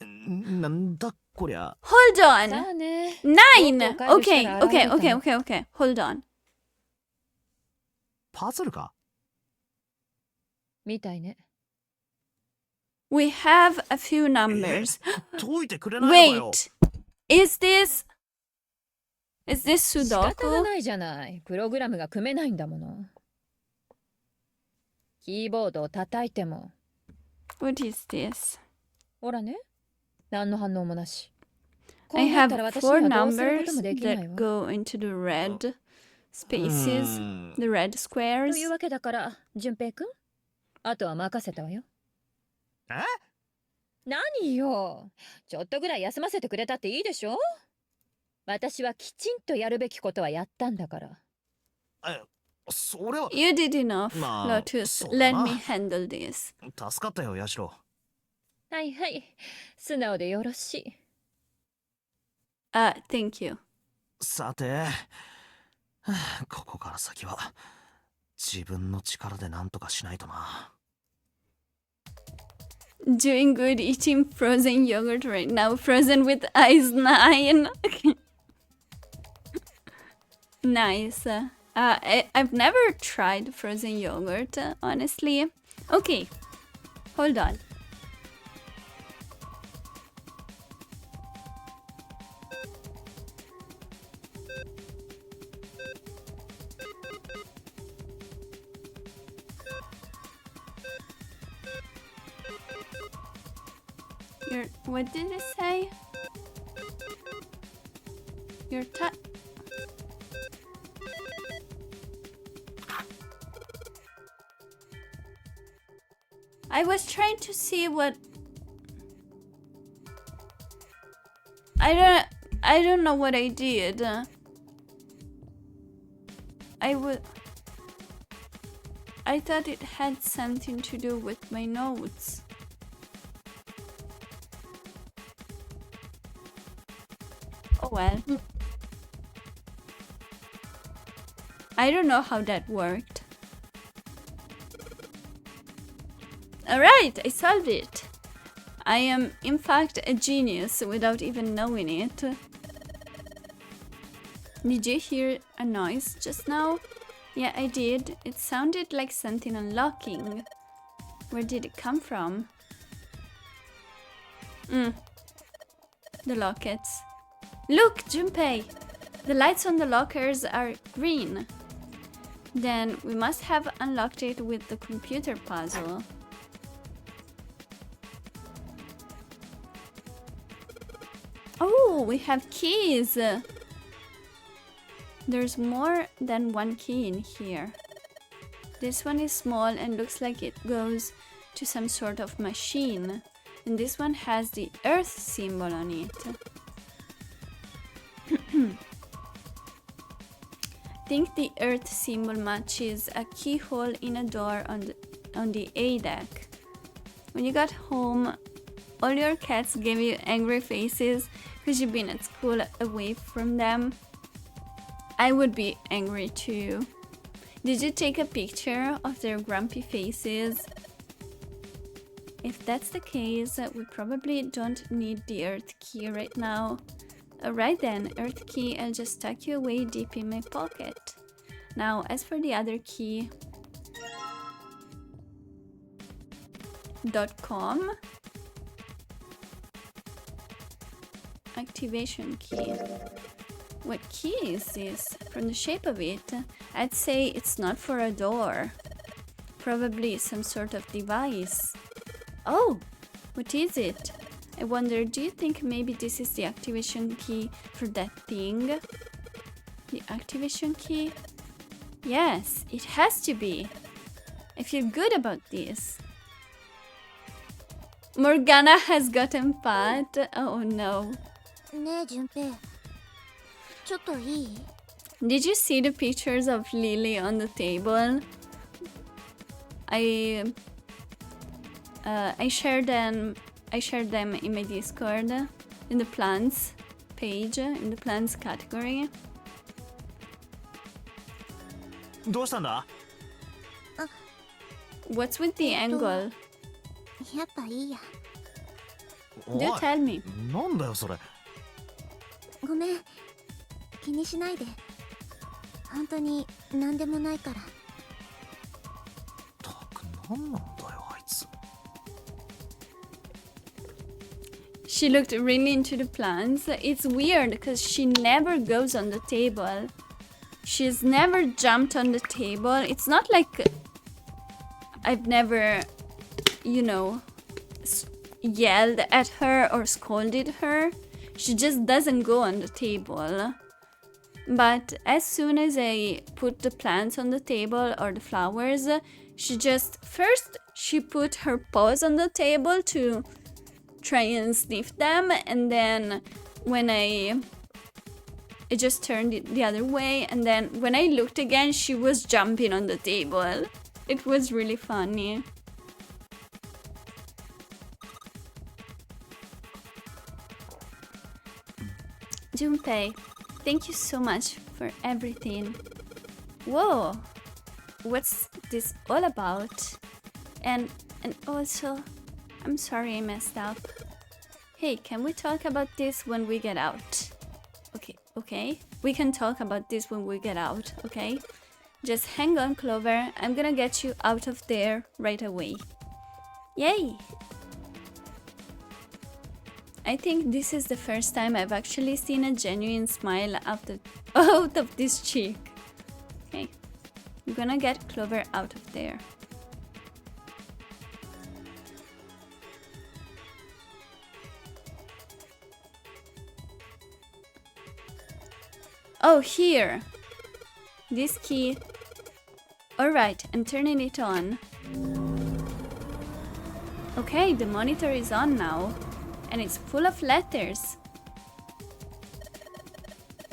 なんだこりゃ。 Hold さ on. あね。 9. Okay, okay, okay, okay, okay. Hold on. パズルか。みたいね。We have a few numbers. 解いてくれないのかよ。 Wait. Is this 仕方が Sudoku? ないじゃない。プログラムが組めないんだもの。キーボードを叩いても。What is this? ほらね。何の反応もなし。こ I うなった have ら私 four にはどうするこ numbers ともできない that わ。 go into the red spaces, the red と squares. いうわけだから、淳平くん、あとは任せたわよ。え？何よ。ちょっとぐらい休ませてくれたっていいでしょ。私はきちんとやるべきことはやったんだから。それは。 You did enough, まあ、 Lotus. そうだ Let な。 me handle this. 助かったよ、ヤシロ。はいはい。素直でよろしい。Thank you. さて、はあここから先は自分の力で何とかしないとな。 Doing good eating frozen yogurt right now. Frozen with ice 9. Nice. I've never tried frozen yogurt, honestly. Okay, hold on. What did it say? Your I was trying to see what I don't know what I did. I thought it had something to do with my notes. Oh well. I don't know how that worked. Alright, I solved it. I am in fact a genius without even knowing it. Did you hear a noise just now? Yeah, I did. It sounded like something unlocking. Where did it come from? The lockets. Look, Junpei! The lights on the lockers are green. Then we must have unlocked it with the computer puzzle. Oh, we have keys! There's more than one key in here. This one is small and looks like it goes to some sort of machine. And this one has the earth symbol on it. Think the earth symbol matches a keyhole in a door on the A deck. When you got home, all your cats gave you angry faces because you've been at school away from them. I would be angry too. Did you take a picture of their grumpy faces? If that's the case, we probably don't need the earth key right now. Alright then, earth key, I'll just tuck you away deep in my pocket. Now, as for the other key... .com activation key. What key is this? From the shape of it, I'd say it's not for a door. Probably some sort of device. Oh, what is it? I wonder, do you think maybe this is the activation key for that thing? The activation key? Yes, it has to be. I feel good about this. Morgana has gotten fat. Oh no. ねえ順平ちょっといい Did you see the pictures of Lily on the table? I shared them in my Discord, in the plants page, in the plants category. どうしたんだ？ What's with the angle? やっぱいいや Do tell me. なんだよそれ。ごめん気にしないで本当に何でもないからたくなんなんだよあいつ。 She looked really into the plants. It's weird because she never goes on the table. She's never jumped on the table. It's not like I've never, you know, yelled at her or scolded her. She just doesn't go on the table. But as soon as I put the plants on the table or the flowers, she just first she put her paws on the table to try and sniff them, and then when I just turned it the other way, and then when I looked again, she was jumping on the table. It was really funny. Junpei, thank you so much for everything. Whoa, what's this all about? And also, I'm sorry I messed up. Hey, can we talk about this when we get out? Okay, we can talk about this when we get out, okay? Just hang on, Clover. I'm gonna get you out of there right away. Yay! I think this is the first time I've actually seen a genuine smile out of this cheek. Okay, I'm gonna get Clover out of there. Oh, here! This key. Alright, I'm turning it on. Okay, the monitor is on now. And it's full of letters.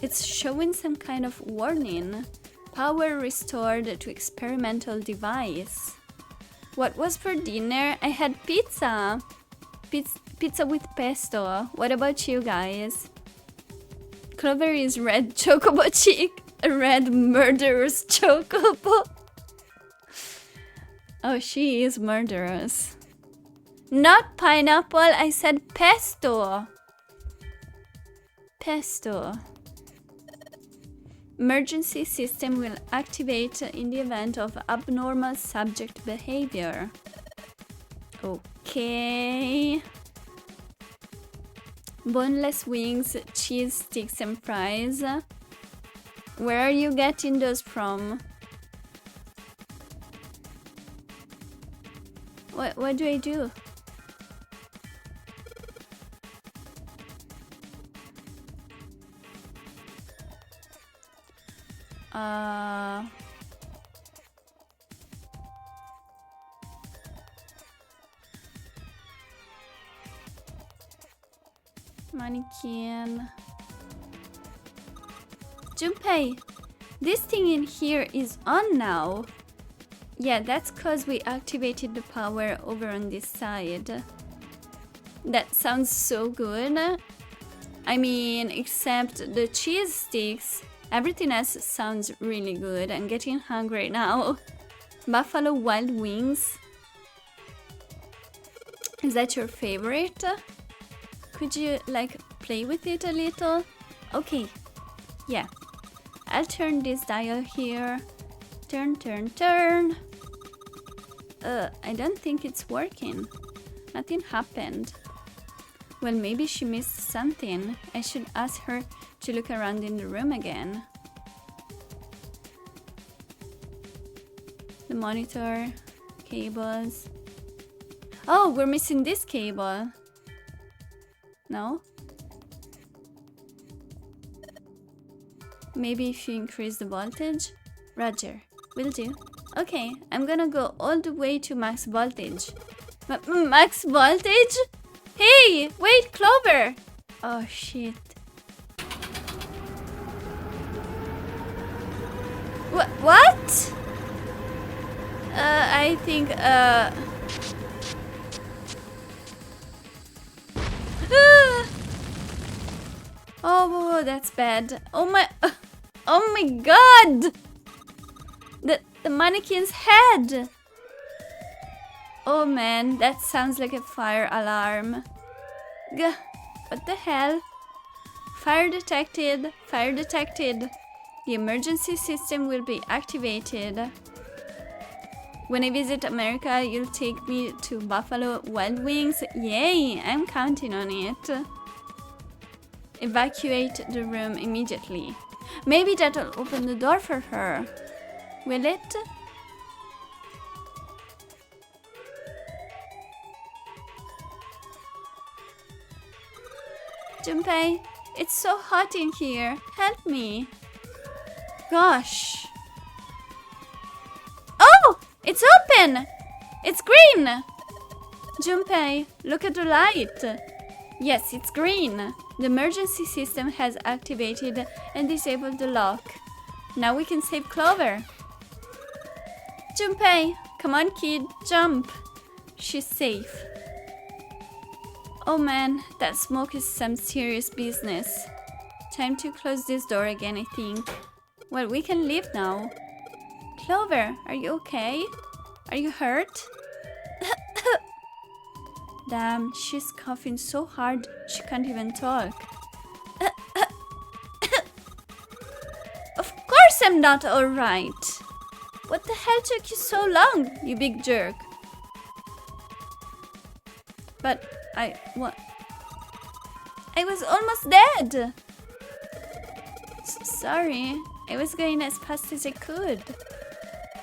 It's showing some kind of warning. Power restored to experimental device. What was for dinner? I had pizza. Pizza with pesto. What about you guys? Clover is red chocobo chick. A red murderous chocobo. Oh, she is murderous. Not pineapple, I said pesto. Pesto. Emergency system will activate in the event of abnormal subject behavior. Okay. Boneless wings, cheese sticks and fries. Where are you getting those from? What do I do? Mannequin. Junpei, this thing in here is on now. Yeah, that's cause we activated the power over on this side. That sounds so good. I mean, except the cheese sticks. Everything else sounds really good. I'm getting hungry now. Buffalo Wild Wings. Is that your favorite? Could you, like, play with it a little? Okay. Yeah. I'll turn this dial here. Turn, turn, turn. I don't think it's working. Nothing happened. Well, maybe she missed something. I should ask her to look around in the room again. The monitor, cables. Oh, we're missing this cable. No? Maybe if you increase the voltage? Roger, will do. Okay, I'm gonna go all the way to max voltage. Max voltage? Hey, wait, Clover! Oh shit. What? I think, Oh, that's bad. Oh my god! The mannequin's head! Oh man, that sounds like a fire alarm. Gah, what the hell? Fire detected, fire detected. The emergency system will be activated. When I visit America, you'll take me to Buffalo Wild Wings. Yay, I'm counting on it. Evacuate the room immediately. Maybe that'll open the door for her. Will it? Junpei, it's so hot in here. Help me. Gosh. Oh! It's open! It's green! Junpei, look at the light. Yes, it's green. The emergency system has activated and disabled the lock. Now we can save Clover. Junpei, come on kid, jump. She's safe. Oh man, that smoke is some serious business. Time to close this door again, I think. Well, we can leave now. Clover, are you okay? Are you hurt? Damn, she's coughing so hard she can't even talk. Of course I'm not alright. What the hell took you so long, you big jerk? But what? I was almost dead. Sorry, I was going as fast as I could.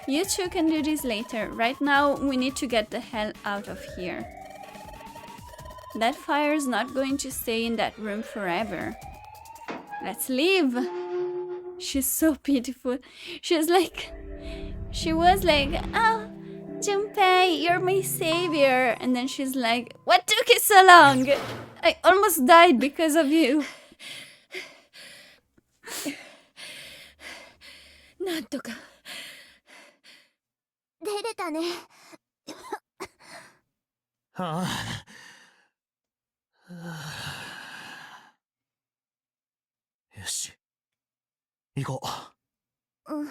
You two can do this later. Right now, we need to get the hell out of here. That fire's not going to stay in that room forever. Let's leave. She's so beautiful. She was like, oh, Junpei, you're my savior. And then she's like, what took you so long? I almost died because of you. なんとか出れたね。はあ。よし、行こう。うん。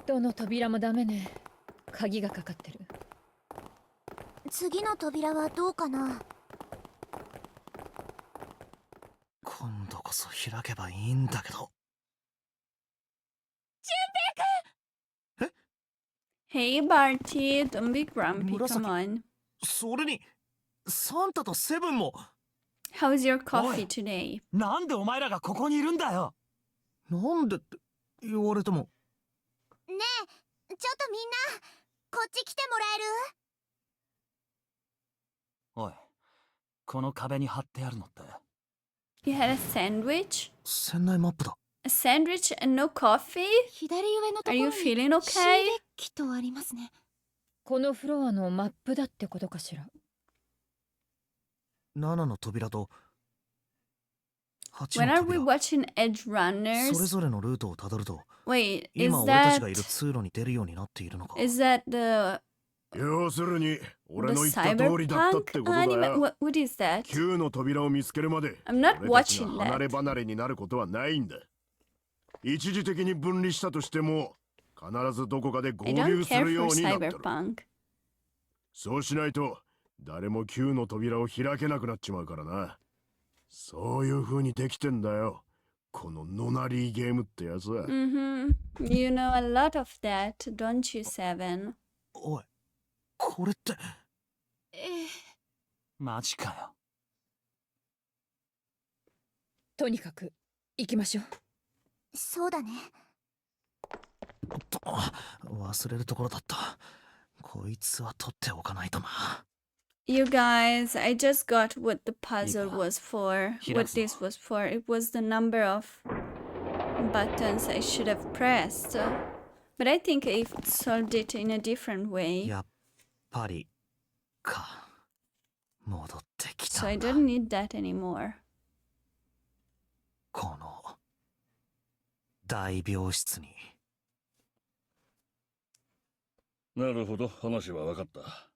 どの扉もダメね。鍵がかかってる。次の扉はどうかな。今度こそ開けばいいんだけど。Hey Barty, don't be grumpy, come on. それに、サンタとセブンも。How's your coffee today? なんでお前らがここにいるんだよ。なんでって言われても。ねえ、ちょっとみんな、こっち来てもらえる？おい、この壁に貼ってあるのって。You had a sandwich? 船内マップだ。 A sandwich and no coffee? 左上のと Are こ you ろに feeling シ okay? ーデッキとありますね。このフロアのマップだってことかしら。7の扉と8 When の are we 扉。 watching Edge それ Runners? ぞれのルートをたどると、 Wait, is 今俺たちがいる that 通路に出るようになっているのか。 is that the 要するに the 俺の言った通りだったって cyberpunk ことだ anime? よ。 What is that? 9の扉を見つけるまで I'm not 俺たち watching が離れ that. 離れになることはないんだ。一時的に分離したとしても必ずどこかで合 I 流 don't す care るよ for うになってる。 cyberpunk. そうしないと誰も9の扉を開けなくなっちまうからな。そういう風にできてんだよ。このノナリーゲームってやつは。Mm-hmm. You know a lot of that, don't you, Seven? おい、これって。マジかよ。とにかく行きましょう。そうだね。忘れるところだった。こいつは取っておかないとな。You guys, I just got what the puzzle Ika. was for. Hirasu. What this was for. It was the number of buttons I should have pressed. But I think I solved it in a different way. やっぱりか。戻ってき So た I んだ。 don't need that anymore. この大病室に。なるほど、話は分かった。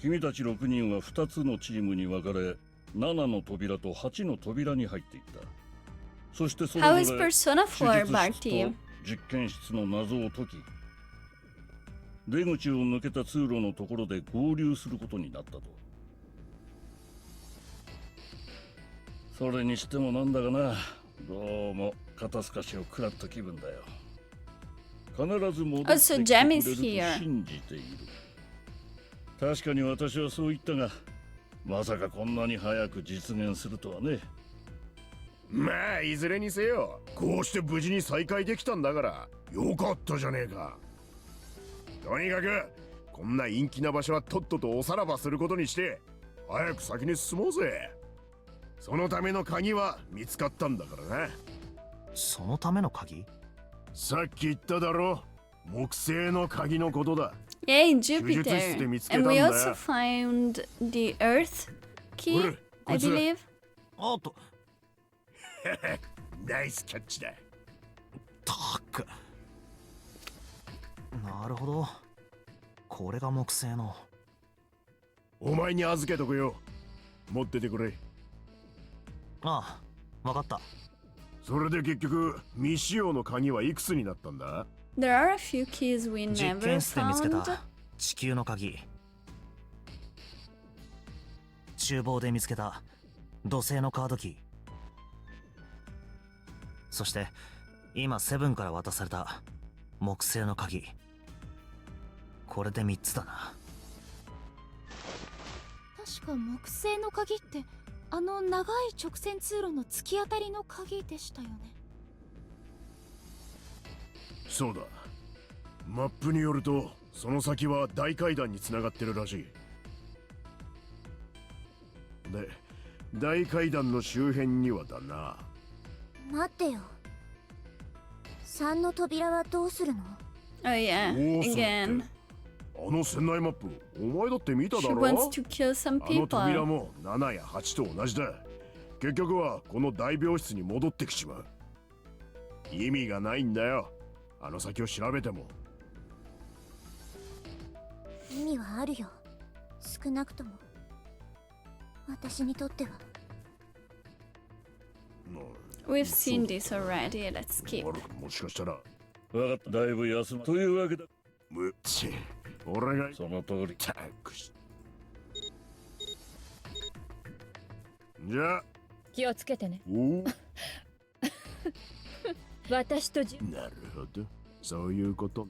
君たち6人は2つのチームに分かれ、7の扉と8の扉に入っていった。そしてそ How れ is ぞれ Persona 手 4, 術室 Barty? と実験室の謎を解き、出口を抜けた通路のところで合流することになったと。それにしてもなんだかな、どうも肩透かしを食らった気分だよ。必ず戻ってき Oh, so てく Jam れ is ると here. 信じている。確かに私はそう言ったが、まさかこんなに早く実現するとはね。まあいずれにせよ、こうして無事に再会できたんだからよかったじゃねえか。とにかくこんな陰気な場所はとっととおさらばすることにして早く先に進もうぜ。そのための鍵は見つかったんだからな。そのための鍵？さっき言っただろ、木星の鍵のことだ。 Yay, 術室で Jupiter. 見つけ And たん we だ also よ。 found the Earth ほ key, れ、こ I いつだ。 believe. あっと、ナイスキャッチだ。たく。なるほど。これが木星の。お前に預けとくよ。持っててくれ。ああ、わかった。それで結局未使用の鍵はいくつになったんだ？ There are a few keys we 実 never 験室で見つけ found. た地球の鍵。厨房で見つけた土星のカードキー。そして今セブンから渡された木星の鍵。これで3つだな。確か木星の鍵ってあの長い直線通路の突き当たりの鍵でしたよね。そうだ。マップによるとその先は大階段につながってるらしい。で、大階段の周辺にはだな。待ってよ。3の扉はどうするの？ Oh yeah, どうするって again. あの船内マップ、お前だって見た She だろ？ wants to kill some あの扉 people. も7や8と同じだ。結局はこの大病室に戻ってきちまう。意味がないんだよ。あの先を調べても。意味はあるよ。少なくとも私にとっては。We've seen this already. Let's skip. もしかしたら。分かった、だいぶ休む。というわけだ。むっち、俺がその通り。たくし。じゃあ、気をつけてね。お私となるほど。そういうこと。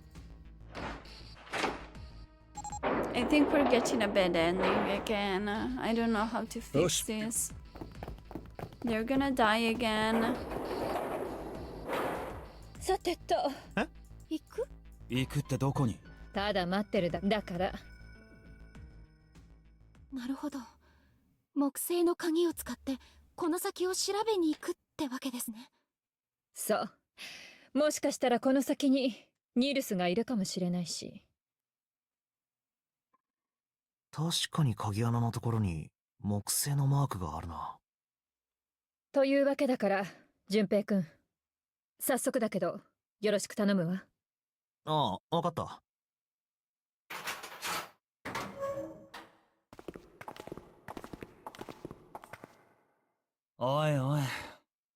I think we're getting a bad ending again. I don't know how to fix this. They're gonna die again. さてと。行く？行くってどこに？ただ待ってるだから。なるほど。木製の鍵を使ってこの先を調べに行くってわけですね。そう。もしかしたらこの先にニルスがいるかもしれないし。確かに鍵穴のところに木製のマークがあるな。というわけだから、淳平くん。早速だけど、よろしく頼むわ。ああ、わかった。おいおい、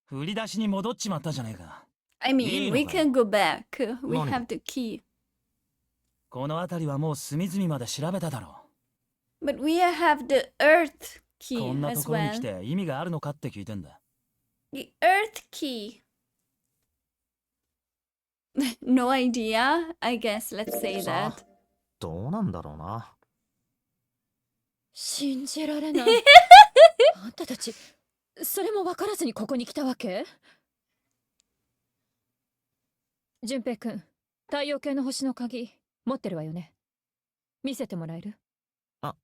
振り出しに戻っちまったじゃねえか。I mean, we can go back. We 何？ have the key. この辺りはもう隅々まで調べただろ But we have the Earth う。こ key んなと as ころに来 well. て意味があるのかって聞いてんだ。The Earth key. No idea. I guess let's say さ that. あ、どうなんだろうな。信じられない。あんたたち、それも分からずにここに来たわけ？淳平くん、太陽系の星の鍵、持ってるわよね。見せてもらえる？あ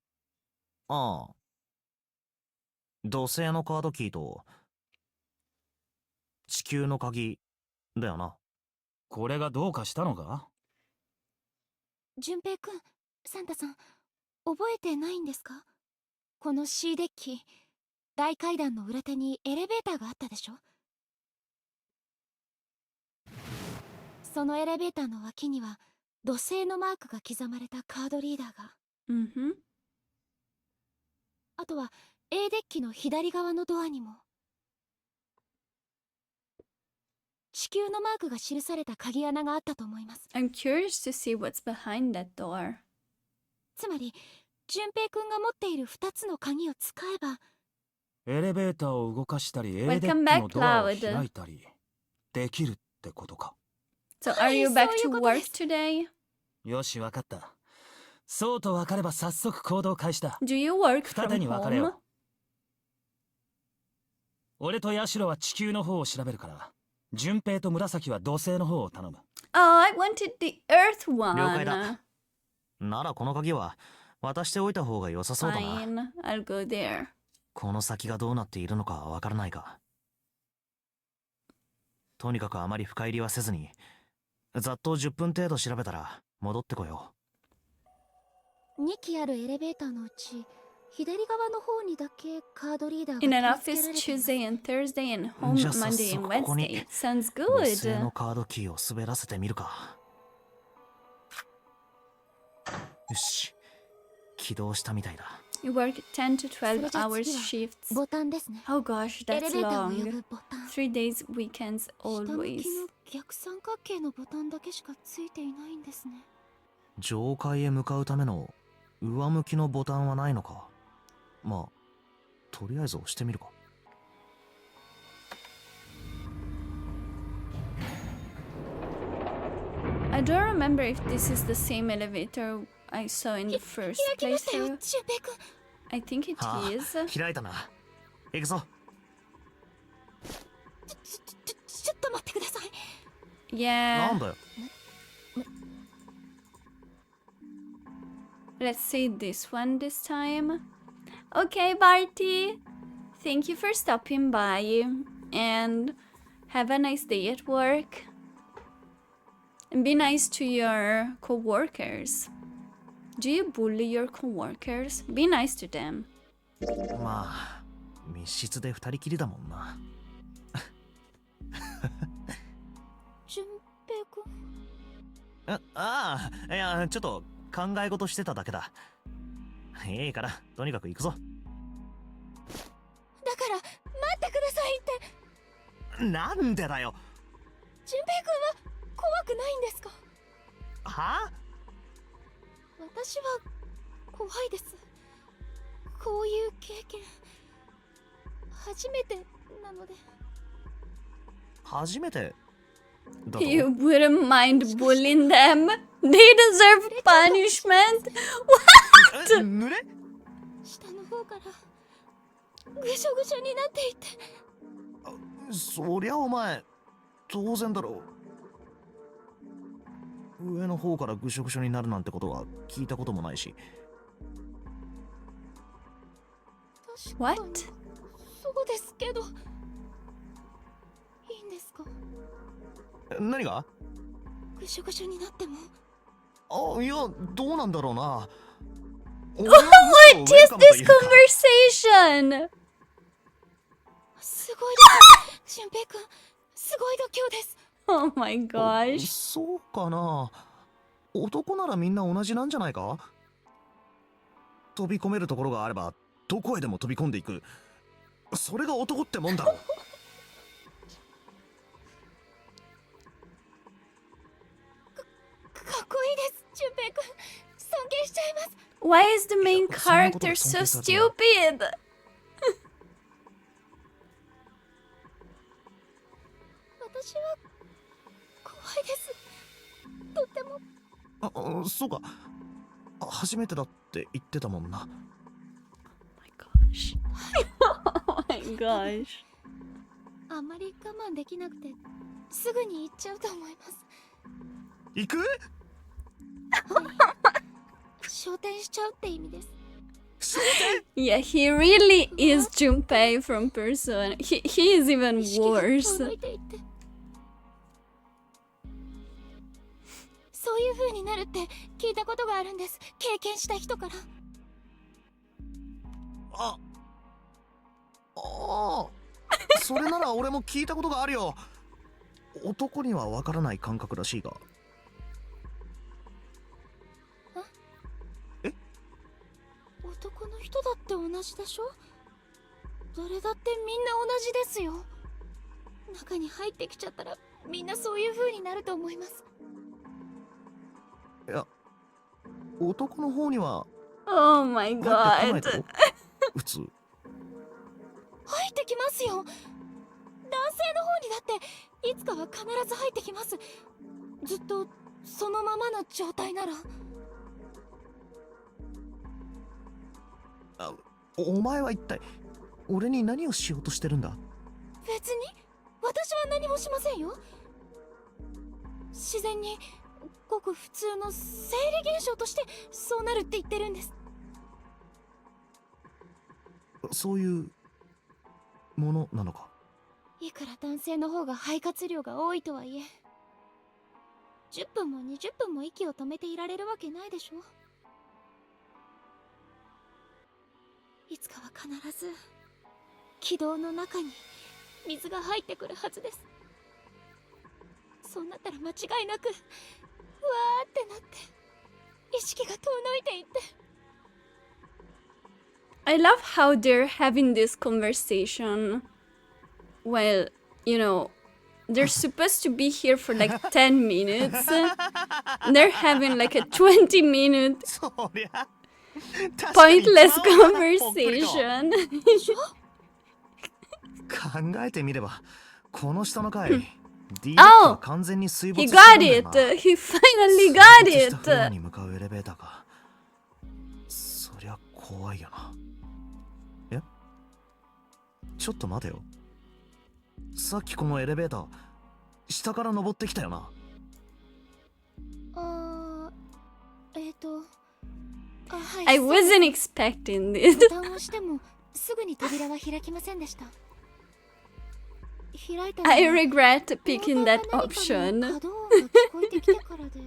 あ。土星のカードキーと地球の鍵だよな。これがどうかしたのか？淳平くん、サンタさん、覚えてないんですか？この C デッキ、大階段の裏手にエレベーターがあったでしょ？そのエレベーターの脇には土星のマークが刻まれたカードリーダーが。Mm-hmm. あとは A デッキの左側のドアにも地球のマークが記された鍵穴があったと思います。 I'm curious to see what's behind that door. つまり淳平くんが持っている2つの鍵を使えばエレベーターを動かしたり、A デッ Welcome キ back, のドアを Cloud. 開いたりできるってことか。So は are い、 you そう back いう to ことで work す。 today? よし、わかった。そうとわかれば早速行動開始だ。 Do you work 二 from 手に分かれよ home? う。俺とヤシロは地球の方を調べるから、順平と紫は土星の方を頼む。Oh, I wanted the Earth 了解だ。 one. ならこの鍵は渡しておいた方が良さそうだな。 Fine, I'll go there. この先がどうなっているのかわからないか。とにかくあまり深入りはせずに、ざっと10分程度調べたら戻ってこよ2機あるエレベーターのうち左側の方にだけカードリーダーが In an 取り office 付けられています。 Tuesday and Thursday and home じゃあ Monday and 早速ここに Wednesday. Sounds う。土星 good. のカードキーを滑らせてみるか。よし、起動したみたいだ。You work 10 to それ 12 じゃあ hours 次は shifts. ボタンですね。 Oh gosh, エレ that's ベーターを呼 long. ぶボタン。 3 days, weekends, 下向 always. きの逆三角形のボタンだけしかついていないんですね。上階へ向かうための上向きのボタンはないのか。まあ、とりあえず押してみるか。I don't remember if this is the same elevator I saw in the first 開きましたよ、 playthrough. 淳平くん。 I think it は is. あ、開いたな。行くぞ。ちょっと待ってください。な Yeah. んだよ。 Let's say this one this time. Okay, Barty. Thank you for stopping by and have a nice day at work. And be nice to your co-workers. Do you bully your co-workers? Be nice to them. まあ、密室で二人きりだもんな。淳平くん。ああ、いや、ちょっと考え事してただけだ。いいから、とにかく行くぞ。だから待ってくださいって。なんでだよ。淳平くんは怖くないんですか？は？私は怖いです。こういう経験初めてなので。初めてだと。 You wouldn't mind bullying them? They deserve punishment? 濡れ？下の方からぐしょぐしょになっていて。そりゃお前当然だろう。上の方からぐしょぐしょになるなんてことは聞いたこともないし。What? そうですけど、いいんですか？何が？ぐしょぐしょになっても。あ、いや、どうなんだろうな。Oh, what is this conversation? すごいです。俊平くん、すごい度胸です。Oh my gosh. そうかな。男ならみんな同じなんじゃないか？飛び込めるところがあればどこへでも飛び込んでいく。それが男ってもんだろう。かっこいいです。俊平くん、尊敬しちゃいます。Why is the main character so stupid? 私は怖いです。とっても。あ、そうか。初めてだって言ってたもんな。Oh my gosh. あんまり我慢できなくてすぐに行っちゃうと思います。行く？昇天しちゃうって意味です。Yeah, he really is Junpei from Person. He is even 意識が遠 worse. のいていってそういう風になるって聞いたことがあるんです。経験した人から。それなら俺も聞いたことがあるよ。男にはわからない感覚らしいが。男の人だって同じでしょ。誰だってみんな同じですよ。中に入ってきちゃったらみんなそういう風になると思います。いや、男の方には Oh my 入ってこない god. だろ普通。入ってきますよ。男性の方にだっていつかは必ず入ってきます。ずっとそのままの状態なら。お前は一体俺に何をしようとしてるんだ？別に私は何もしませんよ。自然にごく普通の生理現象としてそうなるって言ってるんです。そういうものなのか？いくら男性の方が肺活量が多いとはいえ、10分も20分も息を止めていられるわけないでしょ。いつかは必ず気道の中に水が入ってくるはずです。そうなったら間違いなくわーってなって意識が遠のいていって。 I love how they're having this conversation. Well, you know, they're supposed to be here for like 10 minutes. They're having like a 20-minute そりゃ pointless conversation. 考えてみればこの下の階 D は完全に水没 He してた got んだよ it! な。 He finally got 水没したフロア it! に向かうエレベーターか。そりゃ怖いよな。え？ちょっと待てよ。さっきこのエレベーター下から登ってきたよな。はい。 I wasn't expecting this. ボタンを押してもすぐに扉は開きませんでした。開いたのは I regret picking that 何かの option. 可動音が聞こえてきてからで。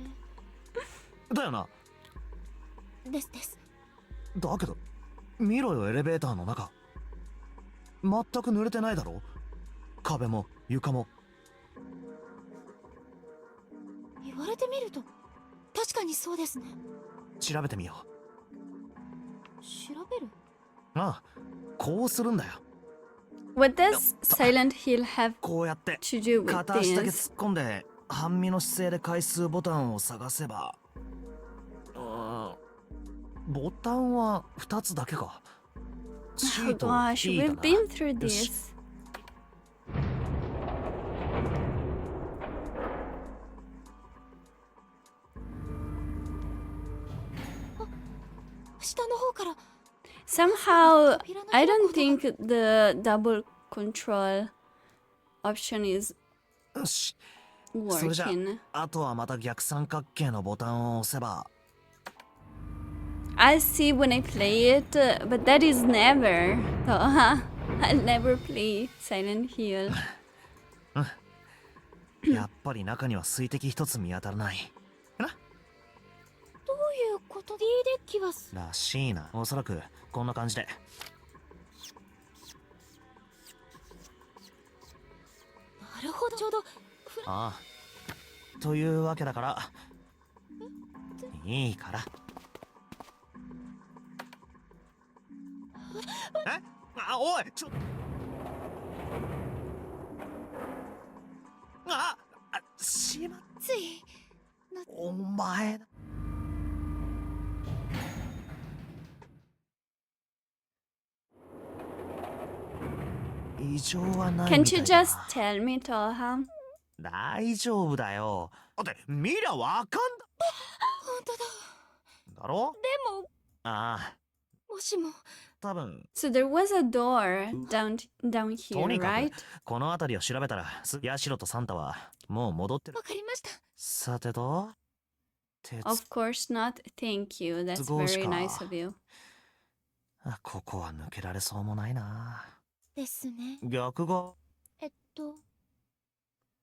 だよな。ですです。だけど見ろよエレベーターの中。全く濡れてないだろ。壁も床も。言われてみると確かにそうですね。調べてみよ調べる？う。ああ、こうするんだよ。What does Silent Hill have こうやって to do with 片足だけ this? 突っ込んで半身の姿勢で回数ボタンを探せば。ボタンは2つだけか。 Oh C と gosh, E だ we've な。 been through よし。 this. 下の方から。 Somehow, I don't think the double control option is よし。それじゃ working. あとはまた逆三角形のボタンを押せば。I'll see when I play it, but that is never. I'll never play Silent Hill. やっぱり中には水滴一つ見当たらない。どういうこと？ D デッキはらしいな。おそらくこんな感じで。なるほど、ちょうど。ああ。というわけだから。いいから。え？あ、おい、ちょ。しまっついお前だ。異常はないみ Can't た you いだ。 just tell me, Toha? 大丈夫だよ。だって見りゃわかんだ。本当だ。だろ？でも、ああ、もしも。多分。 So there was a door down と here, にか right? くこの辺りを調べたらヤシロとサンタはもう戻ってる。わかりました。さてと、鉄 Of course not. Thank you. That's very nice of you. ここは抜けられそうもないな。ですね。逆が。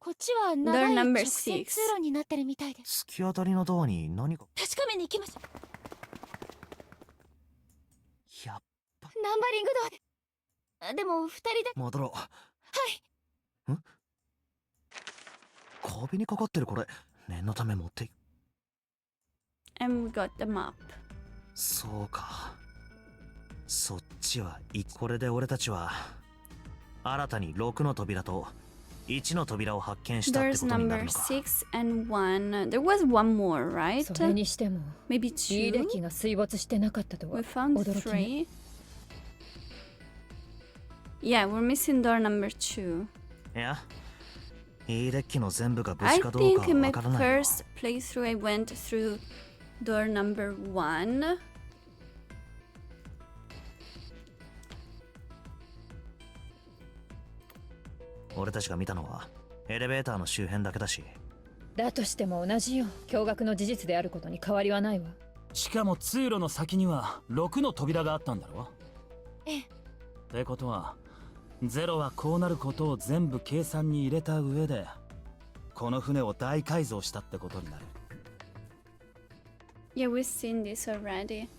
こっちは長い直線通路になってるみたいです。突き当たりのドアに何か。確かめに行きましょう。やっぱ。ナンバリングドアで。でも二人だけ。戻ろう。はい。ん？壁にかかってるこれ。念のため持ってい。And we got the map. そうか。そっちはこれで俺たちは新たに6の扉と1の扉を発見したって There's ことにな number るのか。 6 and 1. There was one more, right? それにしても Maybe D デッ 2? キが水没してなかったとは We found 驚きね。 3. Yeah, we're missing door number 2. いや、E デッキの全部が無 I 事かどうか think は in わ my からないよ。 first playthrough I went through door number 1.「俺たちが見たのはエレベーターの周辺だけだし。だとしても同じよ。驚愕の事実であることに変わりはないわ。しかも通路の先には6の扉があったんだろ。ええ。ってことはゼロはこうなることを全部計算に入れた上でこの船を大改造したってことになる。 Yeah, we've seen this already.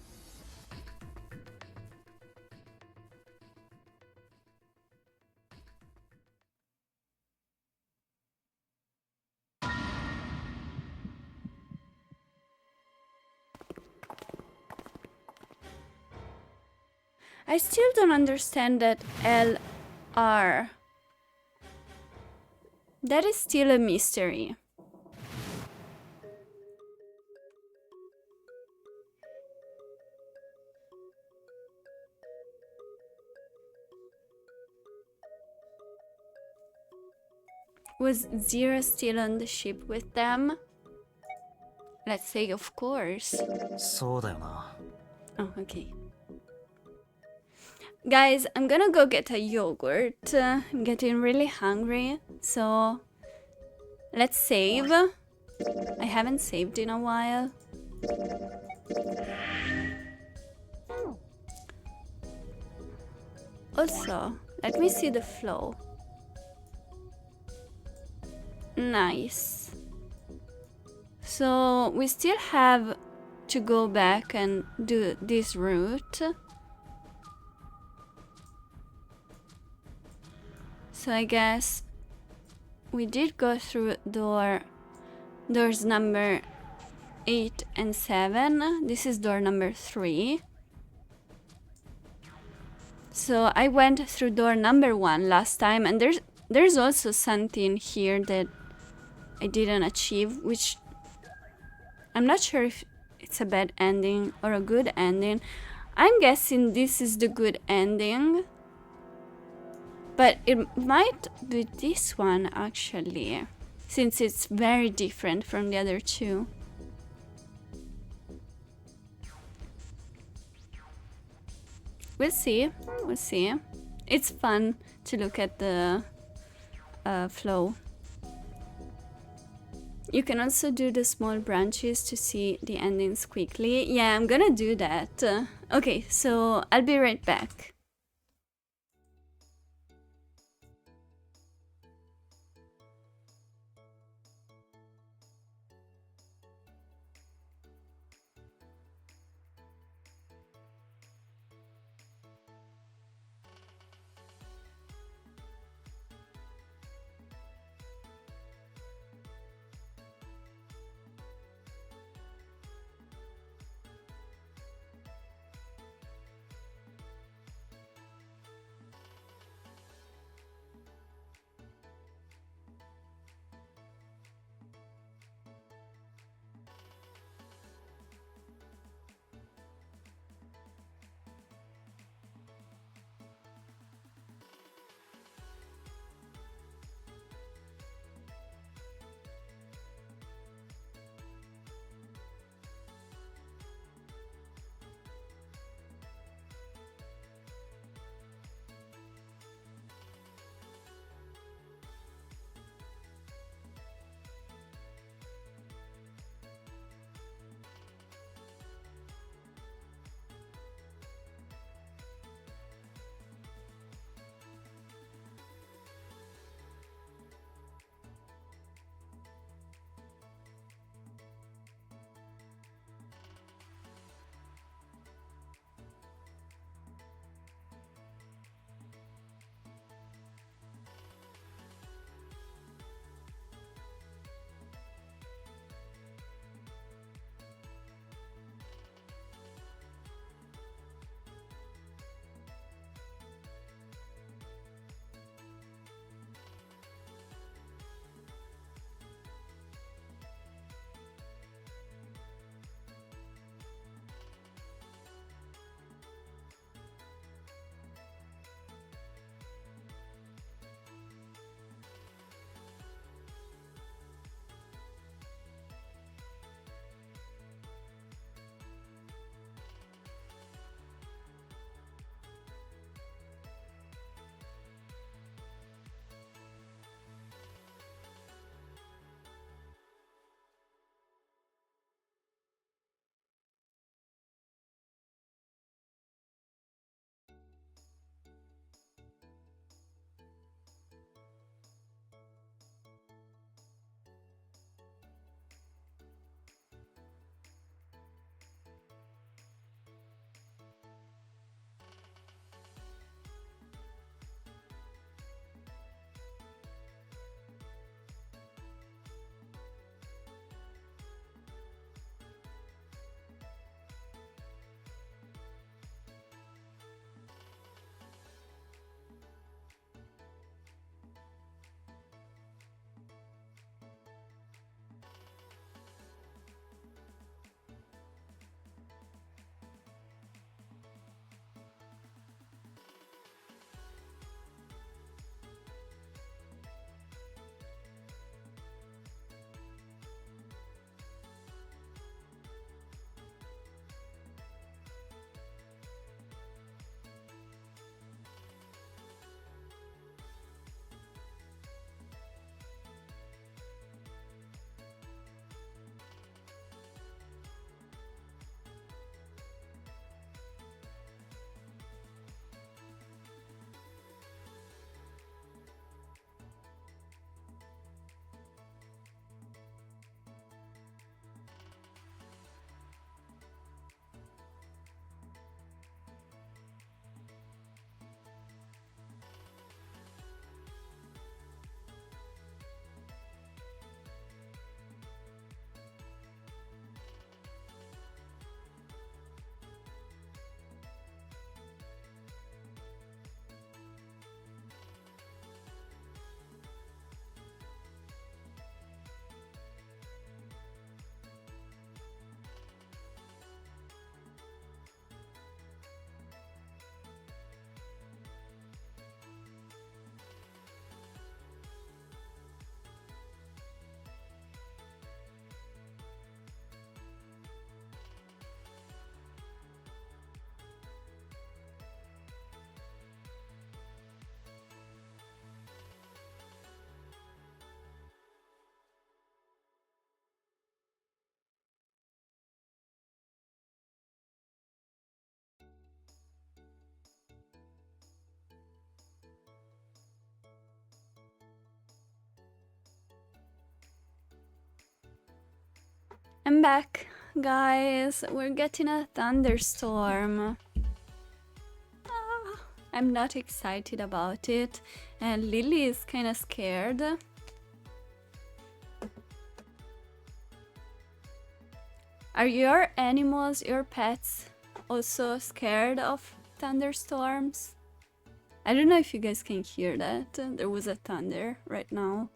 I still don't understand that LR. That is still a mystery. Was Zero still on the ship with them? Let's say of course. そうだよな。 Oh, okay. Guys, I'm gonna go get a yogurt. I'm getting really hungry, so let's save. I haven't saved in a while. Also, let me see the flow. Nice. So we still have to go back and do this route. So I guess we did go through doors number 8 and 7. This is door number 3. So I went through door number 1 last time, and there's also something here that I didn't achieve, which I'm not sure if it's a bad ending or a good ending. I'm guessing this is the good ending. But it might be this one actually, since it's very different from the other two. We'll see, we'll see. It's fun to look at the flow. You can also do the small branches to see the endings quickly. Yeah, I'm gonna do that. Okay, so I'll be right back. I'm back, guys. We're getting a thunderstorm. I'm not excited about it, and Lily is kind of scared. Are your animals, your pets, also scared of thunderstorms? I don't know if you guys can hear that. There was a thunder right now.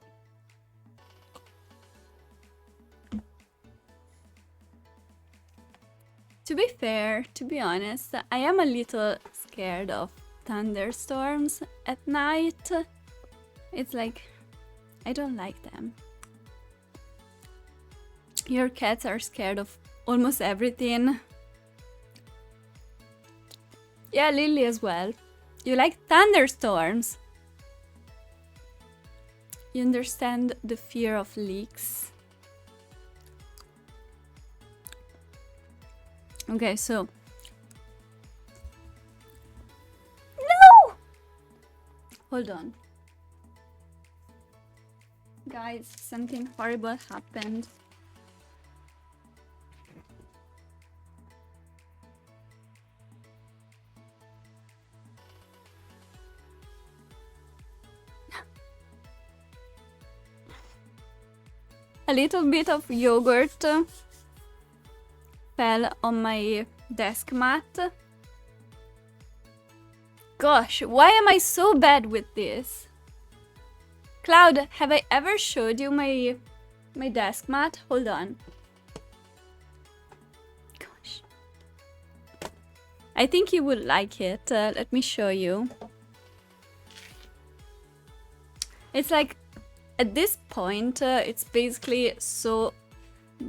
To be fair, to be honest, I am a little scared of thunderstorms at night. It's like, I don't like them. Your cats are scared of almost everything. Yeah, Lily as well. You like thunderstorms. You understand the fear of leaks. Okay, so... No! Hold on. Guys, something horrible happened. A little bit of yogurt fell on my desk mat. Gosh, why am I so bad with this? Cloud, have I ever showed you my desk mat? Hold on. Gosh. I think you would like it. Let me show you. It's like, at this point, it's basically so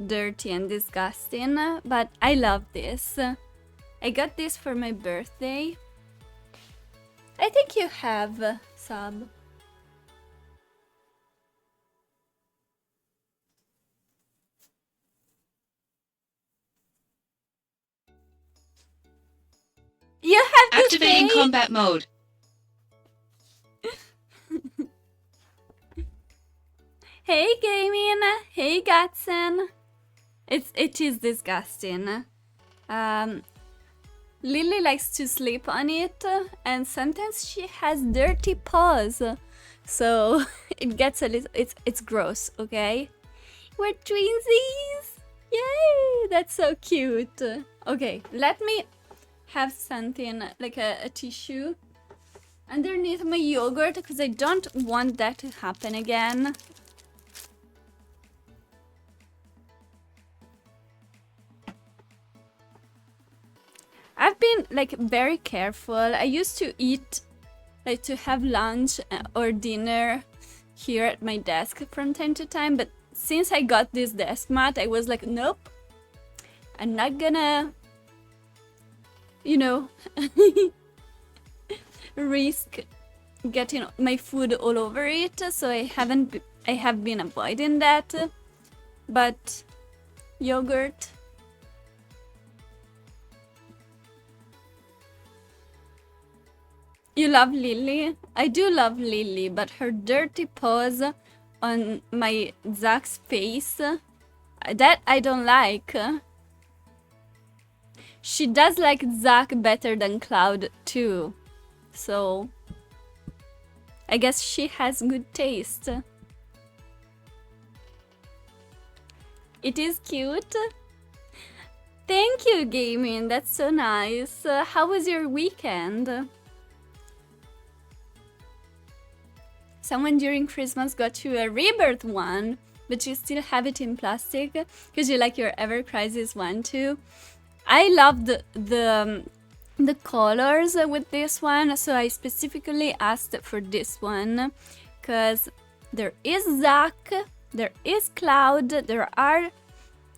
dirty and disgusting, but I love this. I got this for my birthday. I think you have, Sub. You have to Activating combat mode. Hey Gaming, hey Gatsen. It is disgusting. Lily likes to sleep on it, and sometimes she has dirty paws, so it gets a little. It's gross. Okay, we're twinsies. Yay! That's so cute. Okay, let me have something like a tissue underneath my yogurt because I don't want that to happen again. I've been like very careful. I used to eat, like to have lunch or dinner here at my desk from time to time, but since I got this desk mat, I was like, nope, I'm not gonna, you know, risk getting my food all over it. So I have been avoiding that. But yogurt. You love Lily? I do love Lily, but her dirty paws on my Zach's face, that I don't like. She does like Zach better than Cloud too, so I guess she has good taste. It is cute. Thank you, Gaming, that's so nice. How was your weekend? Someone during Christmas got you a Rebirth one, but you still have it in plastic because you like your Ever Crisis one too. I loved the colors with this one, so I specifically asked for this one because there is Zack, there is Cloud, there are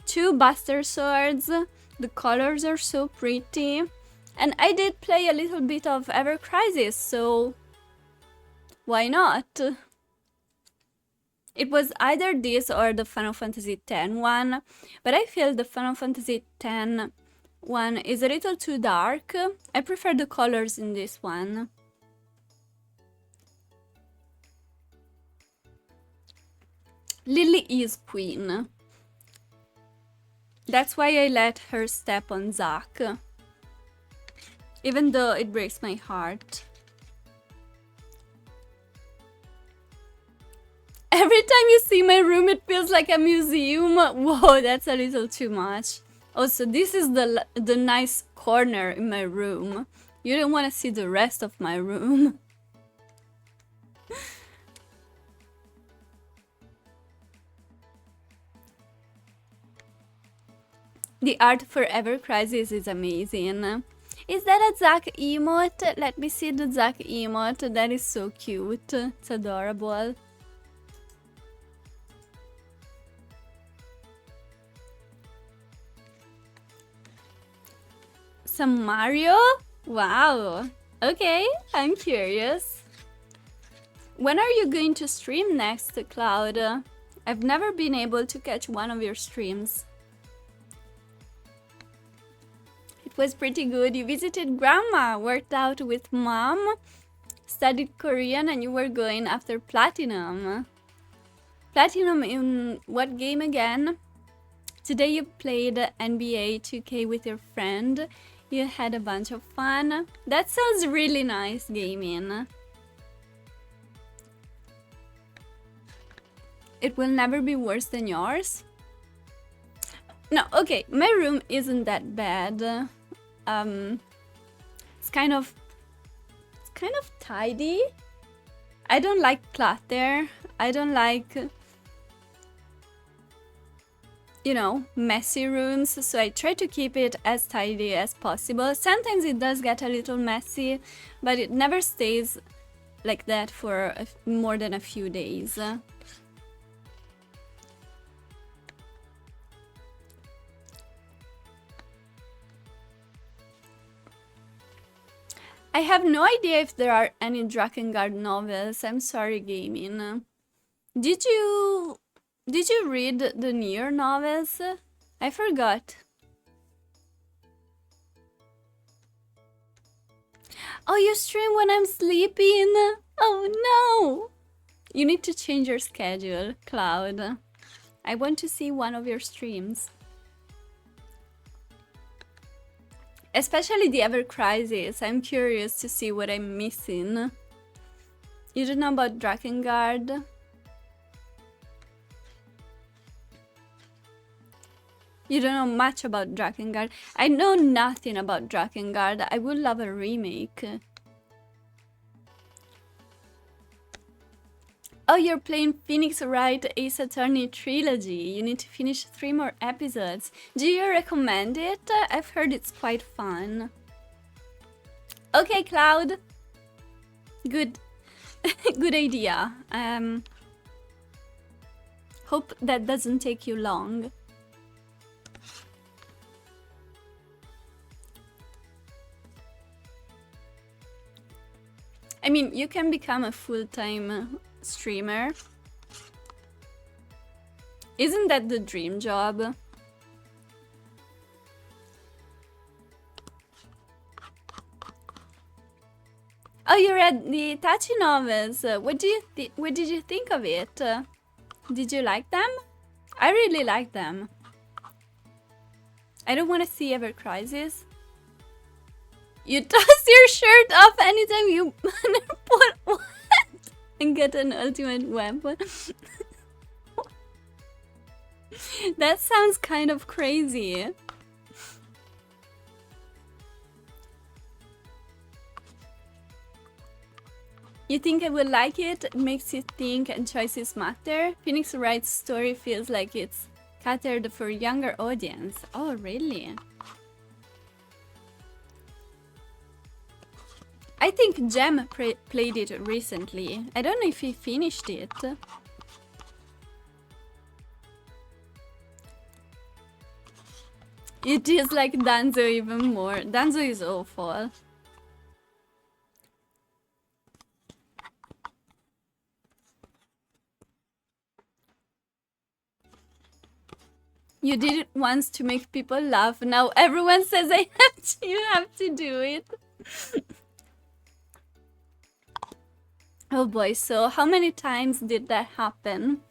2 Buster Swords, the colors are so pretty, and I did play a little bit of Ever Crisis, so why not? It was either this or the Final Fantasy X one, but I feel the Final Fantasy X one is a little too dark. I prefer the colors in this one. Lily is queen. That's why I let her step on Zach. Even though it breaks my heart. Every time you see my room, it feels like a museum. Whoa, that's a little too much. Also, this is the nice corner in my room. You don't want to see the rest of my room. The art for Ever Crisis is amazing. Is that a Zack emote? Let me see the Zack emote. That is so cute. It's adorable. Some Mario? Wow. Okay, I'm curious. When are you going to stream next, Cloud? I've never been able to catch one of your streams. It was pretty good. You visited Grandma, worked out with Mom, studied Korean, and you were going after Platinum. Platinum in what game again? Today you played NBA 2K with your friend. You had a bunch of fun. That sounds really nice, gaming. It will never be worse than yours. No, okay, my room isn't that bad. It's kind of tidy. I don't like clutter. I don't like, you know, messy rooms, so I try to keep it as tidy as possible. Sometimes it does get a little messy, but it never stays like that for more than a few days. I have no idea if there are any Drakengard novels. I'm sorry, gaming. Did you read the Nier novels? I forgot. Oh, you stream when I'm sleeping? Oh no! You need to change your schedule, Cloud. I want to see one of your streams. Especially the Ever Crisis. I'm curious to see what I'm missing. You don't know about Drakengard? You don't know much about Drakengard. I know nothing about Drakengard. I would love a remake. Oh, you're playing Phoenix Wright Ace Attorney Trilogy. You need to finish 3 more episodes. Do you recommend it? I've heard it's quite fun. Okay, Cloud. Good. Good idea. Hope that doesn't take you long. I mean, you can become a full-time streamer. Isn't that the dream job? Oh, you read the Itachi novels. What did you think of it? Did you like them? I really like them. I don't want to see Ever Crisis. You toss your shirt off anytime you put what? And get an ultimate weapon. That sounds kind of crazy. You think I will like it? It makes you think and choices matter. Phoenix Wright's story feels like it's catered for a younger audience. Oh, really? I think Jem played it recently. I don't know if he finished it. It is like Danzo even more. Danzo is awful. You did it once to make people laugh. Now everyone says I have to. You have to do it. Oh boy, so how many times did that happen?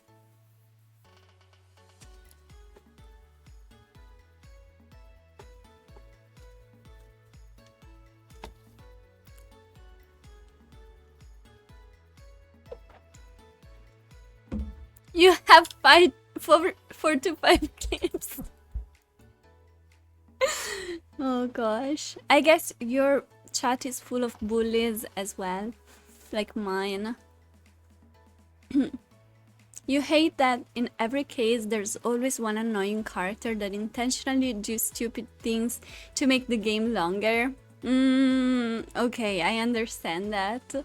You have 4 to 5 games. Oh gosh. I guess your chat is full of bullies as well, like mine. You hate that in every case there's always one annoying character that intentionally do stupid things to make the game longer. Okay, I understand that.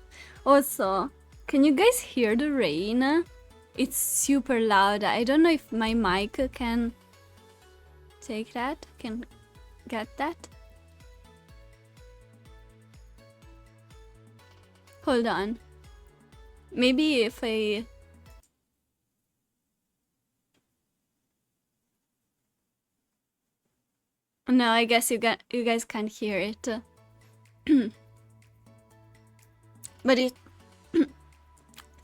Also, can you guys hear the rain? It's super loud. I don't know if my mic can take that, can get that. Hold on. Maybe if I... No, I guess you guys can't hear it. But it...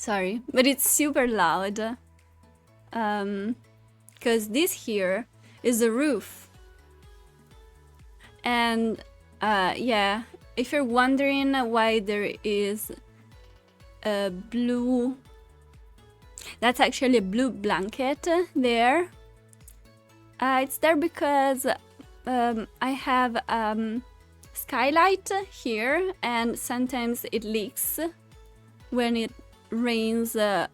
Sorry, but it's super loud. Because this here is the roof. And yeah, if you're wondering why there is a blue... That's actually a blue blanket there. It's there because I have skylight here, and sometimes it leaks when it rains a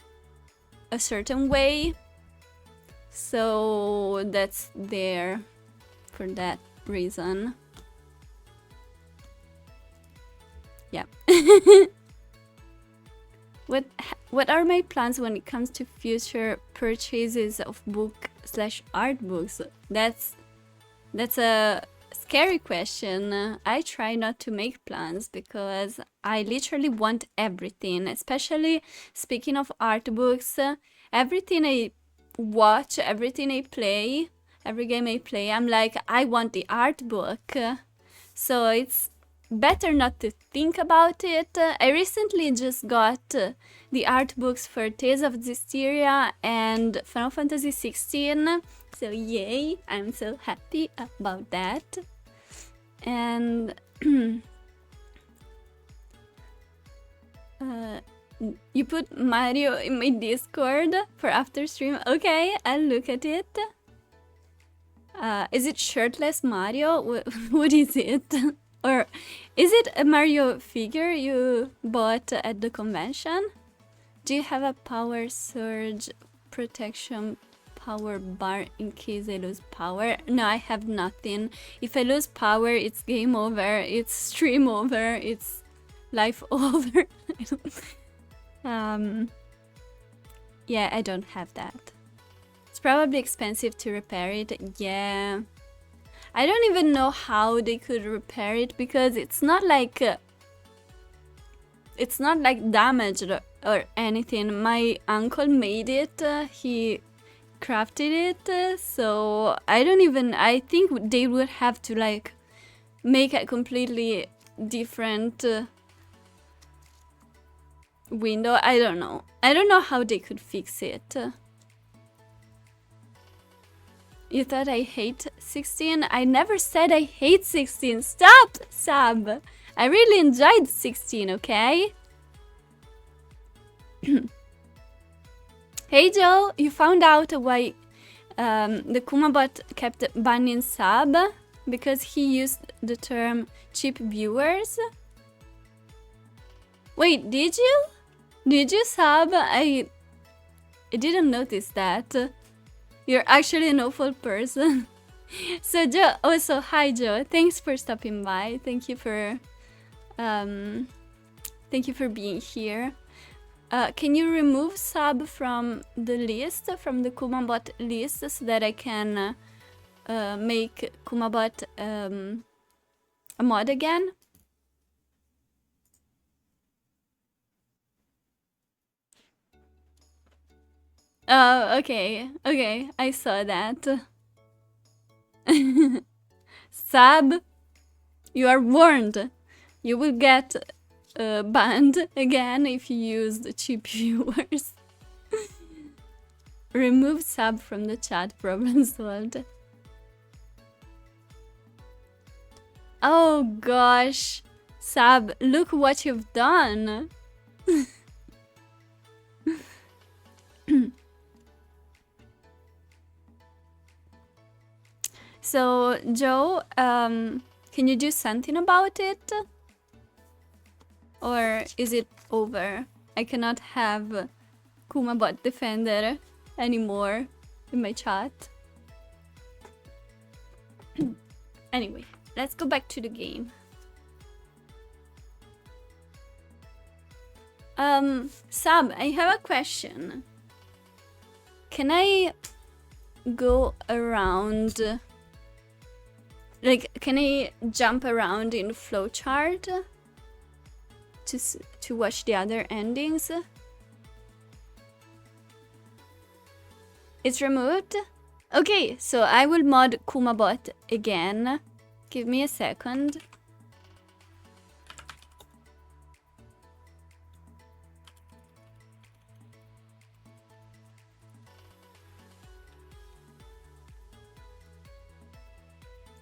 certain way. So that's there for that reason. Yeah. What are my plans when it comes to future purchases of book/art books? That's a scary question. I try not to make plans because I literally want everything, especially speaking of art books. Everything I watch, everything I play, every game I play, I'm like, I want the art book. So it's better not to think about it. I recently just got the art books for Tales of Zestiria and Final Fantasy 16. So yay, I'm so happy about that. And you put Mario in my Discord for after stream. Okay, I'll look at it. Is it shirtless Mario? What is it? Or is it a Mario figure you bought at the convention? Do you have a power surge protection power bar in case I lose power? No, I have nothing. If I lose power, it's game over, it's stream over, it's life over. Yeah, I don't have that. It's probably expensive to repair it. Yeah. I don't even know how they could repair it because it's not like damaged or anything. My uncle made it. He crafted it. So I think they would have to like make a completely different window. I don't know. I don't know how they could fix it. You thought I hate 16? I never said I hate 16. Stop, Sab. I really enjoyed 16, okay? Hey Joe, you found out why the Kumabot kept banning Sab? Because he used the term cheap viewers? Wait, did you? Did you, Sab? I didn't notice that. You're actually an awful person. So Joe, also hi Joe, thanks for stopping by. Thank you for being here. Can you remove Sab from the list, from the Kumabot list, so that I can make Kumabot a mod again? Oh, okay, okay, I saw that. Sab, you are warned. You will get banned again if you use the cheap viewers. Remove Sab from the chat, problem solved. Oh gosh, Sab, look what you've done. So, Joe, can you do something about it? Or is it over? I cannot have Kumabot Defender anymore in my chat. Anyway, let's go back to the game. Sab, I have a question. Can I go around? Like, can I jump around in the flowchart to watch the other endings? It's removed? Okay, so I will mod Kumabot again. Give me a second.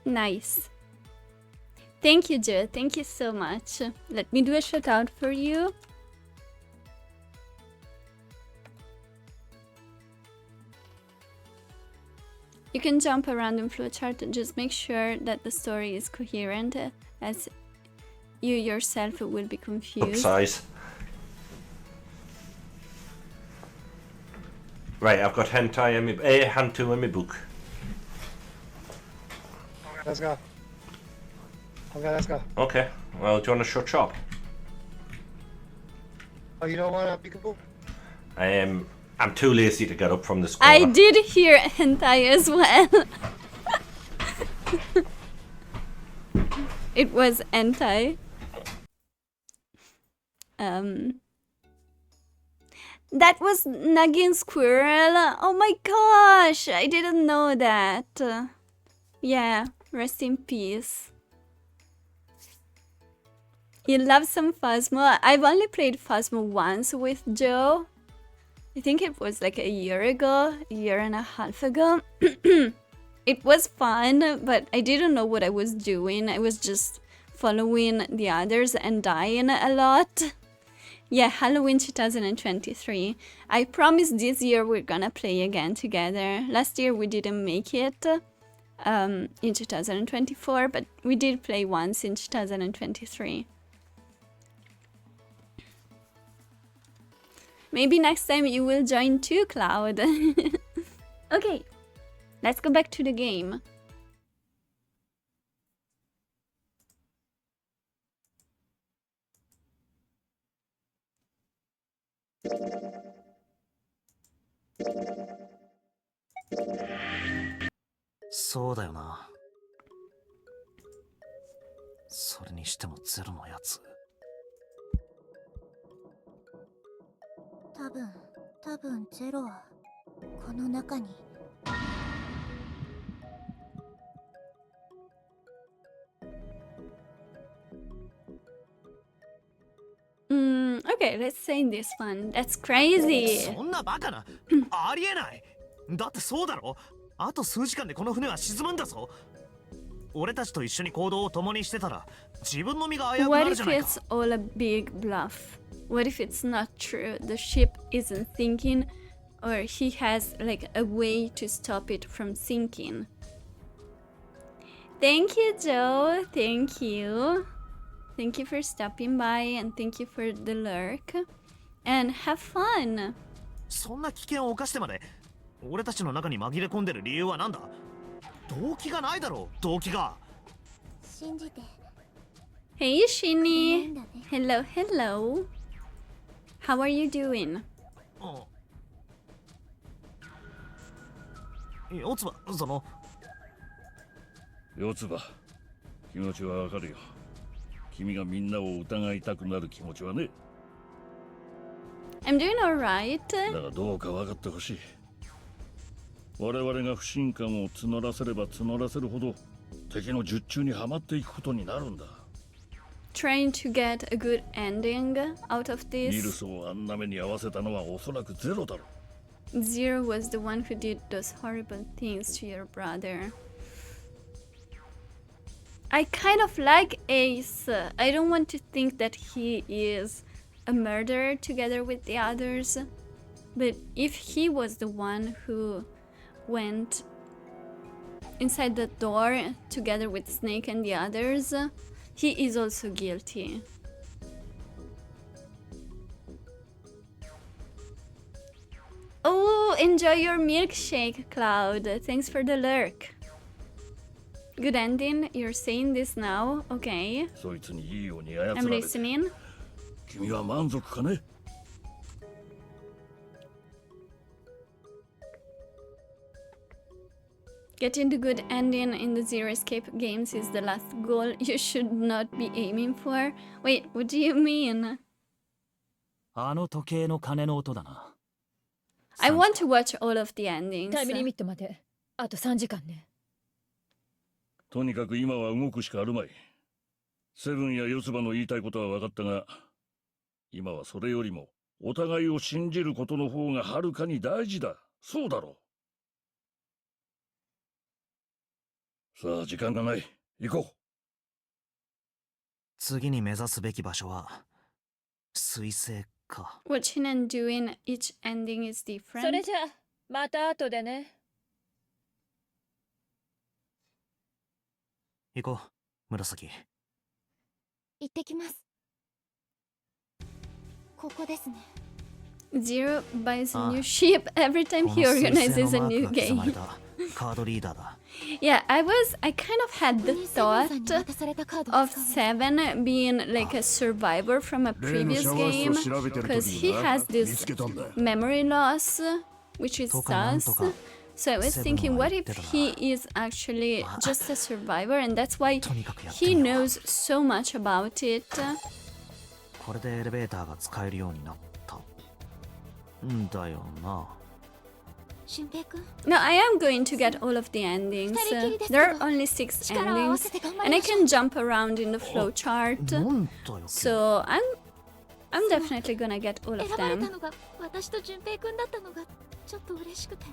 Nice. Thank you, Joe. Thank you so much. Let me do a shout out for you. You can jump around in flowchart and just make sure that the story is coherent, as you yourself will be confused. Upsize. Right, I've got hentai in my Hantu in my book. Let's go. Okay, let's go. Okay, well, do you want to shut shop? Oh, you don't want a peekaboo? I'm too lazy to get up from this corner. I did hear hentai as well. It was hentai. That was Nagin Squirrel. Oh my gosh, I didn't know that. Yeah, rest in peace. You love some Phasmo? I've only played Phasmo once with Joe. I think it was like a year ago, a year and a half ago. It was fun, but I didn't know what I was doing. I was just following the others and dying a lot. Yeah, Halloween 2023. I promise this year we're gonna play again together. Last year we didn't make it in 2024, but we did play once in 2023. Maybe next time you will join too, Cloud. Okay, let's go back to the game.そうだよな。それにしてもゼロのやつ。多分ゼロはこの中に。Okay, let's say this one. That's crazy. そんなバカな。ありえない。だってそうだろ。あと数時間でこの船は沈むんだぞ。俺たちと一緒に行動を共にしてたら自分の身が危うくな What るじゃ if ないか。 it's all a big bluff? What if it's not true? The ship isn't sinking, or he has like a way to stop it from sinking. Thank you, Joe. Thank you. Thank you for stopping by, and thank you for the lurk. And have fun. そんな危険を冒してまで俺たちの中に紛れ込んでる理由は何だ。動機がないだろう。動機が。信じて。 Hey, Shinny. Hello, hello. How are you doing? 四つ葉、その。四つ葉、気持ちはわかるよ。君がみんなを疑いたくなる気持ちはね。I'm doing alright. だがどうか分かってほしい。我々が不信感を募らせれば募らせるほど敵の術中にはまっていくことになるんだ。Trying to get a good ending out of ミル this. スをあんな目に合わせたのはおそらくゼロだろう。 Zero was the one who did those horrible things to your brother. I kind of like Ace. I don't want to think that he is a murderer together with the others. But if he was the one who went inside the door together with Snake and the others, he is also guilty. Oh, enjoy your milkshake, Cloud. Thanks for the lurk. Good ending. You're saying this now? Okay. そいつにいいように操られ I'm て listening. 君は満足かね Getting the good ending in the Zero Escape games is the last goal you should not be aiming for. Wait, what do you mean? あの時計の鐘の音だな。 I want to watch all of the endings. タイムリミットまであと3時間ね。とにかく今は動くしかあるまい。セブンや四つ葉の言いたいことは分かったが、今はそれよりもお互いを信じることの方がはるかに大事だ。そうだろう。さあ、時間がない。行こう。次に目指すべき場所は水星か。 Watching and doing each ending is different. それじゃあまた後でね。行こう、紫。行ってきます。ここですね。Zero buys a new ship every time he organizes a new game. カードリーダーだ。Yeah, I kind of had the thought of Seven being like a survivor from a previous game because he has this memory loss, which is sus. So I was thinking, what if he is actually just a survivor and that's why he knows so much about it? これでエレベーターが使えるようになった。んだよな。 No, I am going to get all of the endings. There are only 6 endings, and I can jump around in the flowchart. So I'm definitely gonna get all of 選ばれ them. たのが私と純平くんだったのがちょっと嬉しくて。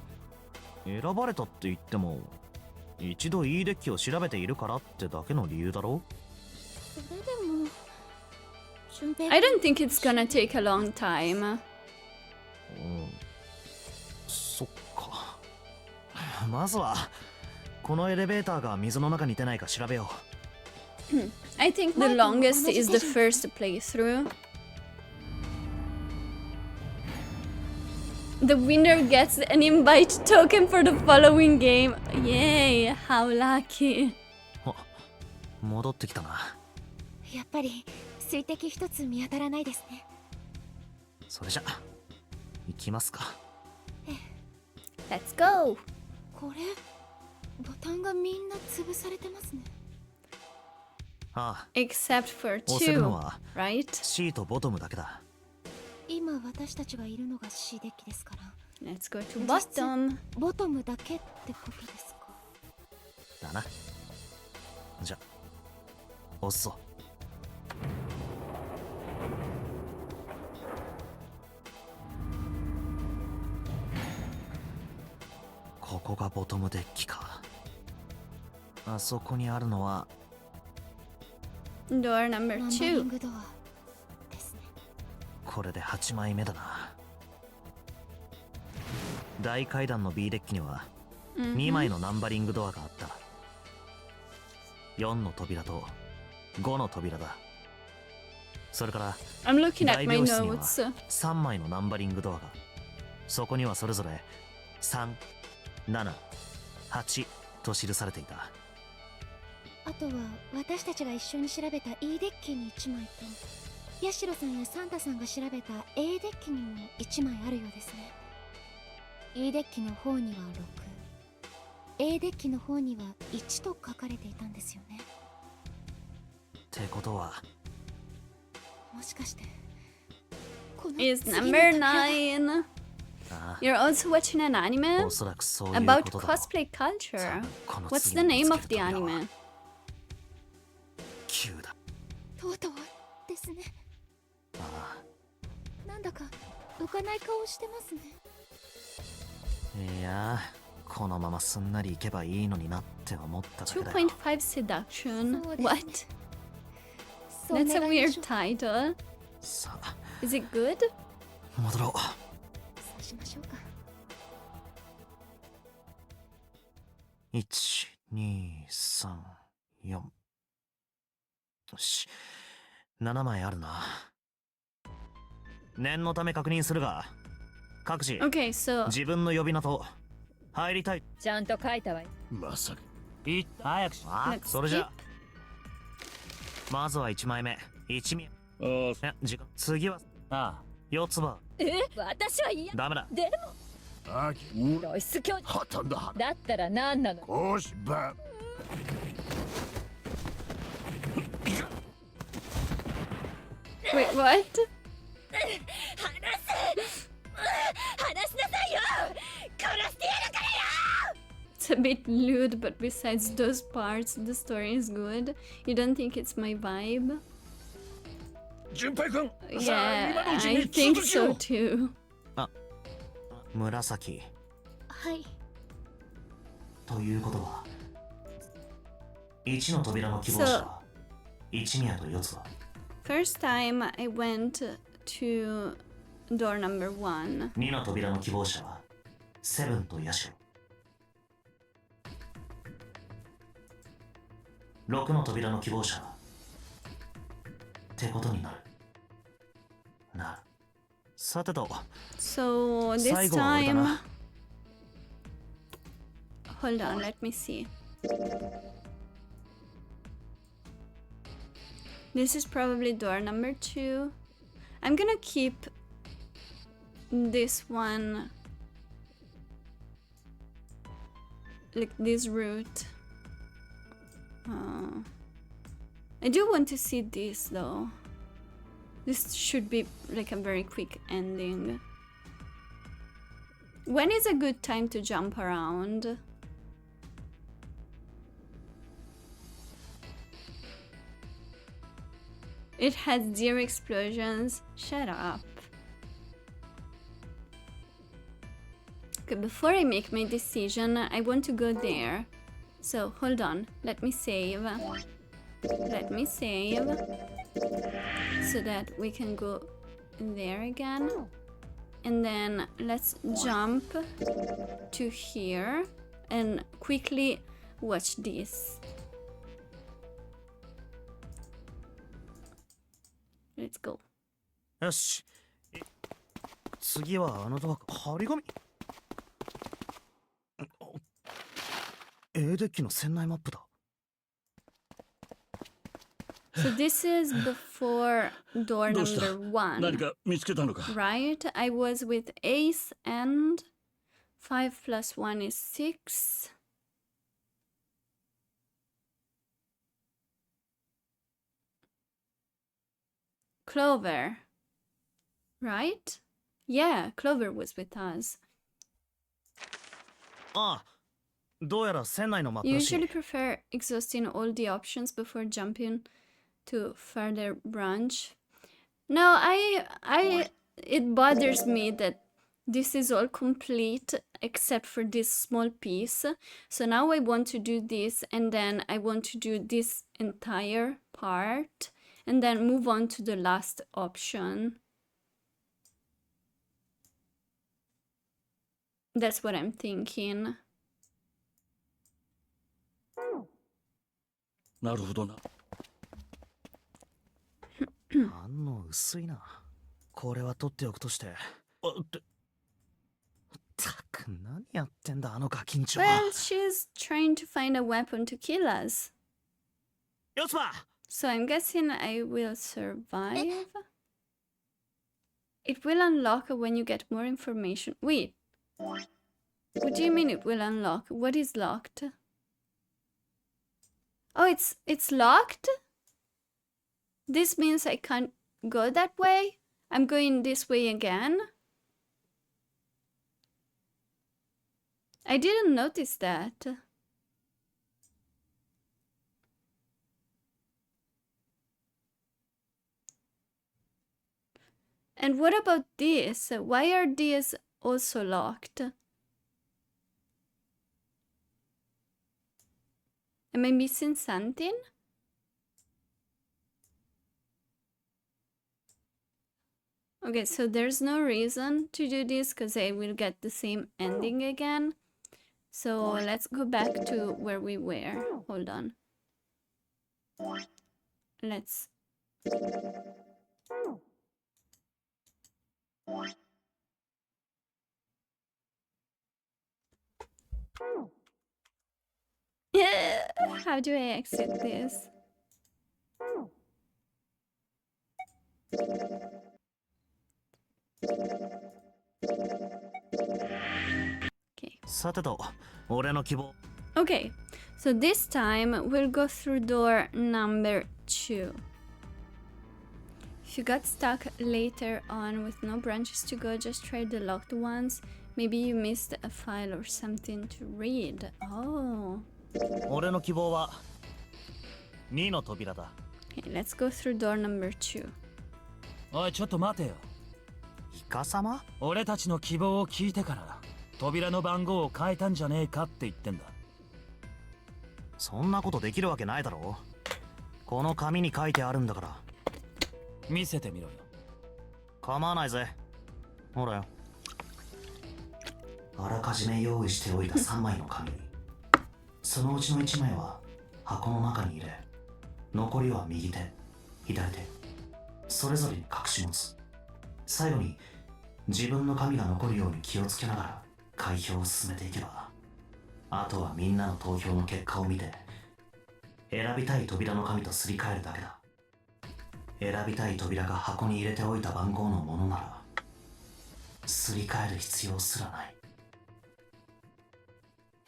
選ばれたって言っても、一度いいデッキを調べているからってだけの理由だろ。それでも純平 I don't think it's gonna take a long time. そっか。まずはこのエレベーターが水の中に出ないか調べよう。 I think the longest is the first playthrough. The winner gets an invite token for the following game. Yay, how lucky. あ、戻ってきたな。やっぱり水滴一つ見当たらないですね。それじゃ行きますか。 Let's go. これボタンがみんな潰されてますね。ああ、 Except for 押せるの 2, は right? C とボトムだけだ。今私たちがいるのが C デッキですから。 Let's go to bottom. ボトムだけってことですか。だな。じゃ押すぞ。ここがボトムデッキか。あそこにあるのは Door number ナンバリン 2. グドアですね。これで8枚目だな。大階段の B デッキには2枚のナンバリングドアがあった。4の扉と5の扉だ。それから I'm looking at 大 my 病室には notes. 3枚のナンバリングドアが。そこにはそれぞれ3、7、8と記されていた。あとは私たちが一緒に調べた E デッキに1枚と、ヤシロさんやサンタさんが調べた A デッキにも1枚あるようですね。E デッキの方には6、A デッキの方には1と書かれていたんですよね。ってことはもしかしてこの Is 次の number 扉が 9. あ You're also watching an あ、 anime おそらくそういう about ことだろう。 cosplay culture. この What's 次 the に name 見 of つ the ける扉は anime? 9だ。とうとうですね。ああ、なんだか浮かない顔してますね。いや、このまますんなりいけばいいのになって思っただけだよ。 2.5 seduction. そうですね。 What? そう That's a 願いま weird しょう。 title. さあ、 Is it good? 戻ろう。そうしましょうか。1、2、3、4。よし。7枚あるな。念のため確認するが、各自、Okay, so 自分の呼び名と入りたい。ちゃんと書いたわよ。まさか。い早くしあ、 let's それじ skip. ゃ。まずは1枚目。1枚。ああ、時間。次はあ4つ葉。私は嫌。ダメだ。でもあき、う露出狂はたんだ。だったら何なの。こしば。Wait, what? 話しなさいよ。殺してやるからよ。 It's a bit lewd, but besides those parts, the story is good. You don't think it's my vibe? 順平君、さあ Yeah, 今のうち I に think 続き so を。 too. 紫。はい。ということは、1の扉の希望者は、1宮と4つ葉。First time I went to door number 1. 2の扉の希望者は、セブンとヤシロ。6の扉の希望者は、ってことになる。な。さてと、 So this 最後は俺だ time, な。 hold on, let me see. This is probably door number 2. I'm gonna keep this one, like this route. I do want to see this though. This should be like a very quick ending. When is a good time to jump around? It has 0 explosions. Shut up. Okay, before I make my decision, I want to go there. So hold on, let me save. Let me save so that we can go there again. And then let's jump to here and quickly watch this. Let's go. よし。次はあのドアか。張り紙。A デッキの船内マップだ。 So this is before door どうした number 1, 何か見つけたのか。 right? I was with Ace and 5 plus 1 is 6. Clover, right? Yeah, Clover was with us. ああ、どうやら船内のマップ You らしい。 usually prefer exhausting all the options before jumping to further branch. No, it bothers me that this is all complete except for this small piece. So now I want to do this and then I want to do this entire part and then move on to the last option. That's what I'm thinking. なるほどな。反応薄いな。これは取っておくとして。ったく何やってんだあのガキンチョは。 Well, she's trying to find a weapon to kill us. 四つ葉。 So I'm guessing I will survive. It will unlock when you get more information. Wait. What do you mean it will unlock? What is locked? Oh, it's locked? This means I can't go that way? I'm going this way again? I didn't notice that. And what about this? Why are these also locked? Am I missing something? Okay, so there's no reason to do this because I will get the same ending again. So let's go back to where we were. Hold on. Let's... How do I exit this? Okay. さてと、俺の希望。Okay, so this time we'll go through door number 2. If you got stuck later on with no branches to go, just try the locked ones. Maybe you missed a file or something to read. Oh. 俺の希望は2の扉だ。Okay, let's go through door number 2. おいちょっと待てよ。イカ様？俺たちの希望を聞いてから扉の番号を変えたんじゃねえかって言ってんだ。そんなことできるわけないだろ。この紙に書いてあるんだから。見せてみろよ。構わないぜ。ほらよ。あらかじめ用意しておいた3枚の紙。そのうちの1枚は箱の中に入れ、残りは右手、左手、それぞれに隠し持つ。最後に自分の紙が残るように気をつけながら開票を進めていけば、あとはみんなの投票の結果を見て選びたい扉の紙とすり替えるだけだ。選びたい扉が箱に入れておいた番号のものならすり替える必要すらない。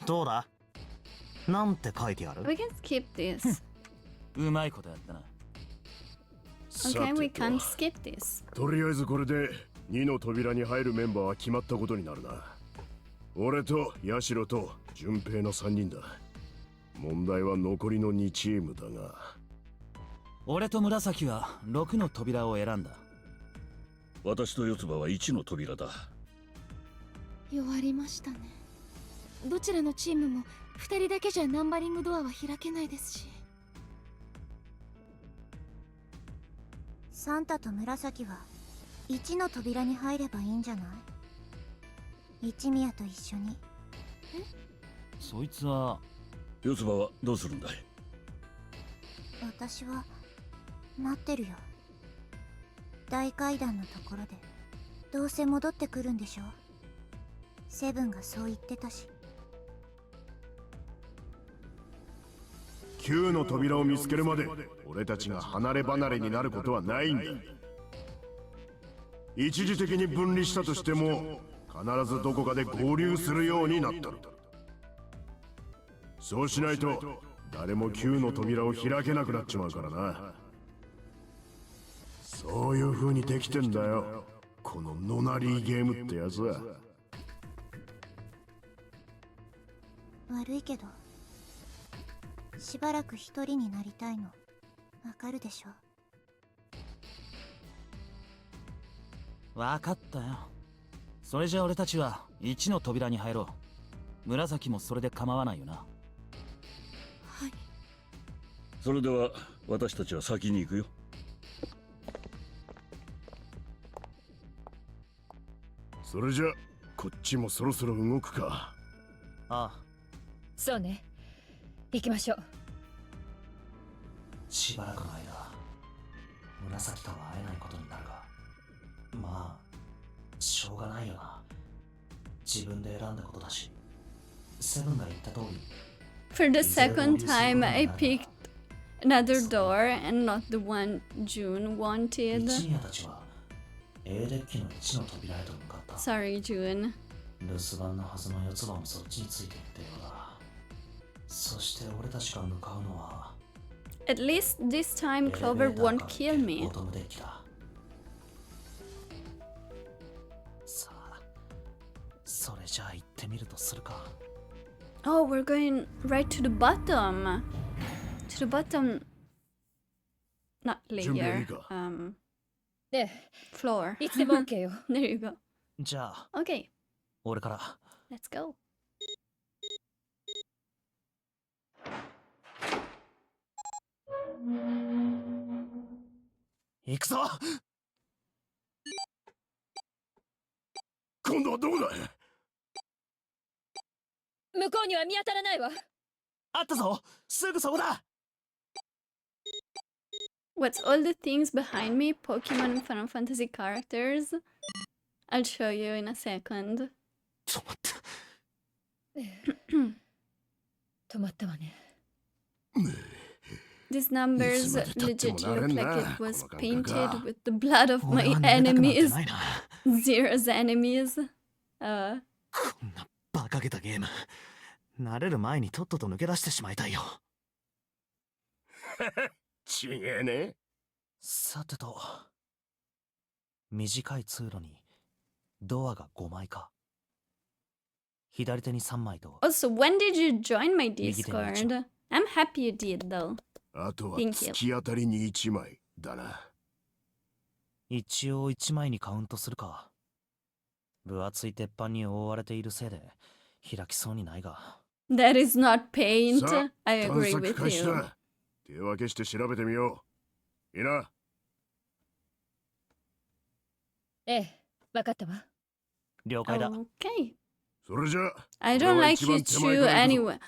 どうだ？なんて書いてある？ We can skip this. うまいことやったな。Okay, we can't skip this. とりあえずこれで2の扉に入るメンバーは決まったことになるな。俺とヤシロと順平の3人だ。問題は残りの2チームだが。俺と紫は6の扉を選んだ。私と四つ葉は1の扉だ。弱りましたね。どちらのチームも2人だけじゃナンバリングドアは開けないですし。サンタと紫は1の扉に入ればいいんじゃない？一宮と一緒に。そいつは四つ葉はどうするんだい？私は待ってるよ。大階段のところでどうせ戻ってくるんでしょ。セブンがそう言ってたし。9の扉を見つけるまで俺たちが離れ離れになることはないんだ。一時的に分離したとしても必ずどこかで合流するようになったのだ。そうしないと誰も9の扉を開けなくなっちまうからな。そういう風にできてんだよ、このノナリーゲームってやつは。悪いけどしばらく一人になりたいのわかるでしょ。わかったよ。それじゃ俺たちは1の扉に入ろう。紫もそれで構わないよな。はい。それでは私たちは先に行くよ。それじゃこっちもそろそろ動くか。ああ。そうね。行きましょう。しばらくの間紫とは会えないことになるが、まあしょうがないよな。自分で選んだことだし。セブンが言った通り For the second time, I picked another door and not the one June wanted. 一宮たちは A デッキの1の扉へと向かった。 Sorry, June. 留守番のはずの四つ葉もそっちについていったようだ。そして俺たちが向かうのは At least this time Clover won't kill me. ボトムデッキだ。さあ、それじゃあ行ってみるとするか。Oh, we're going right to the bottom. To the bottom. Not layer. Floor. いつでも OK よ。There you go. じゃあ、Okay, 俺から。 let's go. 行くぞ。今度はどこだ？向こうには見当たらないわ。あったぞ、すぐそこだ。 What's all the things behind me? Pokemon and Final Fantasy characters? I'll show you in a second. ちょっと待って。止まったわね。These numbers legit look like it was painted with the blood of my 俺は慣れたくなんて enemies. ないな。 Zero's enemies. こんな馬鹿げたゲーム、慣れる前にとっとと抜け出してしまいたいよ。ちげえね。さてと、短い通路にドアが5枚か。左手に3枚と。 Also, when did you join my 右手に一 Discord? I'm happy you did though. あとは Thank you. 突き当たりに1枚だな。一応1枚にカウントするか。分厚い鉄板に覆われているせいで開きそうにないが。 That is not paint. さあ、 I 探 agree 索 with 開始 you. だ。手分けして調べてみよう。いいな。ええ、わかったわ。了解だ。 Okay. それじゃあ、 I 俺 don't は like 一 you 番手前 two から行くぞ。 anyway.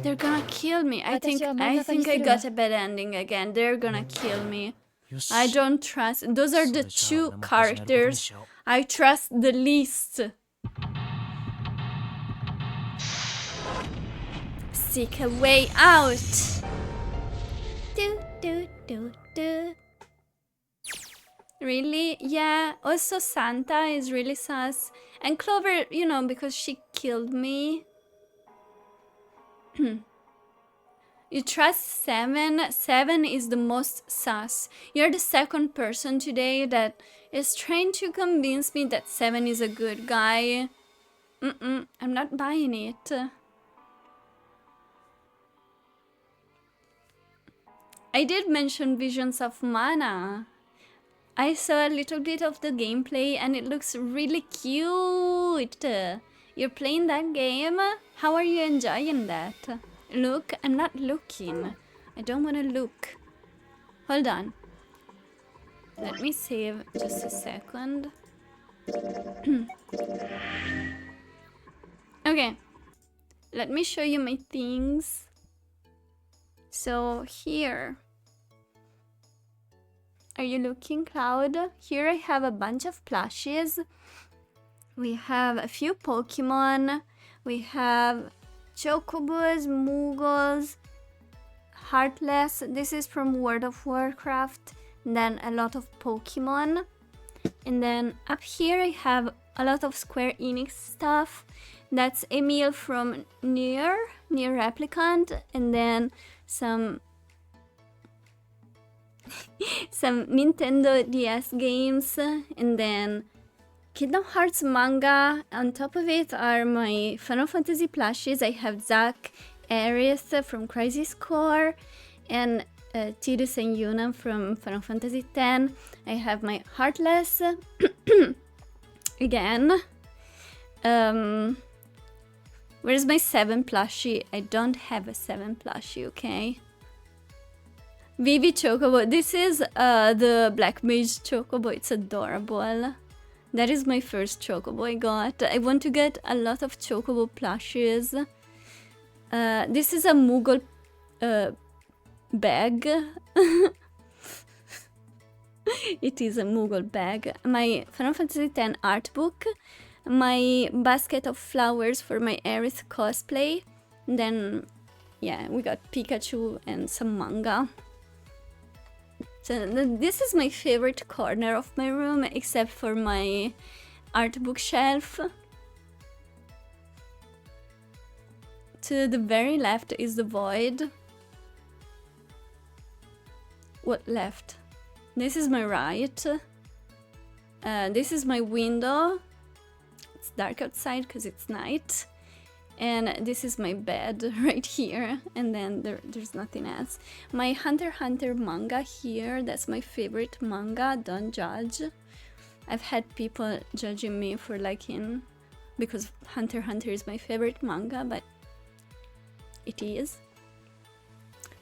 They're gonna kill me. I think 私は真ん I 中に think I するわ。 got a bad ending again. They're gonna kill me. よし。 I don't trust. Those are the それじゃあ two 俺も始めることに characters しよう。 I trust the least. Seek a way out. Do do do do. Really? Yeah. Also, Santa is really sus. And Clover, you know, because she killed me. You trust Seven? Seven is the most sus. You're the second person today that is trying to convince me that Seven is a good guy. I'm not buying it. I did mention Visions of Mana. I saw a little bit of the gameplay and it looks really cute. You're playing that game? How are you enjoying that? Look, I'm not looking. I don't want to look. Hold on. Let me save just a second. Okay. Let me show you my things. So here. Are you looking, Cloud? Here I have a bunch of plushies. We have a few Pokemon. We have Chocobos, Moogles, Heartless. This is from World of Warcraft. And then a lot of Pokemon. And then up here I have a lot of Square Enix stuff. That's Emil from Nier Replicant. And then some Nintendo DS games, and then Kingdom Hearts manga. On top of it are my Final Fantasy plushies. I have Zack, Aerith from Crisis Core, and Tidus and Yuna from Final Fantasy X. I have my Heartless again. Where's my 7 plushie? I don't have a 7 plushie, okay? Vivi Chocobo. This is the Black Mage Chocobo. It's adorable. That is my first Chocobo I got. I want to get a lot of Chocobo plushes. This is a Moogle bag. It is a Moogle bag. My Final Fantasy X art book. My basket of flowers for my Aerith cosplay. And then, yeah, we got Pikachu and some manga. So this is my favorite corner of my room, except for my art bookshelf. To the very left is the void. What left? This is my right. This is my window. It's dark outside because it's night. And this is my bed right here, and then there's nothing else. My Hunter x Hunter manga here, that's my favorite manga, don't judge. I've had people judging me for liking, because Hunter x Hunter is my favorite manga, but it is.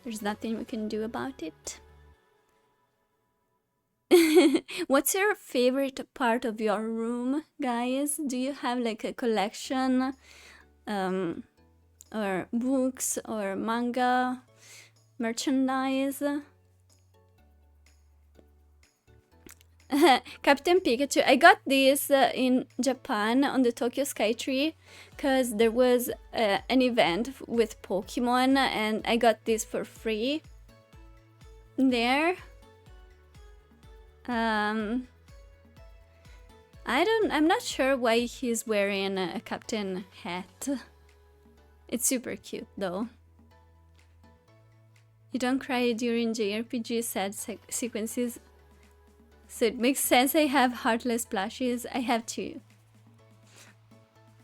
There's nothing we can do about it. What's your favorite part of your room, guys? Do you have like a collection or books or manga, merchandise. Captain Pikachu. I got this in Japan on the Tokyo Skytree because there was an event with Pokemon and I got this for free there. I'm not sure why he's wearing a captain hat. It's super cute though. You don't cry during JRPG sad sequences. So it makes sense I have heartless plushies. I have two.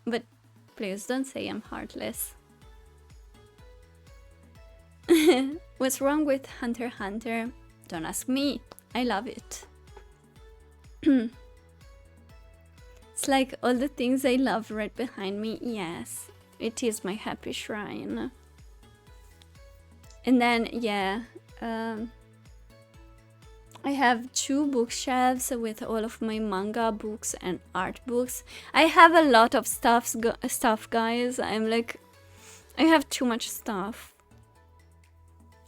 But please don't say I'm heartless. What's wrong with Hunter x Hunter? Don't ask me. I love it. It's like all the things I love right behind me. Yes, it is my happy shrine. And then, yeah, I have 2 bookshelves with all of my manga books and art books. I have a lot of stuff, guys. I'm like, I have too much stuff.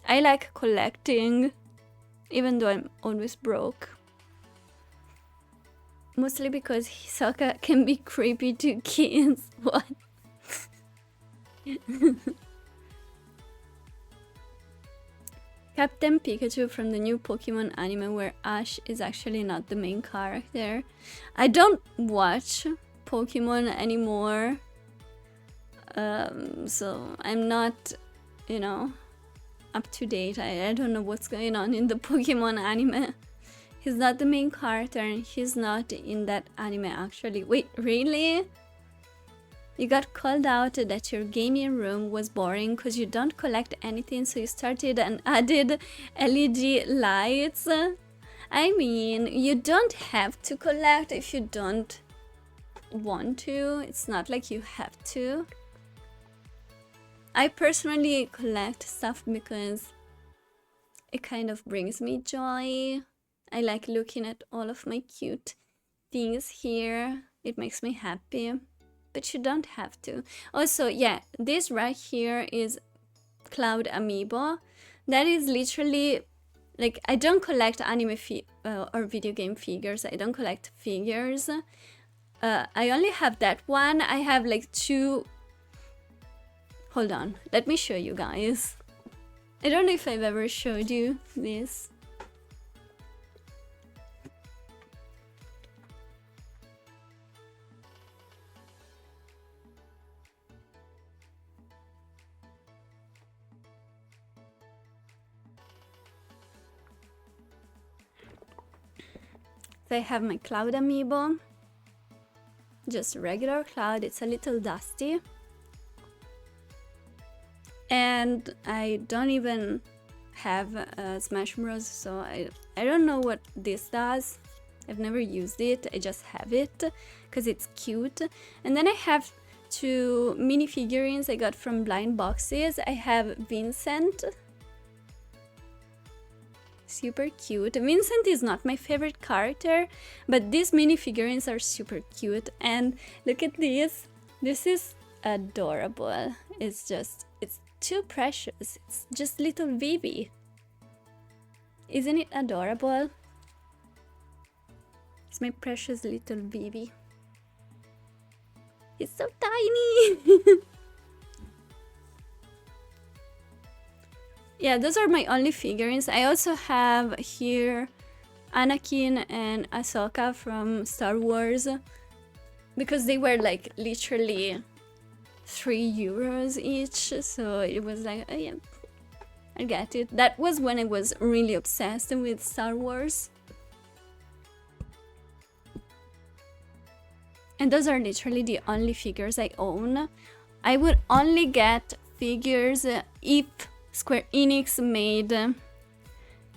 I like collecting, even though I'm always broke. Mostly because Hisoka can be creepy to kids. What? Captain Pikachu from the new Pokemon anime where Ash is actually not the main character. I don't watch Pokemon anymore. So I'm not, you know, up to date. I don't know what's going on in the Pokemon anime. He's not the main character and he's not in that anime actually. Wait, really? You got called out that your gaming room was boring because you don't collect anything, so you started and added LED lights. I mean, you don't have to collect if you don't want to. It's not like you have to. I personally collect stuff because it kind of brings me joy. I like looking at all of my cute things here. It makes me happy. But you don't have to. Also, yeah, this right here is Cloud Amiibo. That is literally, like, I don't collect anime or video game figures. I don't collect figures. I only have that one. I have like 2. Hold on, let me show you guys. I don't know if I've ever showed you this. So I have my Cloud Amiibo. Just regular Cloud, it's a little dusty. And I don't even have Smash Bros, so I don't know what this does. I've never used it, I just have it because it's cute. And then I have 2 mini figurines I got from blind boxes. I have Vincent. Super cute. Vincent is not my favorite character, but these mini figurines are super cute. And look at this. This is adorable. It's too precious. It's just little Vivi. Isn't it adorable? It's my precious little Vivi. It's so tiny. Yeah, those are my only figurines. I also have here Anakin and Ahsoka from Star Wars because they were like literally €3 each, so it was like, oh yeah, I get it. That was when I was really obsessed with Star Wars. And those are literally the only figures I own. I would only get figures if Square Enix made a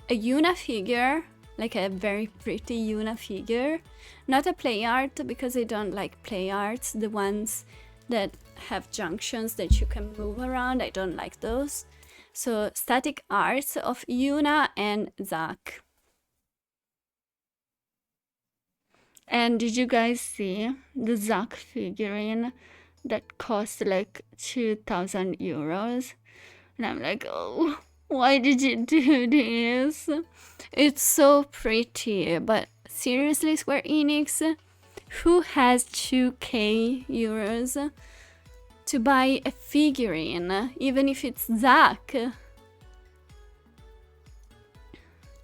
Yuna figure, like a very pretty Yuna figure. Not a play art, because I don't like play arts, the ones that have junctions that you can move around. I don't like those. So static arts of Yuna and Zack. And did you guys see the Zack figurine? that cost like 2,000 euros. And I'm like, oh, why did you do this? It's so pretty, but seriously, Square Enix, who has 2k euros to buy a figurine, even if it's Zack?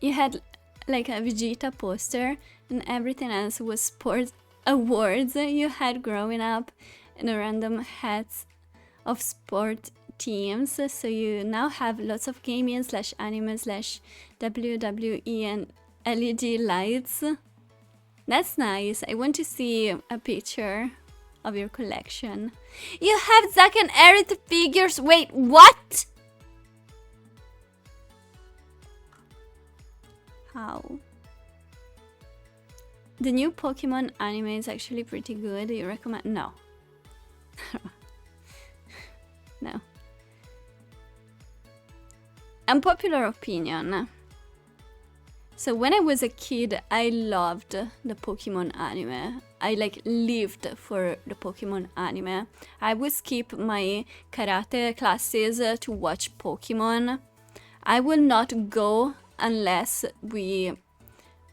You had like a Vegeta poster and everything else was sports awards you had growing up and random hats of sport teams. So you now have lots of gaming slash anime slash WWE and LED lights. That's nice. I want to see a picture of your collection. You have Zack and Aerith figures. Wait, what? How? The new Pokemon anime is actually pretty good. You recommend? No. No. Unpopular opinion. So when I was a kid, I loved the Pokemon anime. I like lived for the Pokemon anime. I would skip my karate classes to watch Pokemon. I will not go unless we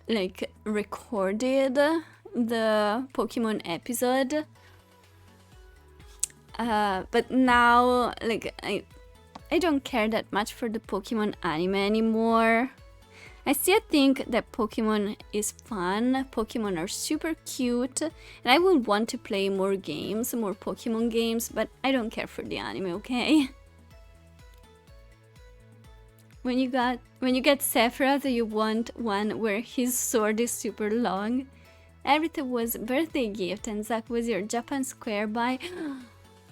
like recorded the Pokemon episode. But now like I don't care that much for the Pokemon anime anymore. I still think that Pokemon is fun, Pokemon are super cute, and I would want to play more games, more Pokemon games, but I don't care for the anime, okay? When you get Sephiroth, you want one where his sword is super long. Everything was birthday gift and Zack was your Japan Square buy.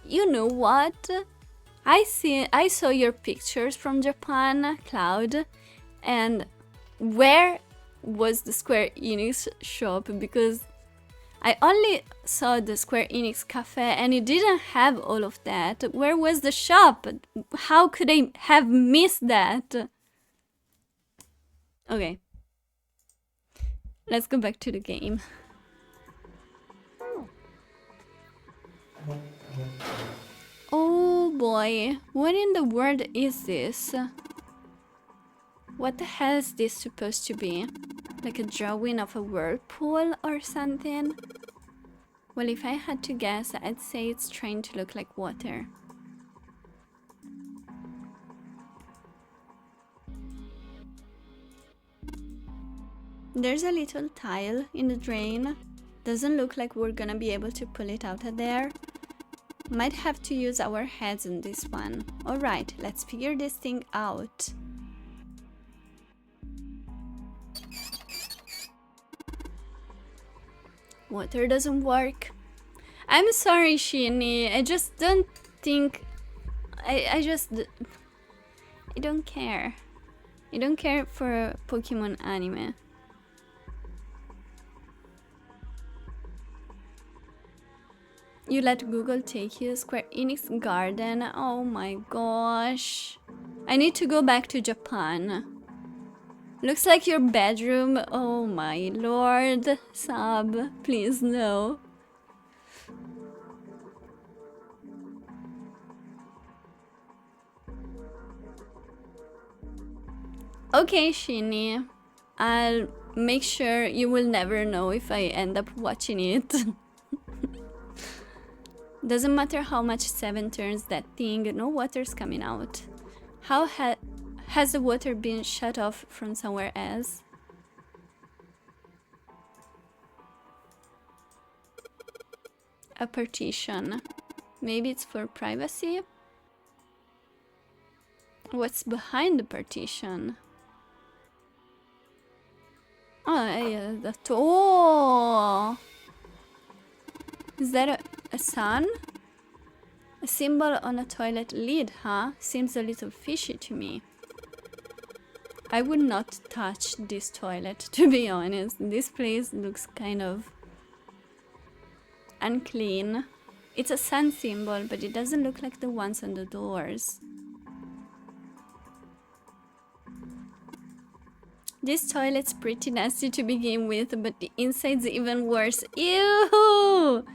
You know what? I saw your pictures from Japan, Cloud, and where was the Square Enix shop? Because I only saw the Square Enix cafe and it didn't have all of that. Where was the shop? How could I have missed that? Okay. Let's go back to the game. Oh boy, what in the world is this? What the hell is this supposed to be? Like a drawing of a whirlpool or something? Well, if I had to guess, I'd say it's trying to look like water. There's a little tile in the drain. Doesn't look like we're gonna be able to pull it out of there. Might have to use our heads on this one. Alright, let's figure this thing out. Water doesn't work. I'm sorry, Shinny. I just don't think... I don't care. I don't care for Pokemon anime. You let Google take you? Square Enix Garden? Oh my gosh. I need to go back to Japan. Looks like your bedroom. Oh my lord. Sub, please no. Okay, Shinny. I'll make sure you will never know if I end up watching it. Doesn't matter how much 7 turns that thing, no water's coming out. How has the water been shut off from somewhere else? A partition. Maybe it's for privacy? What's behind the partition? Oh, yeah, that. Oh! Is that a sun? A symbol on a toilet lid, huh? Seems a little fishy to me. I would not touch this toilet, to be honest. This place looks kind of unclean. It's a sun symbol, but it doesn't look like the ones on the doors. This toilet's pretty nasty to begin with, but the inside's even worse. Ew!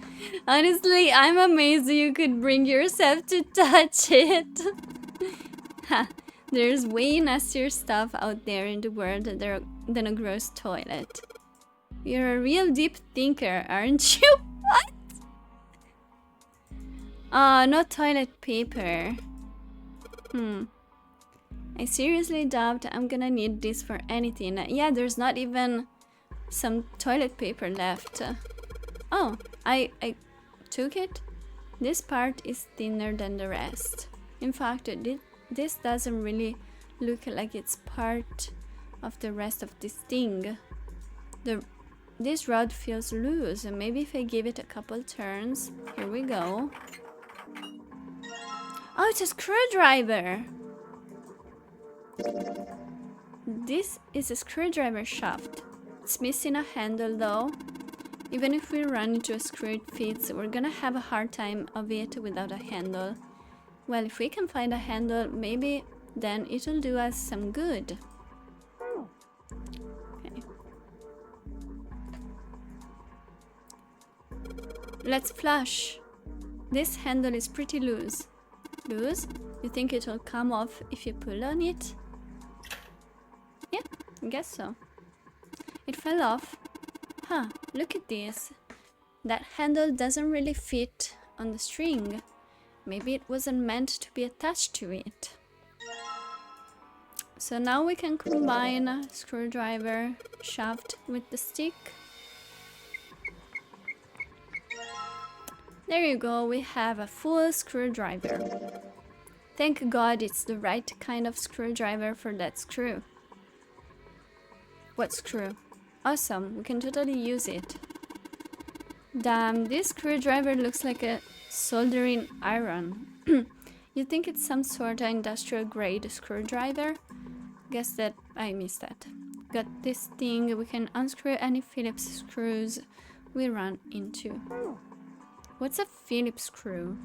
Honestly, I'm amazed you could bring yourself to touch it. Ha! There's way nastier stuff out there in the world than a gross toilet. You're a real deep thinker, aren't you? What? No toilet paper. I seriously doubt I'm gonna need this for anything. Yeah, there's not even some toilet paper left. Oh, I took it. This part is thinner than the rest. In fact, this doesn't really look like it's part of the rest of this thing. This rod feels loose. Maybe if I give it a couple turns. Here we go. Oh, it's a screwdriver! This is a screwdriver shaft. It's missing a handle though. Even if we run into a screw it fits, we're gonna have a hard time of it without a handle. Well, if we can find a handle, maybe then it'll do us some good. Okay. Let's flush. This handle is pretty loose. Loose? You think it'll come off if you pull on it? Yeah, I guess so. It fell off. Huh, look at this. That handle doesn't really fit on the string. Maybe it wasn't meant to be attached to it. So now we can combine a screwdriver shaft with the stick. There you go, we have a full screwdriver. Thank God it's the right kind of screwdriver for that screw. What screw? Awesome, we can totally use it. Damn, this screwdriver looks like a soldering iron. You'd think it's some sort of industrial grade screwdriver? Guess that I missed that. Got this thing, we can unscrew any Phillips screws we run into. What's a Phillips screw?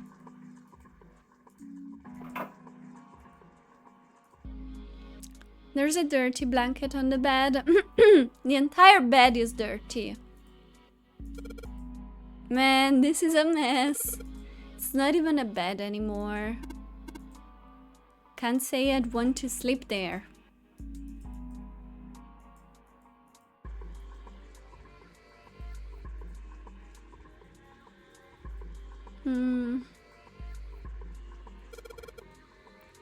There's a dirty blanket on the bed. The entire bed is dirty. Man, this is a mess. It's not even a bed anymore. Can't say I'd want to sleep there.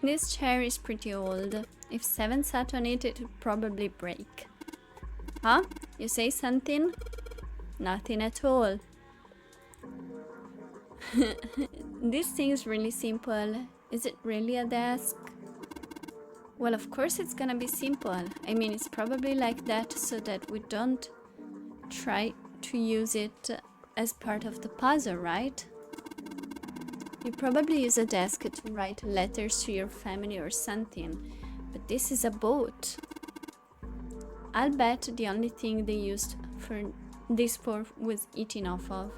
This chair is pretty old. If 7 sat on it, it would probably break. Huh? You say something? Nothing at all. This thing is really simple. Is it really a desk? Well, of course it's gonna be simple. I mean, it's probably like that so that we don't try to use it as part of the puzzle, right? You probably use a desk to write letters to your family or something, but this is a boat. I'll bet the only thing they used for this for was eating off of.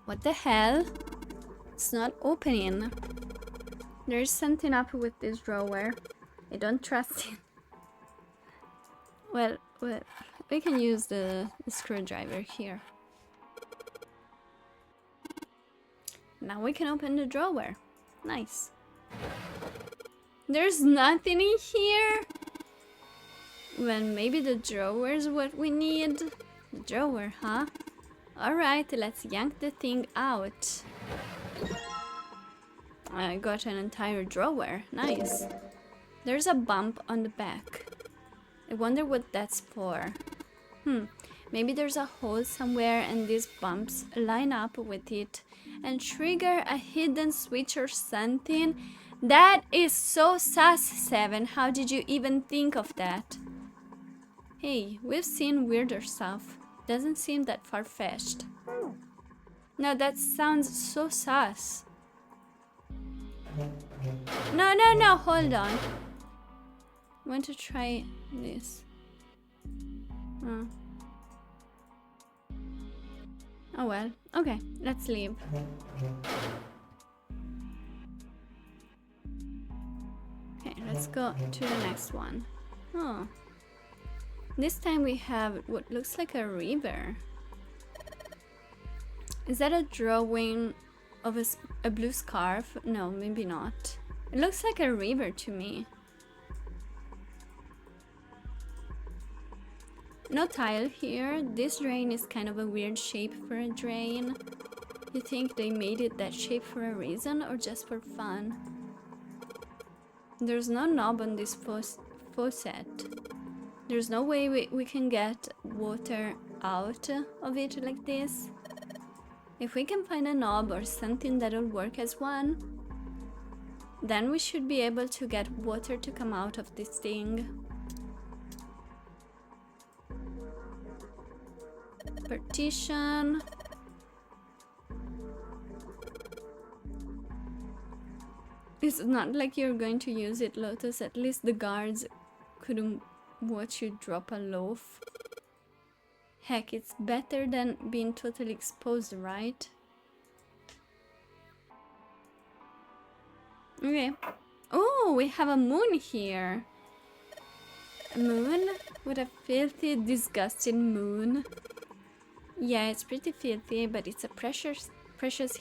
What the hell? It's not opening. There's something up with this drawer. I don't trust it. Well, we can use the screwdriver here. Now we can open the drawer. Nice. There's nothing in here. Well, maybe the drawer is what we need. The drawer, huh? Alright, let's yank the thing out. I got an entire drawer. Nice. There's a bump on the back. I wonder what that's for. Maybe there's a hole somewhere and these bumps line up with it and trigger a hidden switch or something. That is so sus, 7. How did you even think of that? Hey, we've seen weirder stuff. Doesn't seem that far-fetched. No, that sounds so sus. No, hold on. I want to try this. Oh well, okay, let's leave. Okay. Okay, let's go to the next one. Oh. This time we have what looks like a river. Is that a drawing of a blue scarf? No, maybe not. It looks like a river to me. No tile here. This drain is kind of a weird shape for a drain. You think they made it that shape for a reason or just for fun? There's no knob on this faucet. There's no way we can get water out of it like this. If we can find a knob or something that'll work as one, then we should be able to get water to come out of this thing. Partition. It's not like you're going to use it, Lotus. At least the guards couldn't watch you drop a loaf. Heck, it's better than being totally exposed, right? Okay. Oh, we have a moon here. A moon? What a filthy, disgusting moon. Yeah, it's pretty filthy, but it's a precious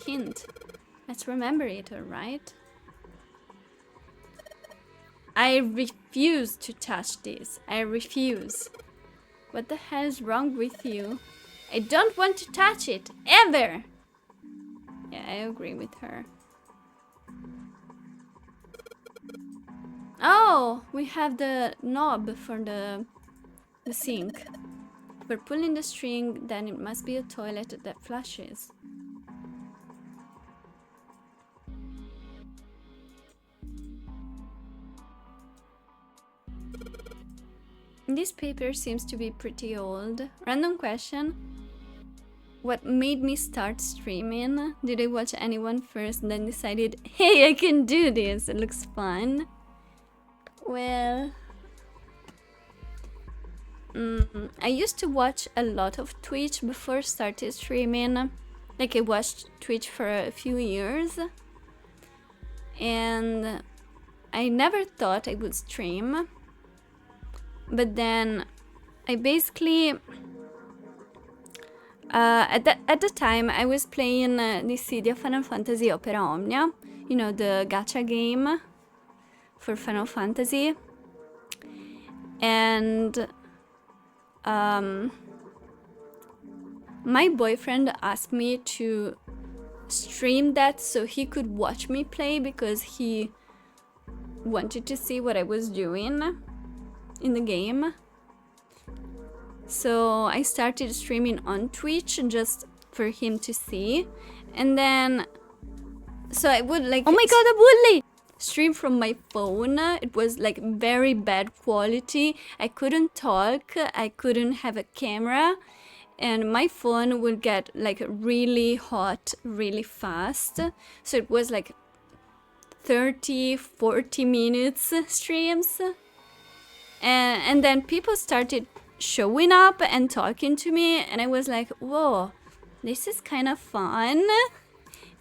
hint. Let's remember it, alright? I refuse to touch this. I refuse. What the hell is wrong with you? I don't want to touch it, ever! Yeah, I agree with her. Oh, we have the knob for the sink. If we're pulling the string, then it must be a toilet that flushes. This paper seems to be pretty old. Random question. What made me start streaming? Did I watch anyone first and then decided, hey, I can do this, it looks fun? Well, I used to watch a lot of Twitch before I started streaming. Like, I watched Twitch for a few years. And I never thought I would stream. But then I basically at the time I was playing the CD of Final Fantasy Opera Omnia, you know, the gacha game for Final Fantasy, and my boyfriend asked me to stream that so he could watch me play because he wanted to see what I was doing in the game. So I started streaming on Twitch just for him to see, and then so I would like, oh my god, a bully, stream from my phone. It was like very bad quality. I couldn't talk, I couldn't have a camera, and my phone would get like really hot really fast. So it was like 30-40 minutes streams. And then people started showing up and talking to me, and I was like, whoa, this is kind of fun.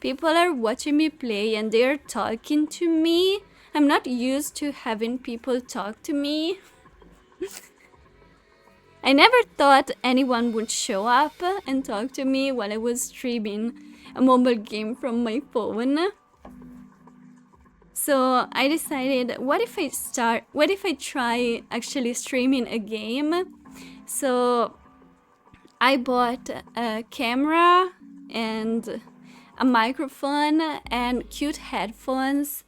People are watching me play and they're talking to me. I'm not used to having people talk to me. I never thought anyone would show up and talk to me while I was streaming a mobile game from my phone. So I decided, what if I try actually streaming a game? So I bought a camera and a microphone and cute headphones.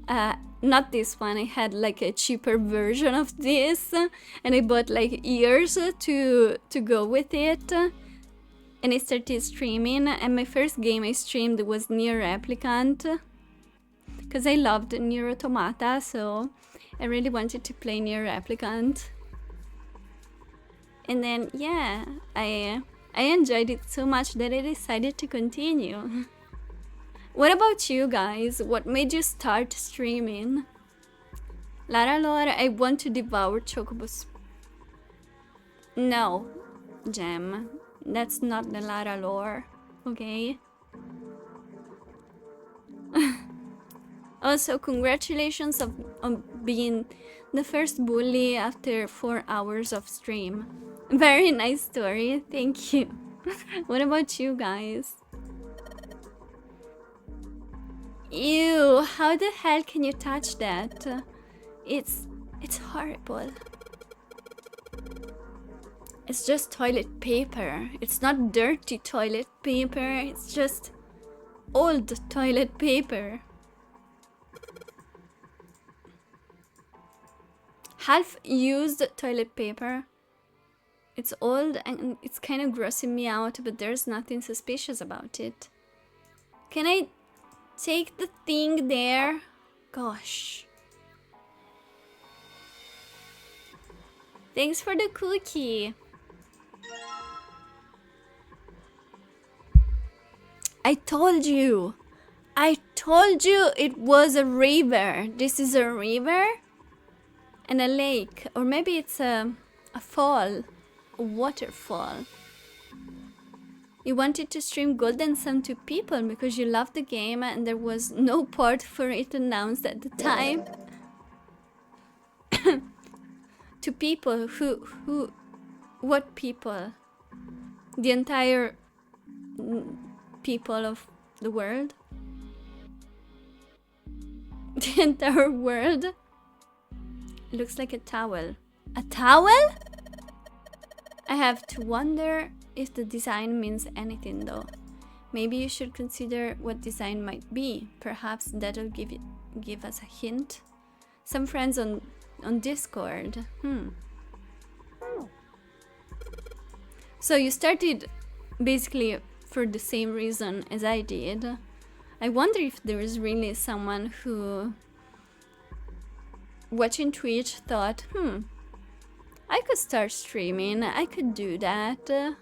Not this one, I had like a cheaper version of this, and I bought like ears to go with it. And I started streaming, and my first game I streamed was Nier Replicant. Because I loved Nier Automata, so I really wanted to play Nier Replicant. And then, yeah, I enjoyed it so much that I decided to continue. What about you guys? What made you start streaming? Lara Lore, I want to devour chocobos. No, Gem, that's not the Lara Lore, okay? Also, congratulations on being the first bully after 4 hours of stream. Very nice story, thank you. What about you guys? Ew, how the hell can you touch that? It's horrible. It's just toilet paper. It's not dirty toilet paper, it's just old toilet paper. Half used toilet paper. It's old and it's kind of grossing me out, but there's nothing suspicious about it. Can I take the thing there? Gosh. Thanks for the cookie. I told you it was a river. This is a river and a lake, or maybe it's a fall, a waterfall. You wanted to stream Golden Sun to people because you loved the game and there was no port for it announced at the time. To people who, what people? The entire people of the world? The entire world? It looks like a towel. A towel? I have to wonder if the design means anything though. Maybe you should consider what design might be. Perhaps that'll give us a hint. Some friends on Discord. So you started basically for the same reason as I did. I wonder if there is really someone who, watching Twitch, thought, I could start streaming, I could do that.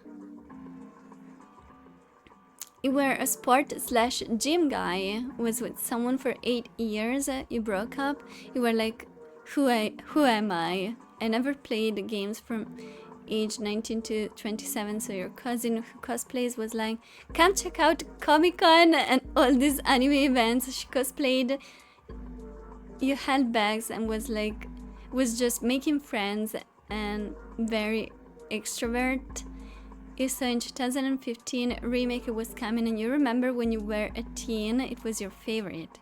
You were a sport/gym guy, was with someone for 8 years, you broke up, you were like, who am I? I never played games from age 19 to 27, so your cousin who cosplays was like, come check out Comic-Con and all these anime events. She cosplayed, you held bags and was just making friends and very extrovert. You saw in 2015 Remake was coming and you remember when you were a teen, it was your favorite.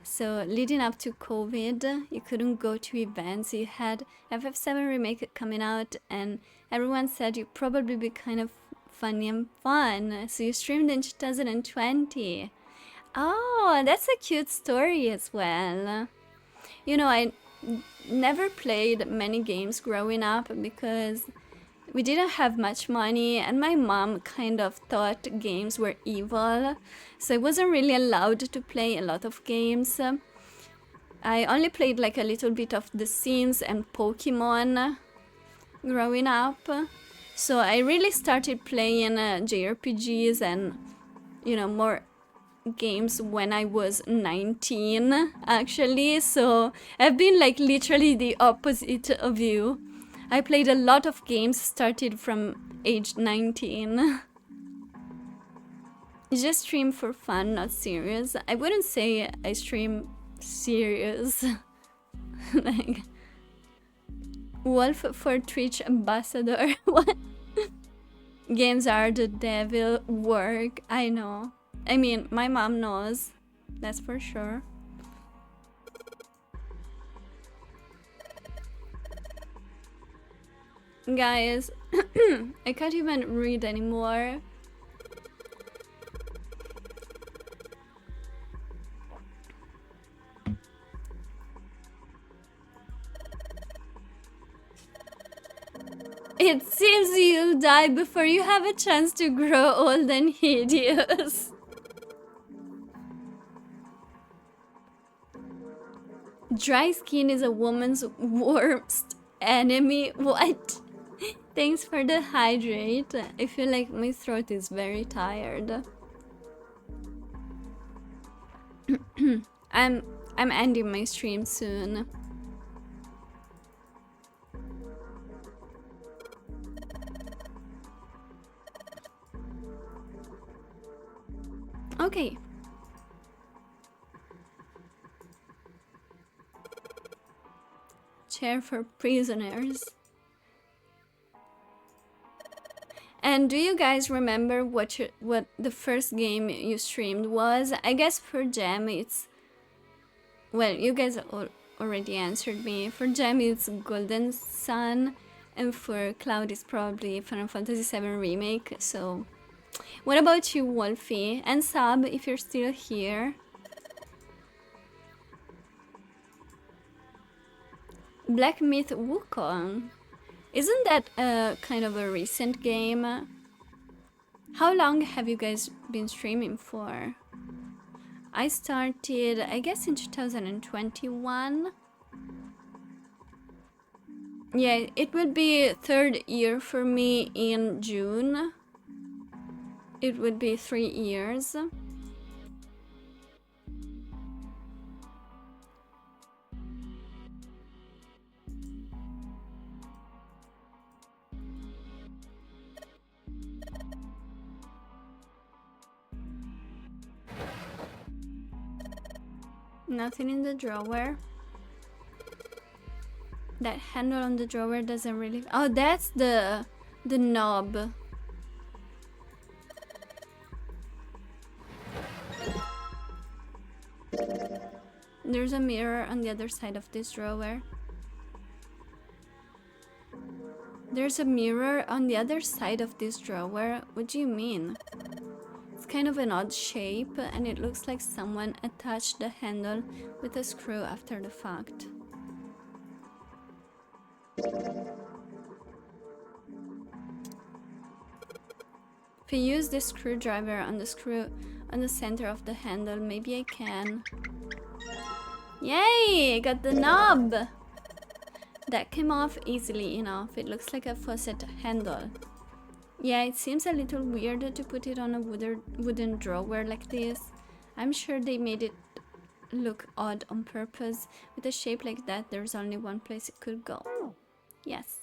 So leading up to COVID, you couldn't go to events, you had FF7 Remake coming out and everyone said you'd probably be kind of funny and fun. So you streamed in 2020. Oh, that's a cute story as well. You know, I never played many games growing up because we didn't have much money and my mom kind of thought games were evil, so I wasn't really allowed to play a lot of games. I only played like a little bit of The Sims and Pokemon growing up, so I really started playing JRPGs and, you know, more games when I was 19 actually, so I've been like literally the opposite of you. I played a lot of games started from age 19. You just stream for fun, not serious. I wouldn't say I stream serious. Like Wolf for Twitch ambassador. What? Games are the devil work. I know. I mean, my mom knows. That's for sure. Guys, I can't even read anymore. It seems you'll die before you have a chance to grow old and hideous. Dry skin is a woman's worst enemy. What? Thanks for the hydrate. I feel like my throat is very tired. I'm ending my stream soon. Okay. chair for prisoners. And do you guys remember what the first game you streamed was? I guess for Gem it's... Well, you guys already answered me. For Gem it's Golden Sun, and for Cloud it's probably Final Fantasy VII Remake, so... What about you, Wolfie? And Sab, if you're still here. Black Myth Wukong. Isn't that kind of a recent game? How long have you guys been streaming for? I started, I guess, in 2021. Yeah, it would be 3rd year for me in June. It would be 3 years. Nothing in the drawer. That handle on the drawer doesn't really... Oh, that's the knob. There's a mirror on the other side of this drawer. There's a mirror on the other side of this drawer. What do you mean? It's kind of an odd shape, and it looks like someone attached the handle with a screw after the fact. If I use this screwdriver on the screw on the center of the handle, maybe I can. Yay! I got the knob! That came off easily enough. It looks like a faucet handle. Yeah, it seems a little weird to put it on a wooden drawer like this. I'm sure they made it look odd on purpose. With a shape like that, there's only one place it could go. Yes.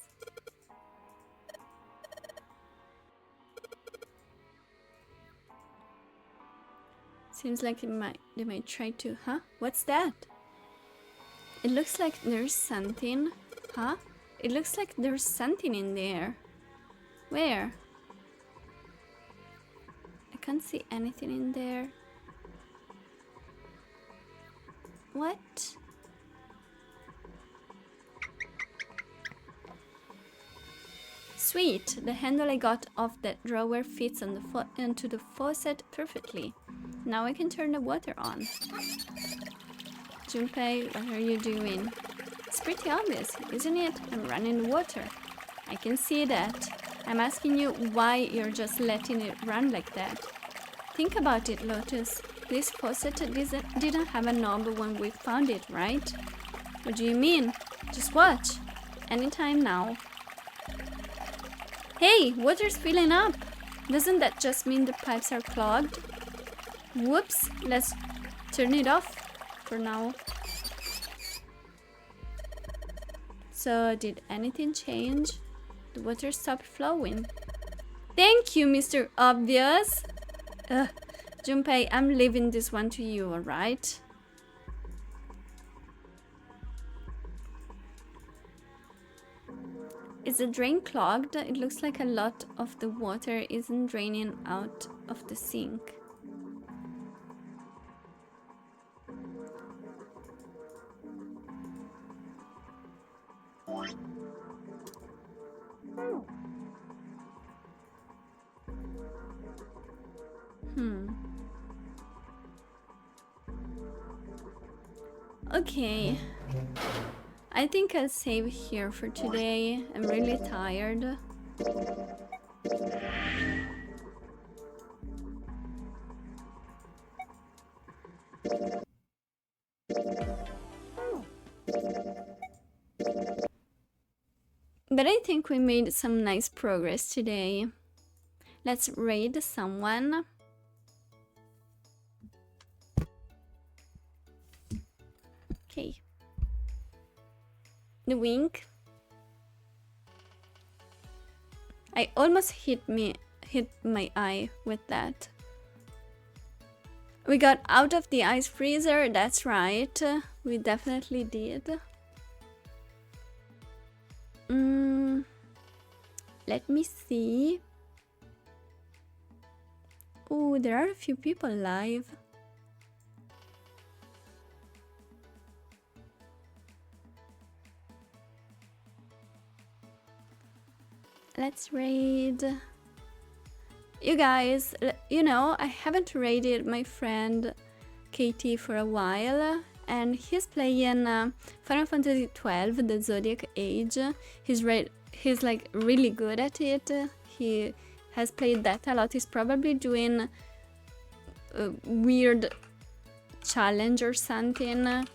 Seems like they might try to... Huh? What's that? It looks like there's something. Huh? It looks like there's something in there. Where? I can't see anything in there. What? Sweet! The handle I got off that drawer fits on into the faucet perfectly. Now I can turn the water on. Junpei, what are you doing? It's pretty obvious, isn't it? I'm running the water. I can see that. I'm asking you why you're just letting it run like that. Think about it, Lotus. This faucet didn't have a knob when we found it, right? What do you mean? Just watch. Anytime now. Hey, water's filling up. Doesn't that just mean the pipes are clogged? Whoops, let's turn it off for now. So, did anything change? The water stopped flowing. Thank you, Mr. Obvious. Junpei, I'm leaving this one to you, alright? Is the drain clogged? It looks like a lot of the water isn't draining out of the sink. Okay. I think I'll save here for today. I'm really tired. But I think we made some nice progress today. Let's raid someone. Okay. The wink. I almost hit my eye with that. We got out of the ice freezer, that's right. We definitely did. Let me see. Oh, there are a few people live. Let's raid. You guys, you know, I haven't raided my friend KT for a while, and he's playing Final Fantasy XII, the Zodiac Age. He's like really good at it. He has played that a lot. He's probably doing a weird challenge or something.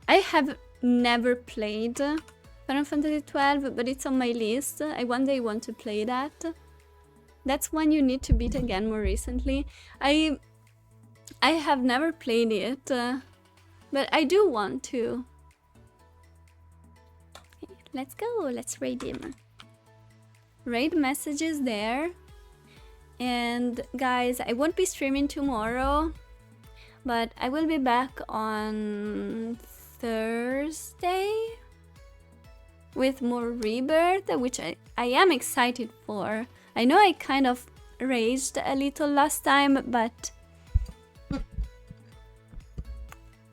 I have never played Final Fantasy XII, but it's on my list. I one day want to play that. That's one you need to beat again more recently. I have never played it, but I do want to. Okay, let's go, let's raid him. Raid messages there. And guys, I won't be streaming tomorrow, but I will be back on Thursday with more Rebirth, which I am excited for. I know I kind of raged a little last time, but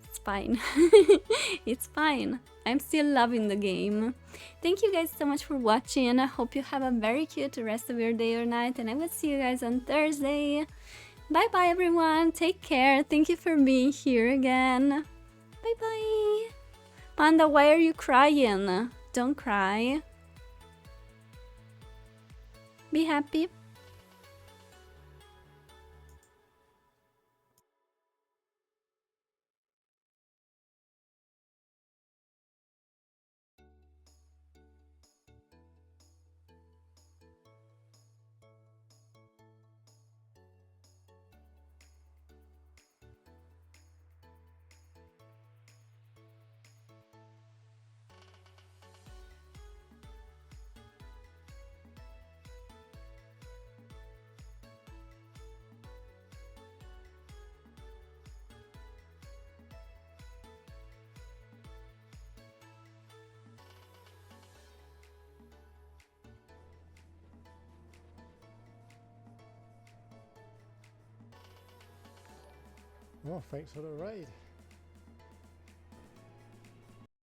it's fine. It's fine. I'm still loving the game. Thank you guys so much for watching. I hope you have a very cute rest of your day or night, and I will see you guys on Thursday. Bye bye everyone. Take care. Thank you for being here again. Bye bye. Panda, why are you crying? Don't cry. Be happy. Oh, thanks for the raid.